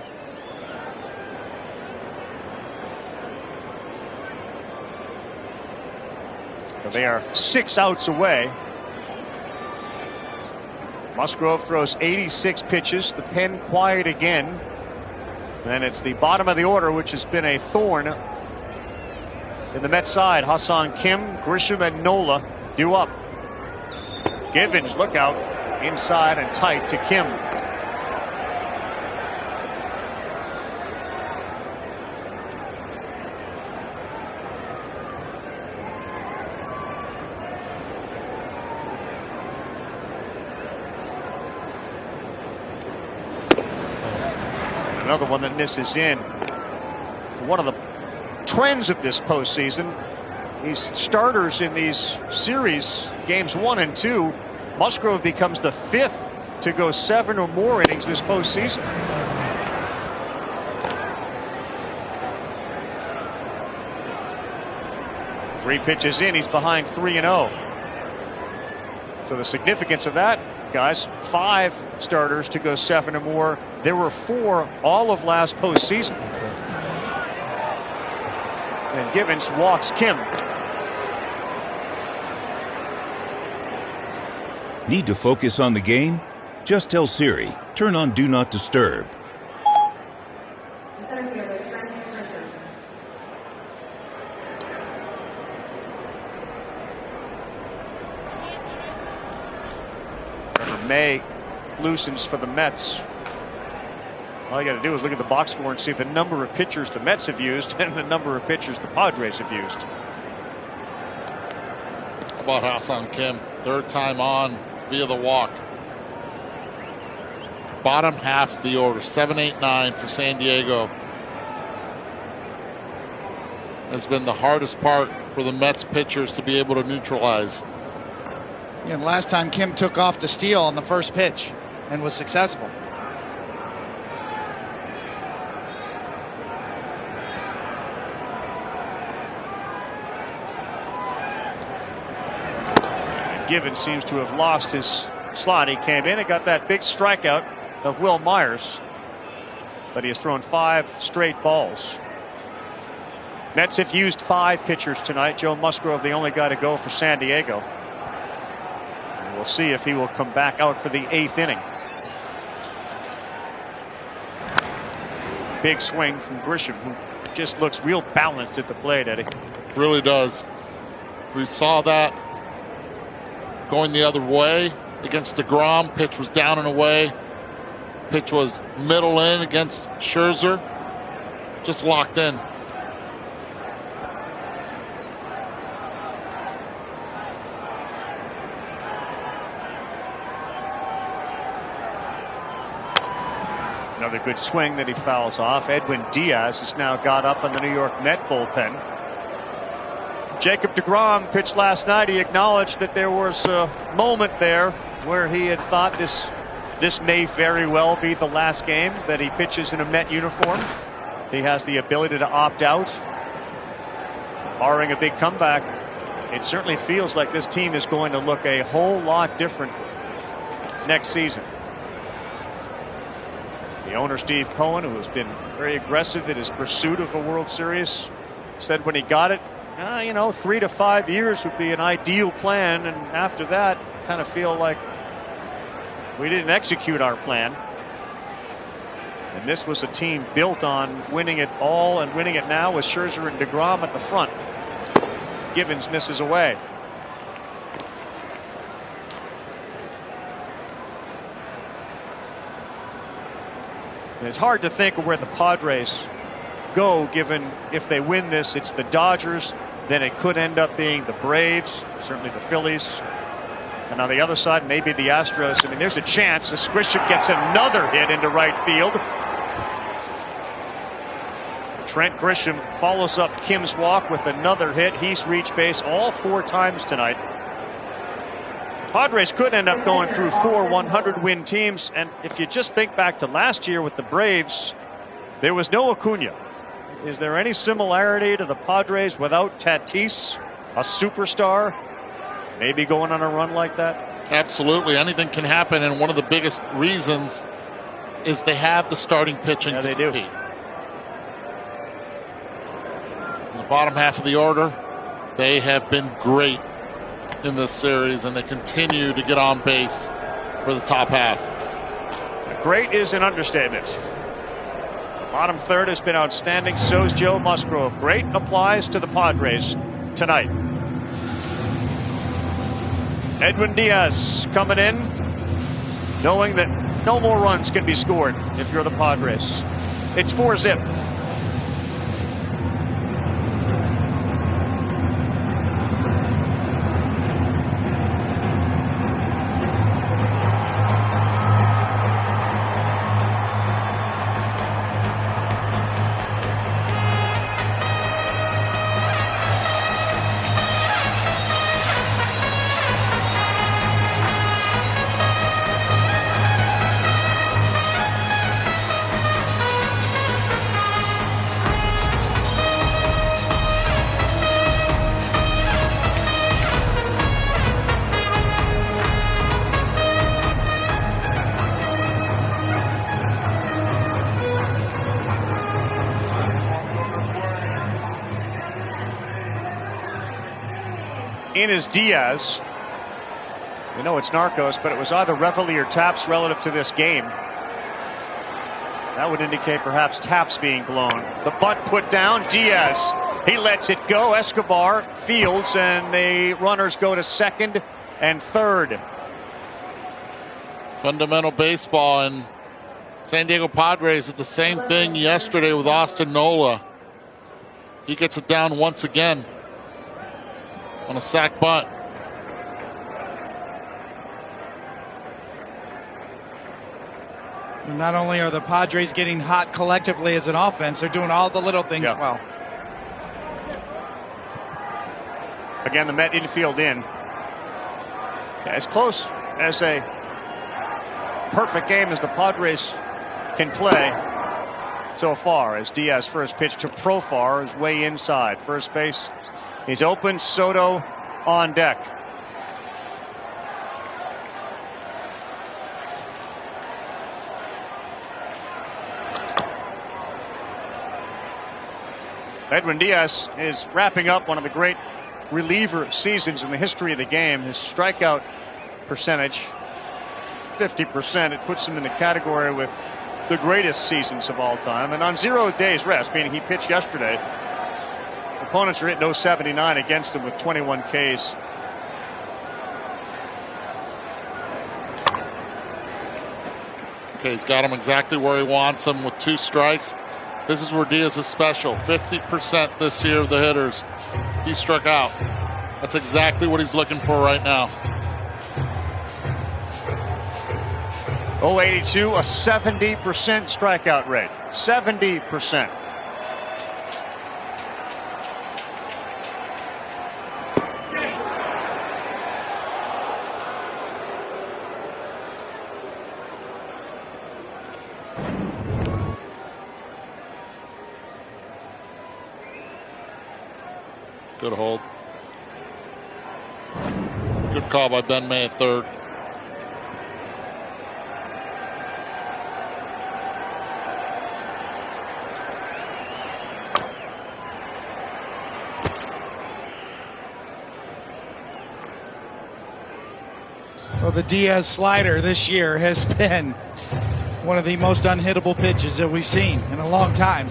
So they are 6 outs away. Musgrove throws 86 pitches. The pen quiet again. And it's the bottom of the order, which has been a thorn in the Mets side. Ha-Seong Kim, Grisham, and Nola due up. Givens, look out, inside and tight to Kim. Another one that misses in. One of the trends of this postseason, these starters in these series, games 1 and 2, Musgrove becomes the 5th to go 7 or more innings this postseason. Three pitches in, he's behind 3-0. So the significance of that, guys, 5 starters to go 7 or more. There were 4 all of last postseason. And Givens walks Kim. Need to focus on the game? Just tell Siri, turn on Do Not Disturb. May loosens for the Mets. All you got to do is look at the box score and see the number of pitchers the Mets have used and the number of pitchers the Padres have used. How about Ha-Seong Kim? 3rd time on via the walk. Bottom half of the order, 7, 8, 9 for San Diego. Has been the hardest part for the Mets pitchers to be able to neutralize. And last time Kim took off to steal on the first pitch and was successful. Givens seems to have lost his slot. He came in and got that big strikeout of Will Myers, but he has thrown 5 straight balls. Mets have used 5 pitchers tonight. Joe Musgrove, the only guy to go for San Diego. And we'll see if he will come back out for the 8th inning. Big swing from Grisham, who just looks real balanced at the plate, Eddie. Really does. We saw that going the other way against DeGrom. Pitch was down and away. Pitch was middle in against Scherzer. Just locked in. Another good swing that he fouls off. Edwin Diaz has now got up on the New York Met bullpen. Jacob deGrom pitched last night. He acknowledged that there was a moment there where he had thought this may very well be the last game that he pitches in a Met uniform. He has the ability to opt out, barring a big comeback. It certainly feels like this team is going to look a whole lot different next season. The owner, Steve Cohen, who has been very aggressive in his pursuit of a World Series, said when he got it, 3 to 5 years would be an ideal plan, and after that, kind of feel like we didn't execute our plan. And this was a team built on winning it all and winning it now with Scherzer and DeGrom at the front. Givens misses away. And it's hard to think of where the Padres go, given if they win this, it's the Dodgers, then it could end up being the Braves, certainly the Phillies. And on the other side, maybe the Astros. I mean, there's a chance as Grisham gets another hit into right field. Trent Grisham follows up Kim's walk with another hit. He's reached base all 4 times tonight. Padres could end up going through 4 100-win teams. And if you just think back to last year with the Braves, there was no Acuna. Is there any similarity to the Padres without Tatis, a superstar, maybe going on a run like that? Absolutely. Anything can happen, and one of the biggest reasons is they have the starting pitching to compete. In the bottom half of the order, they have been great in this series, and they continue to get on base for the top half. Great is an understatement. Bottom third has been outstanding. So's Joe Musgrove. Great applies to the Padres tonight. Edwin Diaz coming in, knowing that no more runs can be scored if you're the Padres. It's 4-zip. In is Diaz. We know it's Narcos, but it was either Reveille or Taps relative to this game. That would indicate perhaps Taps being blown. The bunt put down. Diaz, he lets it go. Escobar fields, and the runners go to second and third. Fundamental baseball, and San Diego Padres did the same thing yesterday with Austin Nola. He gets it down once again on a sac bunt. Not only are the Padres getting hot collectively as an offense, they're doing all the little things well. Again, the Met infield in. As close as a perfect game as the Padres can play so far, as Diaz first pitch to Profar is way inside. First base, he's open. Soto on deck. Edwin Diaz is wrapping up one of the great reliever seasons in the history of the game. His strikeout percentage, 50%. It puts him in the category with the greatest seasons of all time. And on 0 days rest, meaning he pitched yesterday, opponents are hitting .079 against him with 21 Ks. Okay, he's got him exactly where he wants him with 2 strikes. This is where Diaz is special. 50% this year of the hitters he struck out. That's exactly what he's looking for right now. .082, a 70% strikeout rate. 70%. Good hold. Good call by Ben May at third. Well, the Diaz slider this year has been one of the most unhittable pitches that we've seen in a long time.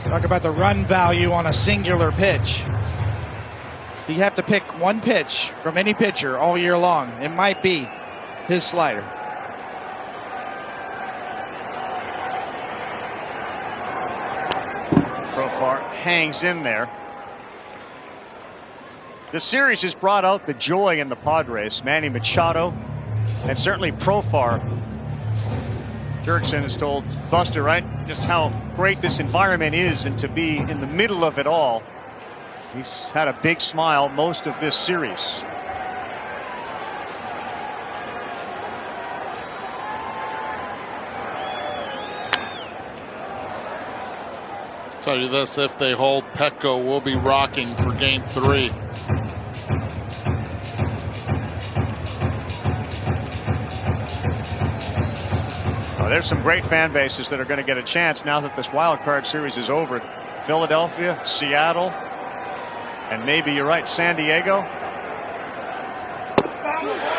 Talk about the run value on a singular pitch. You have to pick one pitch from any pitcher all year long. It might be his slider. Profar hangs in there. The series has brought out the joy in the Padres. Manny Machado and certainly Profar. Jurickson has told Buster, right, just how great this environment is, and to be in the middle of it all. He's had a big smile most of this series. Tell you this, if they hold, Petco will be rocking for game 3. There's some great fan bases that are going to get a chance now that this wild card series is over. Philadelphia, Seattle, and maybe you're right, San Diego.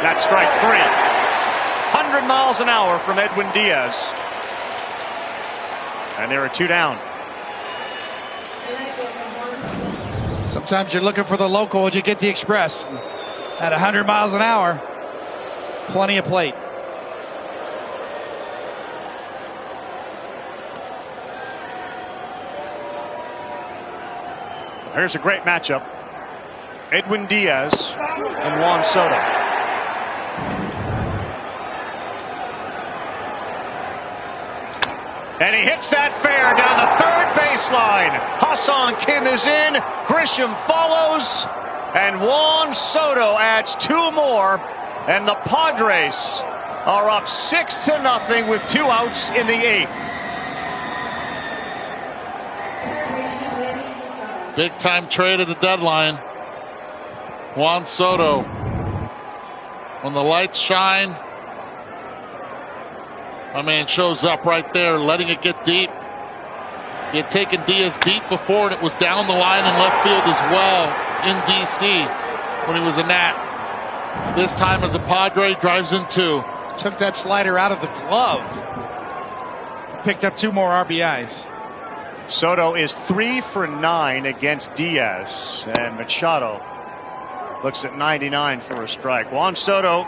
That's strike 3. 100 miles an hour from Edwin Diaz. And there are 2 down. Sometimes you're looking for the local and you get the express. At 100 miles an hour, plenty of plate. Here's a great matchup. Edwin Diaz and Juan Soto. And he hits that fair down the third baseline. Hassan Kim is in. Grisham follows. And Juan Soto adds 2 more. And the Padres are up 6-0 with 2 outs in the 8th. Big time trade at the deadline. Juan Soto. When the lights shine, my man shows up right there, letting it get deep. He had taken Diaz deep before, and it was down the line in left field as well in DC when he was a Nat. This time as a Padre, drives in 2. Took that slider out of the glove. Picked up 2 more RBIs. Soto is 3 for 9 against Diaz, and Machado looks at 99 for a strike. Juan Soto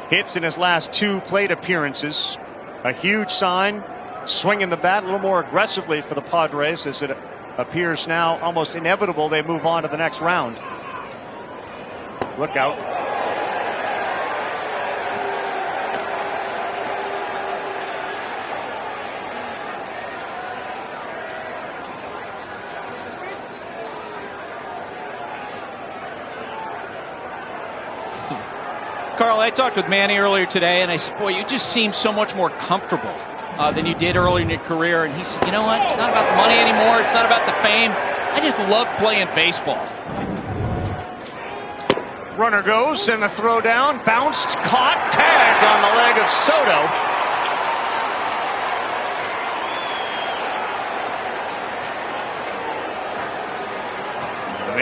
hits in his last 2 plate appearances. A huge sign, swinging the bat a little more aggressively for the Padres, as it appears now almost inevitable they move on to the next round. Look out. Carl, I talked with Manny earlier today, and I said, boy, you just seem so much more comfortable than you did early in your career. And he said, you know what? It's not about the money anymore. It's not about the fame. I just love playing baseball. Runner goes, and the throw down, bounced, caught, tagged on the leg of Soto.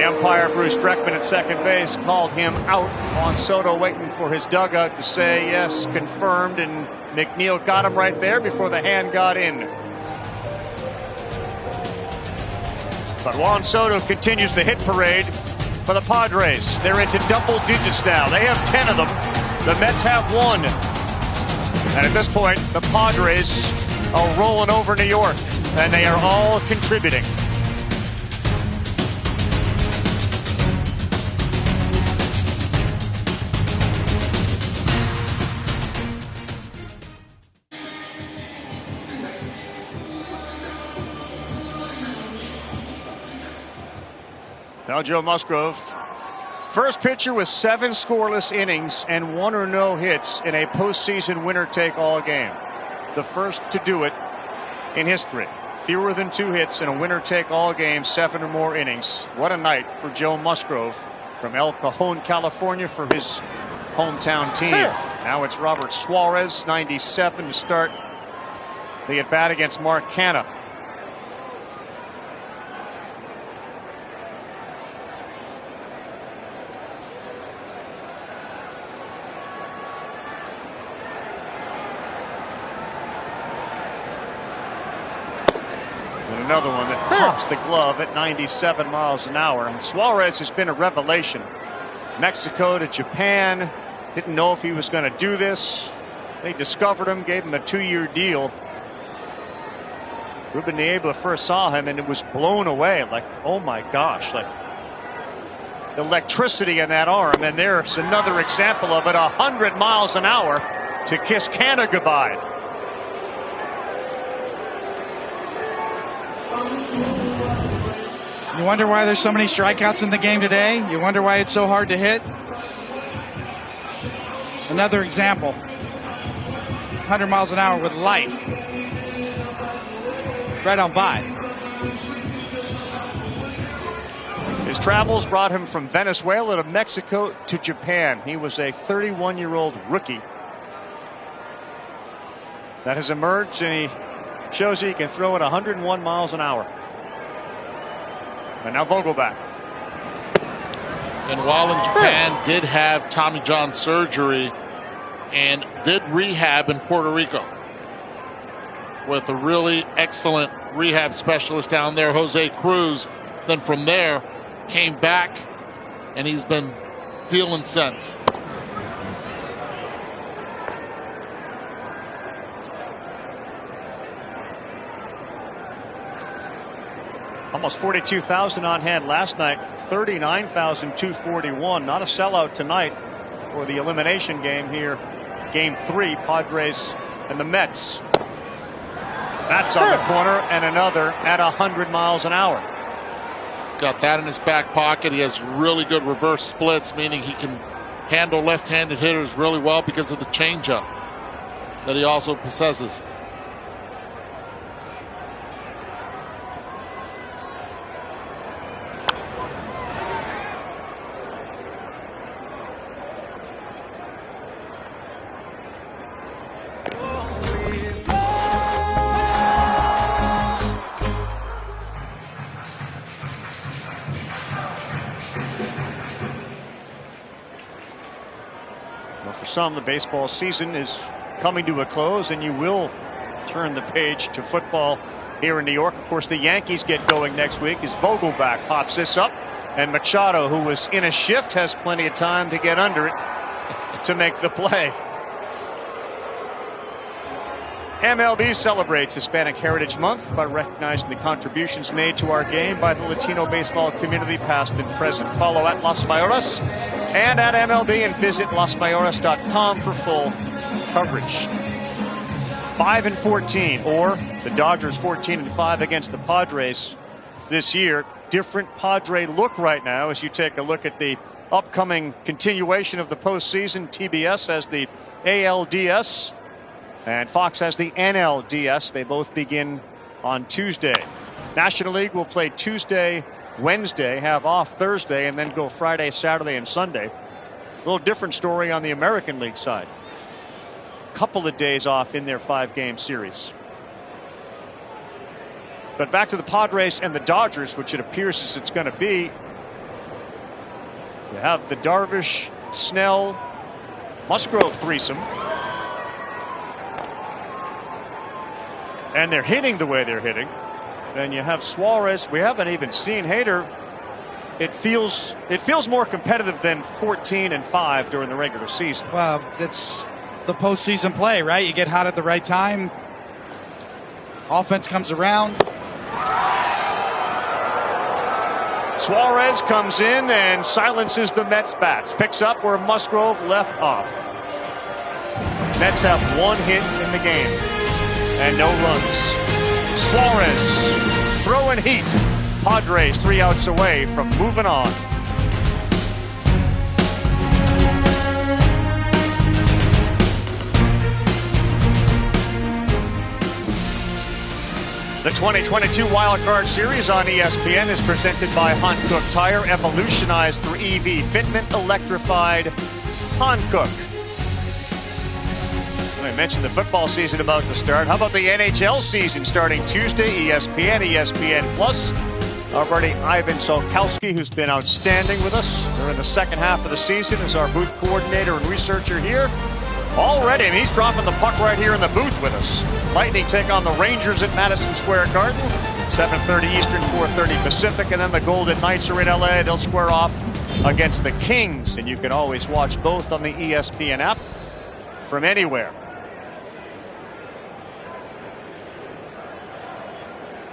umpire, Bruce Streckman at second base, called him out. Juan Soto waiting for his dugout to say yes, confirmed, and McNeil got him right there before the hand got in. But Juan Soto continues the hit parade for the Padres. They're into double digits now. They have 10 of them. The Mets have 1. And at this point, the Padres are rolling over New York, and they are all contributing. Now Joe Musgrove, first pitcher with 7 scoreless innings and 1 or no hits in a postseason winner-take-all game. The first to do it in history. Fewer than 2 hits in a winner-take-all game, 7 or more innings. What a night for Joe Musgrove from El Cajon, California, for his hometown team. Now it's Robert Suarez, 97, to start the at-bat against Mark Canha. Another one that pops the glove at 97 miles an hour. And Suarez has been a revelation. Mexico to Japan. Didn't know if he was going to do this. They discovered him, gave him a 2-year deal. Ruben Niebla first saw him and it was blown away. Like, oh my gosh, like electricity in that arm. And there's another example of it, 100 miles an hour to kiss Canha goodbye. You wonder why there's so many strikeouts in the game today? You wonder why it's so hard to hit? Another example. 100 miles an hour with life. Right on by. His travels brought him from Venezuela to Mexico to Japan. He was a 31-year-old rookie that has emerged, and he shows you he can throw at 101 miles an hour. And now Vogelbach. And while in Japan, did have Tommy John surgery and did rehab in Puerto Rico with a really excellent rehab specialist down there, Jose Cruz. Then from there, came back, and he's been dealing since. Almost 42,000 on hand last night, 39,241. Not a sellout tonight for the elimination game here. Game 3, Padres and the Mets. That's on the corner, and another at 100 miles an hour. He's got that in his back pocket. He has really good reverse splits, meaning he can handle left-handed hitters really well because of the changeup that he also possesses. For some, the baseball season is coming to a close, and you will turn the page to football here in New York. Of course, the Yankees get going next week as Vogelbach pops this up, and Machado, who was in a shift, has plenty of time to get under it to make the play. MLB celebrates Hispanic Heritage Month by recognizing the contributions made to our game by the Latino baseball community, past and present. Follow at Las Mayoras and at MLB, and visit LasMayoras.com for full coverage. 5-14, or the Dodgers 14-5 against the Padres this year. Different Padre look right now as you take a look at the upcoming continuation of the postseason. TBS has the ALDS, and Fox has the NLDS. They both begin on Tuesday. National League will play Tuesday, Wednesday, have off Thursday, and then go Friday, Saturday, and Sunday. A little different story on the American League side. Couple of days off in their 5-game series. But back to the Padres and the Dodgers, which it appears as it's going to be. You have the Darvish, Snell, Musgrove threesome. And they're hitting the way they're hitting. Then you have Suarez. We haven't even seen Hader. It feels more competitive than 14-5 during the regular season. Well, it's the postseason play, right? You get hot at the right time. Offense comes around. Suarez comes in and silences the Mets bats. Picks up where Musgrove left off. Mets have one hit in the game and no runs. Suarez throwing heat. Padres 3 outs away from moving on. The 2022 Wild Card Series on ESPN is presented by Hankook Tire, evolutionized for EV fitment, electrified Hankook. I mentioned the football season about to start. How about the NHL season starting Tuesday? ESPN, ESPN Plus. Our buddy Ivan Solkowski, who's been outstanding with us during the second half of the season, is our booth coordinator and researcher here. Already, and he's dropping the puck right here in the booth with us. Lightning take on the Rangers at Madison Square Garden. 7:30 Eastern, 4:30 Pacific, and then the Golden Knights are in LA. They'll square off against the Kings, and you can always watch both on the ESPN app from anywhere.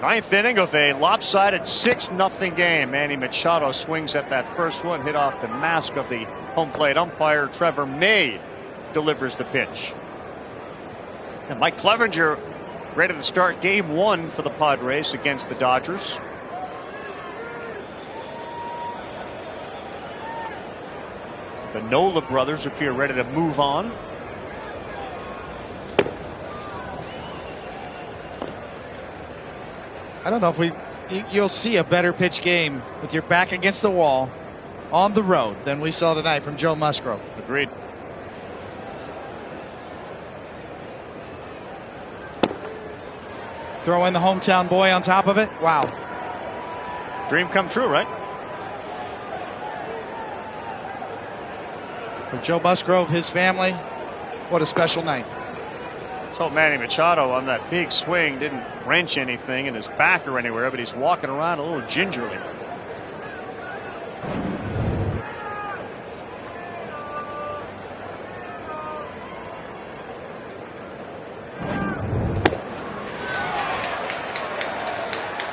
Ninth inning of a lopsided 6-0 game. Manny Machado swings at that first one, hit off the mask of the home plate umpire. Trevor May delivers the pitch. And Mike Clevenger ready to start game 1 for the Padres against the Dodgers. The Nola brothers appear ready to move on. I don't know if you'll see a better pitch game with your back against the wall on the road than we saw tonight from Joe Musgrove. Agreed. Throw in the hometown boy on top of it. Wow. Dream come true, right? For Joe Musgrove, his family, what a special night. So Manny Machado on that big swing didn't wrench anything in his back or anywhere, but he's walking around a little gingerly.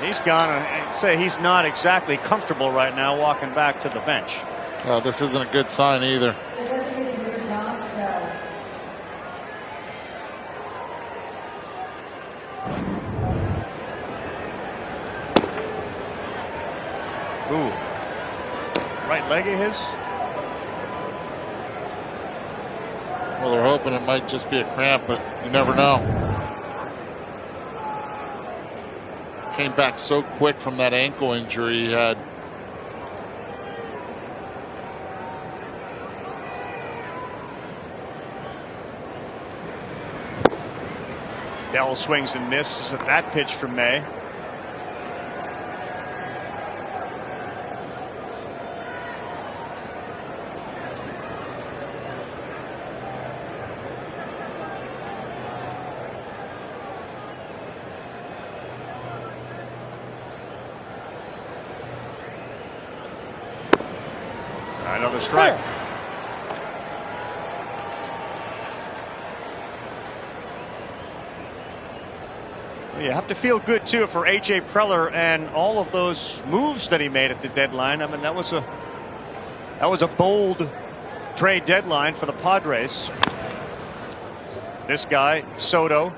He's gone, and say he's not exactly comfortable right now walking back to the bench. Well, this isn't a good sign either. Ooh. Right leg of his? Well, they're hoping it might just be a cramp, but you never know. Came back so quick from that ankle injury he had. Bell swings and misses at that pitch from May. Another strike. You have to feel good too for A.J. Preller and all of those moves that he made at the deadline. I mean, that was a bold trade deadline for the Padres. This guy, Soto,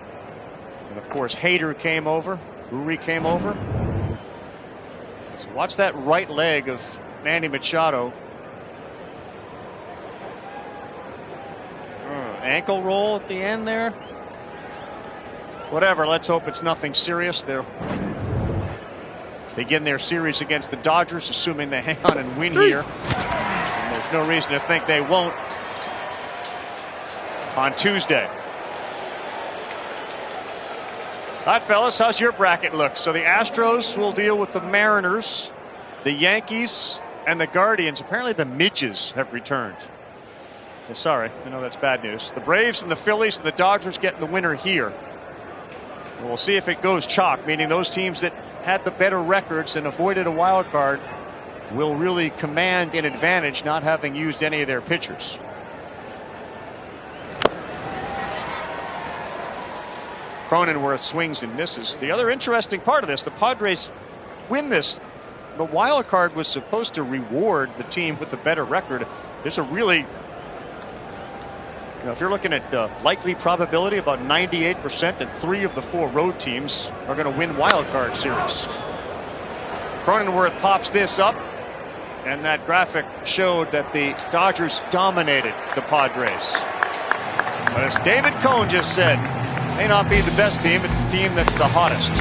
and of course Hader came over. Uri came over. So watch that right leg of Manny Machado. Ankle roll at the end there. Whatever, let's hope it's nothing serious. They'll begin their series against the Dodgers, assuming they hang on and win here. And there's no reason to think they won't on Tuesday. All right, fellas, how's your bracket look? So the Astros will deal with the Mariners. The Yankees and the Guardians. Apparently the Midges have returned. Sorry, I know that's bad news. The Braves and the Phillies and the Dodgers getting the winner here. And we'll see if it goes chalk, meaning those teams that had the better records and avoided a wild card will really command an advantage not having used any of their pitchers. Cronenworth swings and misses. The other interesting part of this, the Padres win this. The wild card was supposed to reward the team with a better record. There's a really, if you're looking at likely probability, about 98% that 3 of the 4 road teams are going to win wild card series. Cronenworth pops this up, and that graphic showed that the Dodgers dominated the Padres. But as David Cohn just said, may not be the best team, it's the team that's the hottest.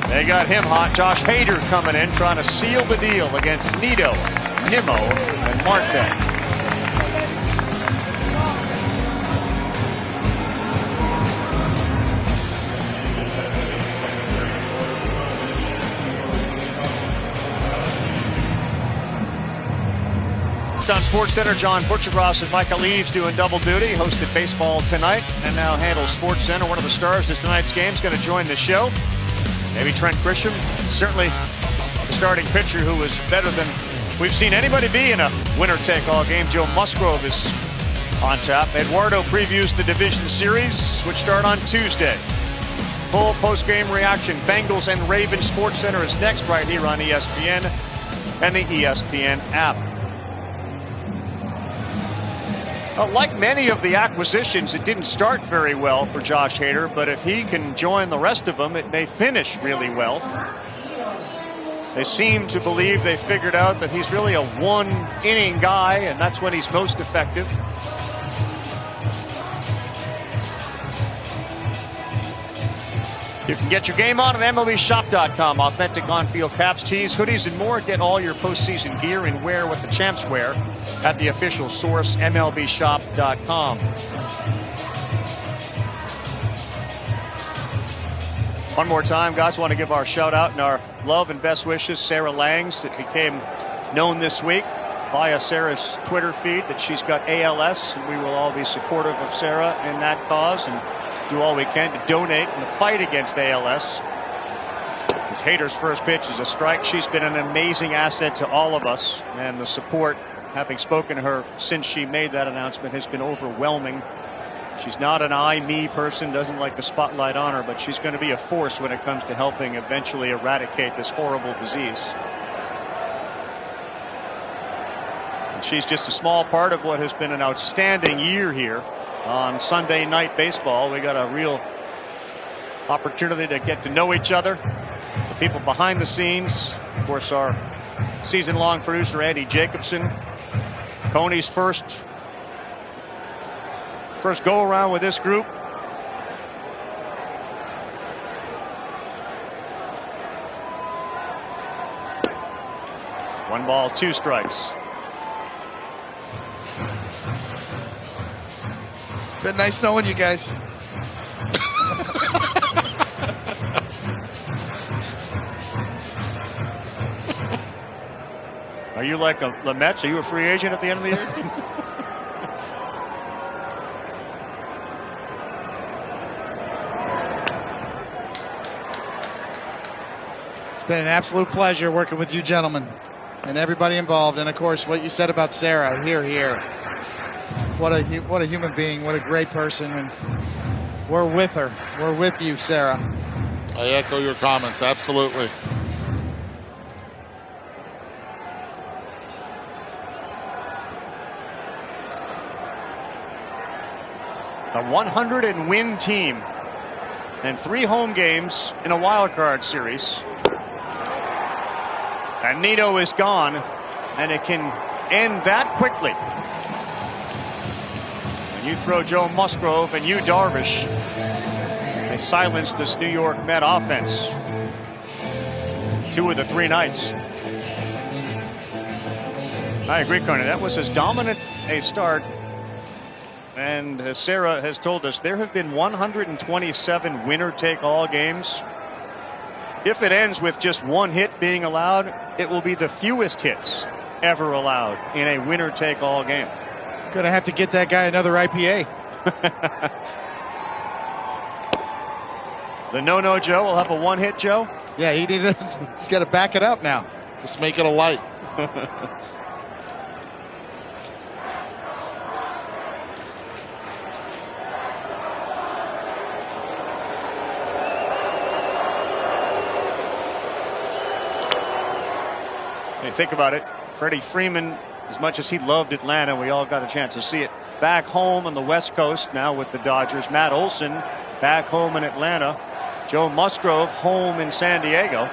They got him hot. Josh Hader coming in, trying to seal the deal against Nido, Nimmo, and Marte. On SportsCenter, John Butchergross and Michael Eaves doing double duty. Hosted baseball tonight and now handles SportsCenter. One of the stars of tonight's game is going to join the show. Maybe Trent Grisham, certainly the starting pitcher who was better than we've seen anybody be in a winner-take-all game. Joe Musgrove is on tap. Eduardo previews the division series, which start on Tuesday. Full post-game reaction. Bengals and Ravens. SportsCenter is next right here on ESPN and the ESPN app. Like many of the acquisitions, it didn't start very well for Josh Hader, but if he can join the rest of them, it may finish really well. They seem to believe they figured out that he's really a one-inning guy, and that's when he's most effective. You can get your game on at NLWCshop.com. Authentic on-field caps, tees, hoodies, and more. Get all your postseason gear and wear what the champs wear at the official source, NLWCshop.com. One more time, guys, want to give our shout out and our love and best wishes. Sarah Langs, that became known this week via Sarah's Twitter feed that she's got ALS, and we will all be supportive of Sarah in that cause and do all we can to donate in the fight against ALS. It's Hader's first pitch is a strike. She's been an amazing asset to all of us, and the support, having spoken to her since she made that announcement, has been overwhelming. She's not an I-me person, doesn't like the spotlight on her, but she's going to be a force when it comes to helping eventually eradicate this horrible disease. And she's just a small part of what has been an outstanding year here on Sunday Night Baseball. We got a real opportunity to get to know each other, the people behind the scenes. Of course, our season-long producer, Eddie Jacobson. Coney's first go-around with this group. One ball, 2 strikes. Been nice knowing you guys. Are you like the Mets? Are you a free agent at the end of the year? It's been an absolute pleasure working with you gentlemen and everybody involved. And of course, what you said about Sarah, here. What a human being. What a great person. And we're with her. We're with you, Sarah. I echo your comments. Absolutely. A 100-win team and 3 home games in a wild card series. And Nido is gone, and it can end that quickly. When you throw Joe Musgrove and you Darvish, they silence this New York Met offense 2 of the 3 nights. I agree, Coney. That was as dominant a start. And as Sarah has told us, there have been 127 winner-take-all games If it ends with just one hit being allowed, it will be the fewest hits ever allowed in a winner-take-all game. Gonna have to get that guy another IPA. The no-no Joe will have a one-hit Joe. Yeah, he did it. Got to back it up now. Just make it a light. Hey, think about it. Freddie Freeman, as much as he loved Atlanta, we all got a chance to see it back home on the West Coast now with the Dodgers. Matt Olson back home in Atlanta. Joe Musgrove home in San Diego.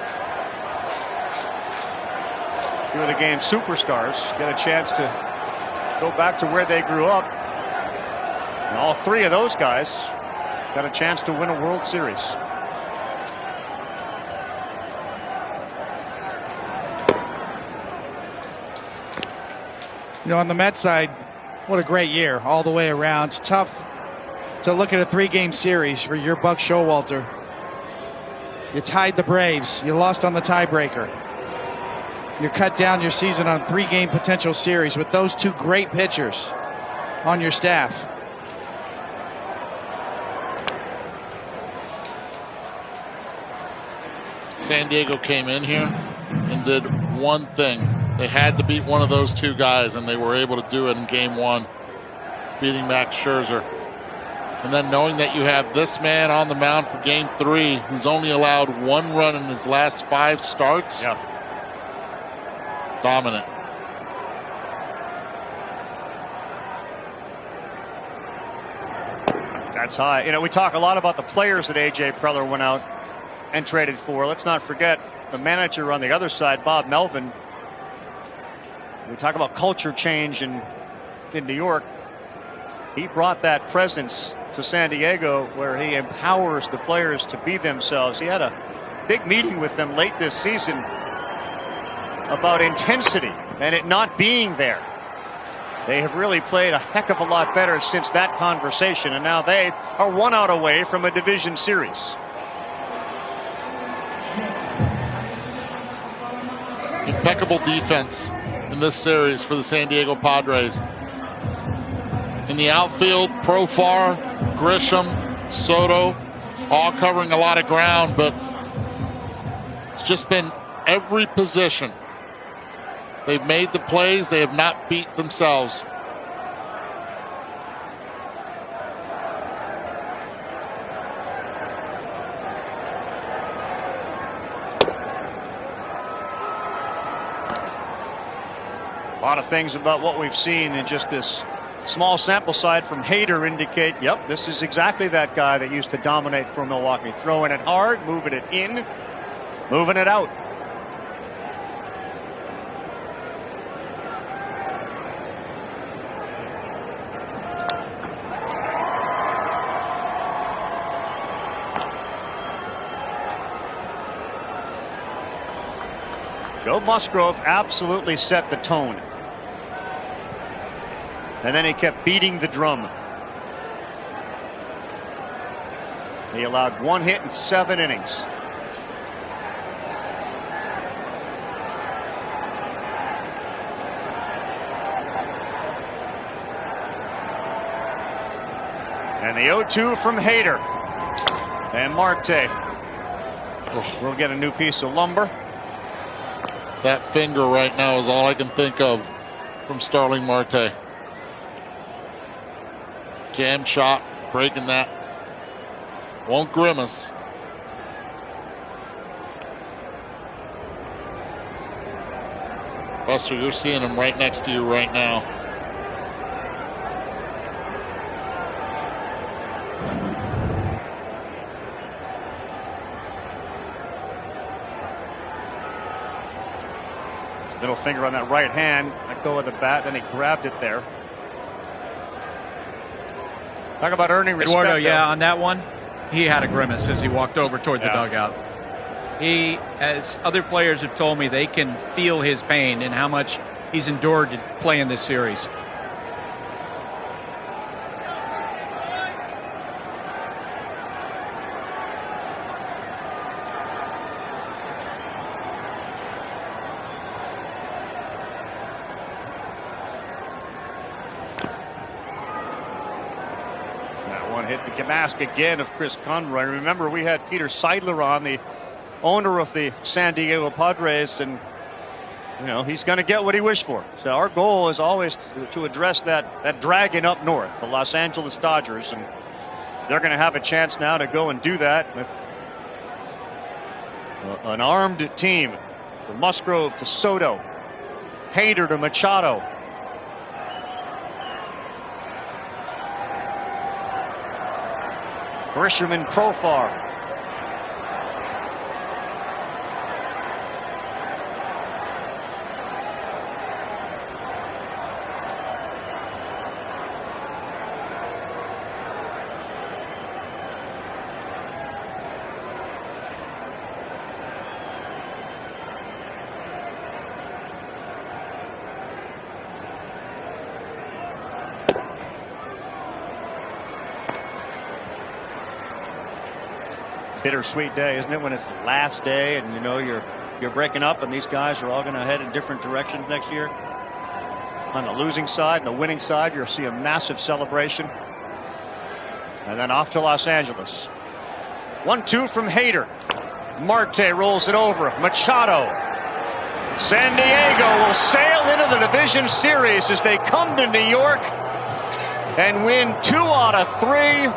A few of the game's superstars get a chance to go back to where they grew up. And all three of those guys got a chance to win a World Series. You know, on the Mets side, what a great year all the way around. It's tough to look at a 3-game series for your Buck Showalter. You tied the Braves. You lost on the tiebreaker. You cut down your season on a 3-game potential series with those two great pitchers on your staff. San Diego came in here and did one thing. They had to beat one of those two guys, and they were able to do it in game 1, beating Max Scherzer. And then knowing that you have this man on the mound for game 3 who's only allowed 1 run in his last 5 starts. Yeah. Dominant. That's high. You know, we talk a lot about the players that A.J. Preller went out and traded for. Let's not forget the manager on the other side, Bob Melvin. We talk about culture change in New York. He brought that presence to San Diego where he empowers the players to be themselves. He had a big meeting with them late this season about intensity and it not being there. They have really played a heck of a lot better since that conversation, and now they are 1 out away from a division series. Impeccable defense in this series for the San Diego Padres. In the outfield, Profar, Grisham, Soto, all covering a lot of ground, but it's just been every position. They've made the plays. They have not beat themselves. A lot of things about what we've seen in just this small sample size from Hader indicate, yep, this is exactly that guy that used to dominate for Milwaukee. Throwing it hard, moving it in, moving it out. Joe Musgrove absolutely set the tone. And then he kept beating the drum. He allowed 1 hit in 7 innings. And the 0-2 from Hader. And Marte will get a new piece of lumber. That finger right now is all I can think of from Starling Marte. Jam shot, breaking that. Won't grimace. Buster, you're seeing him right next to you right now. Middle finger on that right hand. Let go of the bat, then he grabbed it there. Talk about earning respect. Eduardo, yeah, on that one, he had a grimace as he walked over toward the dugout. He, as other players have told me, they can feel his pain and how much he's endured to play in this series. That one hit the mask again of Chris Conroy. Remember, we had Peter Seidler on, the owner of the San Diego Padres, and he's going to get what he wished for. So our goal is always to address that dragon up north, the Los Angeles Dodgers, and they're going to have a chance now to go and do that with an armed team, from Musgrove to Soto, Hader to Machado. Grisham and Profar. Bittersweet day, isn't it, when it's the last day and you're breaking up and these guys are all going to head in different directions next year. On the losing side and the winning side, you'll see a massive celebration. And then off to Los Angeles. 1-2 from Hader. Marte rolls it over. Machado. San Diego will sail into the division series as they come to New York and win 2 out of 3.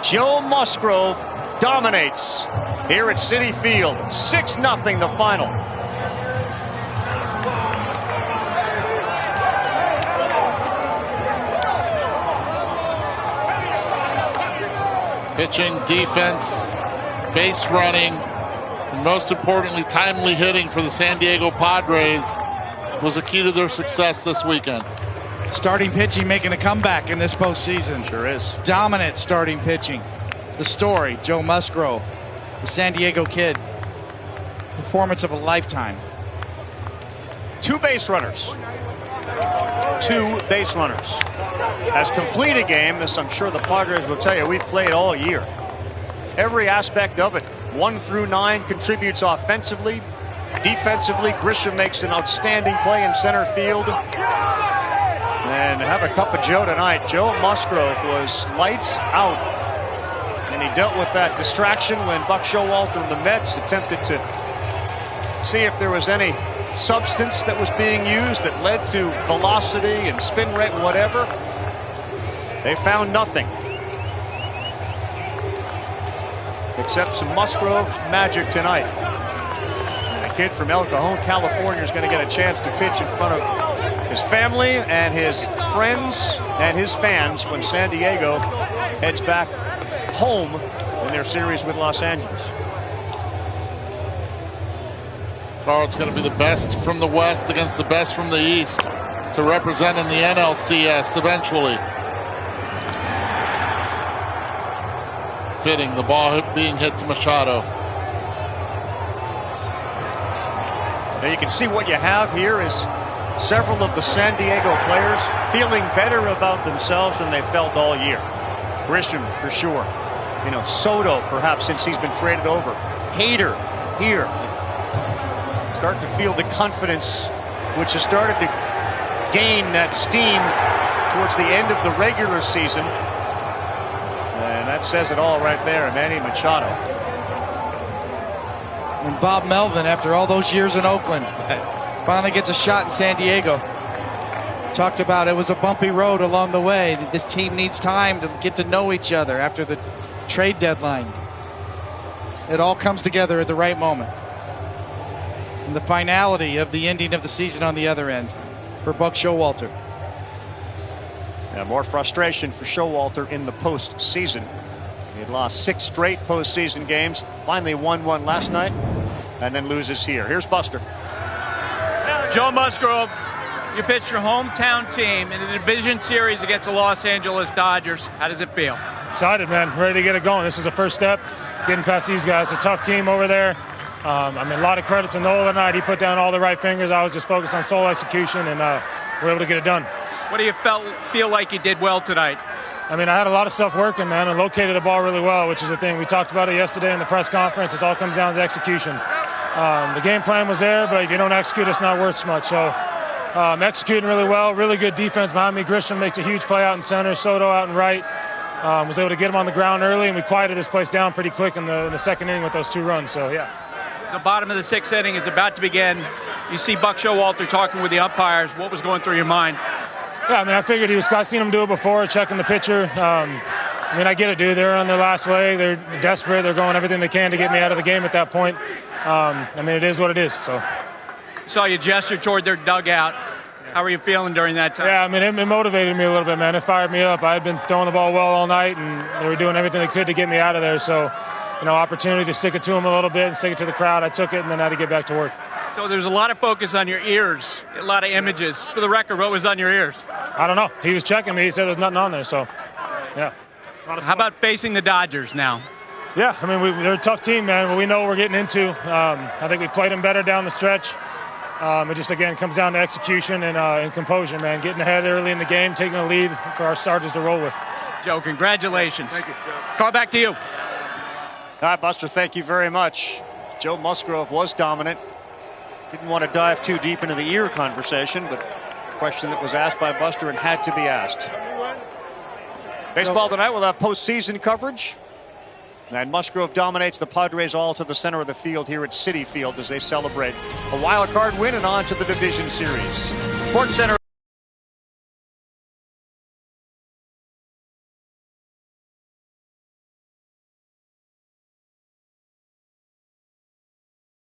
Joe Musgrove dominates here at Citi Field. 6-0 the final. Pitching, defense, base running, and most importantly, timely hitting for the San Diego Padres was a key to their success this weekend. Starting pitching making a comeback in this postseason. Sure is. Dominant starting pitching. The story, Joe Musgrove, the San Diego kid. Performance of a lifetime. 2 base runners. 2 base runners. As complete a game as I'm sure the Padres will tell you we've played all year. Every aspect of it. 1 through 9 contributes offensively. Defensively, Grisham makes an outstanding play in center field. And have a cup of Joe tonight. Joe Musgrove was lights out. And he dealt with that distraction when Buck Showalter and the Mets attempted to see if there was any substance that was being used that led to velocity and spin rate, whatever. They found nothing. Except some Musgrove magic tonight. And a kid from El Cajon, California is going to get a chance to pitch in front of his family and his friends and his fans when San Diego heads back home in their series with Los Angeles. Carl, it's going to be the best from the West against the best from the East to represent in the NLCS eventually. Fitting, the ball being hit to Machado. Now you can see what you have here is several of the San Diego players feeling better about themselves than they felt all year. Grisham, for sure. Soto, perhaps, since he's been traded over. Hader, here. Starting to feel the confidence, which has started to gain that steam towards the end of the regular season. And that says it all right there, Manny Machado. And Bob Melvin, after all those years in Oakland, finally gets a shot in San Diego. Talked about it was a bumpy road along the way. This team needs time to get to know each other after the trade deadline. It all comes together at the right moment. And the finality of the ending of the season on the other end for Buck Showalter. Yeah, more frustration for Showalter in the postseason. He had lost 6 straight postseason games. Finally won one last night and then loses here. Here's Buster. Joe Musgrove, you pitched your hometown team in the division series against the Los Angeles Dodgers. How does it feel? Excited, man. Ready to get it going. This is the first step, getting past these guys. A tough team over there. A lot of credit to Noel tonight. He put down all the right fingers. I was just focused on sole execution, and we're able to get it done. What do you feel like you did well tonight? I had a lot of stuff working, man, and located the ball really well, which is the thing. We talked about it yesterday in the press conference. It all comes down to execution. The game plan was there, but if you don't execute, it's not worth much. So executing really well, really good defense behind me. Grisham makes a huge play out in center, Soto out in right. Was able to get them on the ground early, and we quieted this place down pretty quick in the second inning with those 2 runs. So, yeah. The bottom of the 6th inning is about to begin. You see Buck Showalter talking with the umpires. What was going through your mind? Yeah, I mean, I figured I've seen him do it before, checking the pitcher. I mean, I get it, dude. They're on their last leg. They're desperate. They're going everything they can to get me out of the game at that point. I mean, it is what it is. So, saw you gesture toward their dugout. How were you feeling during that time? Yeah, I mean, it motivated me a little bit, man. It fired me up. I had been throwing the ball well all night, and they were doing everything they could to get me out of there. So, opportunity to stick it to them a little bit and stick it to the crowd. I took it, and then I had to get back to work. So there's a lot of focus on your ears, a lot of images. For the record, what was on your ears? I don't know. He was checking me. He said there's nothing on there. So, yeah. How about facing the Dodgers now? Yeah, I mean, they're a tough team, man. But we know what we're getting into. I think we played them better down the stretch. It just, again, comes down to execution and composure, man. Getting ahead early in the game, taking a lead for our starters to roll with. Joe, congratulations. Thank you, Joe. Carl, back to you. All right, Buster, thank you very much. Joe Musgrove was dominant. Didn't want to dive too deep into the ear conversation, but a question that was asked by Buster and had to be asked. Baseball tonight will have postseason coverage. And Musgrove dominates the Padres all to the center of the field here at Citi Field as they celebrate a wild card win and on to the division series. SportsCenter.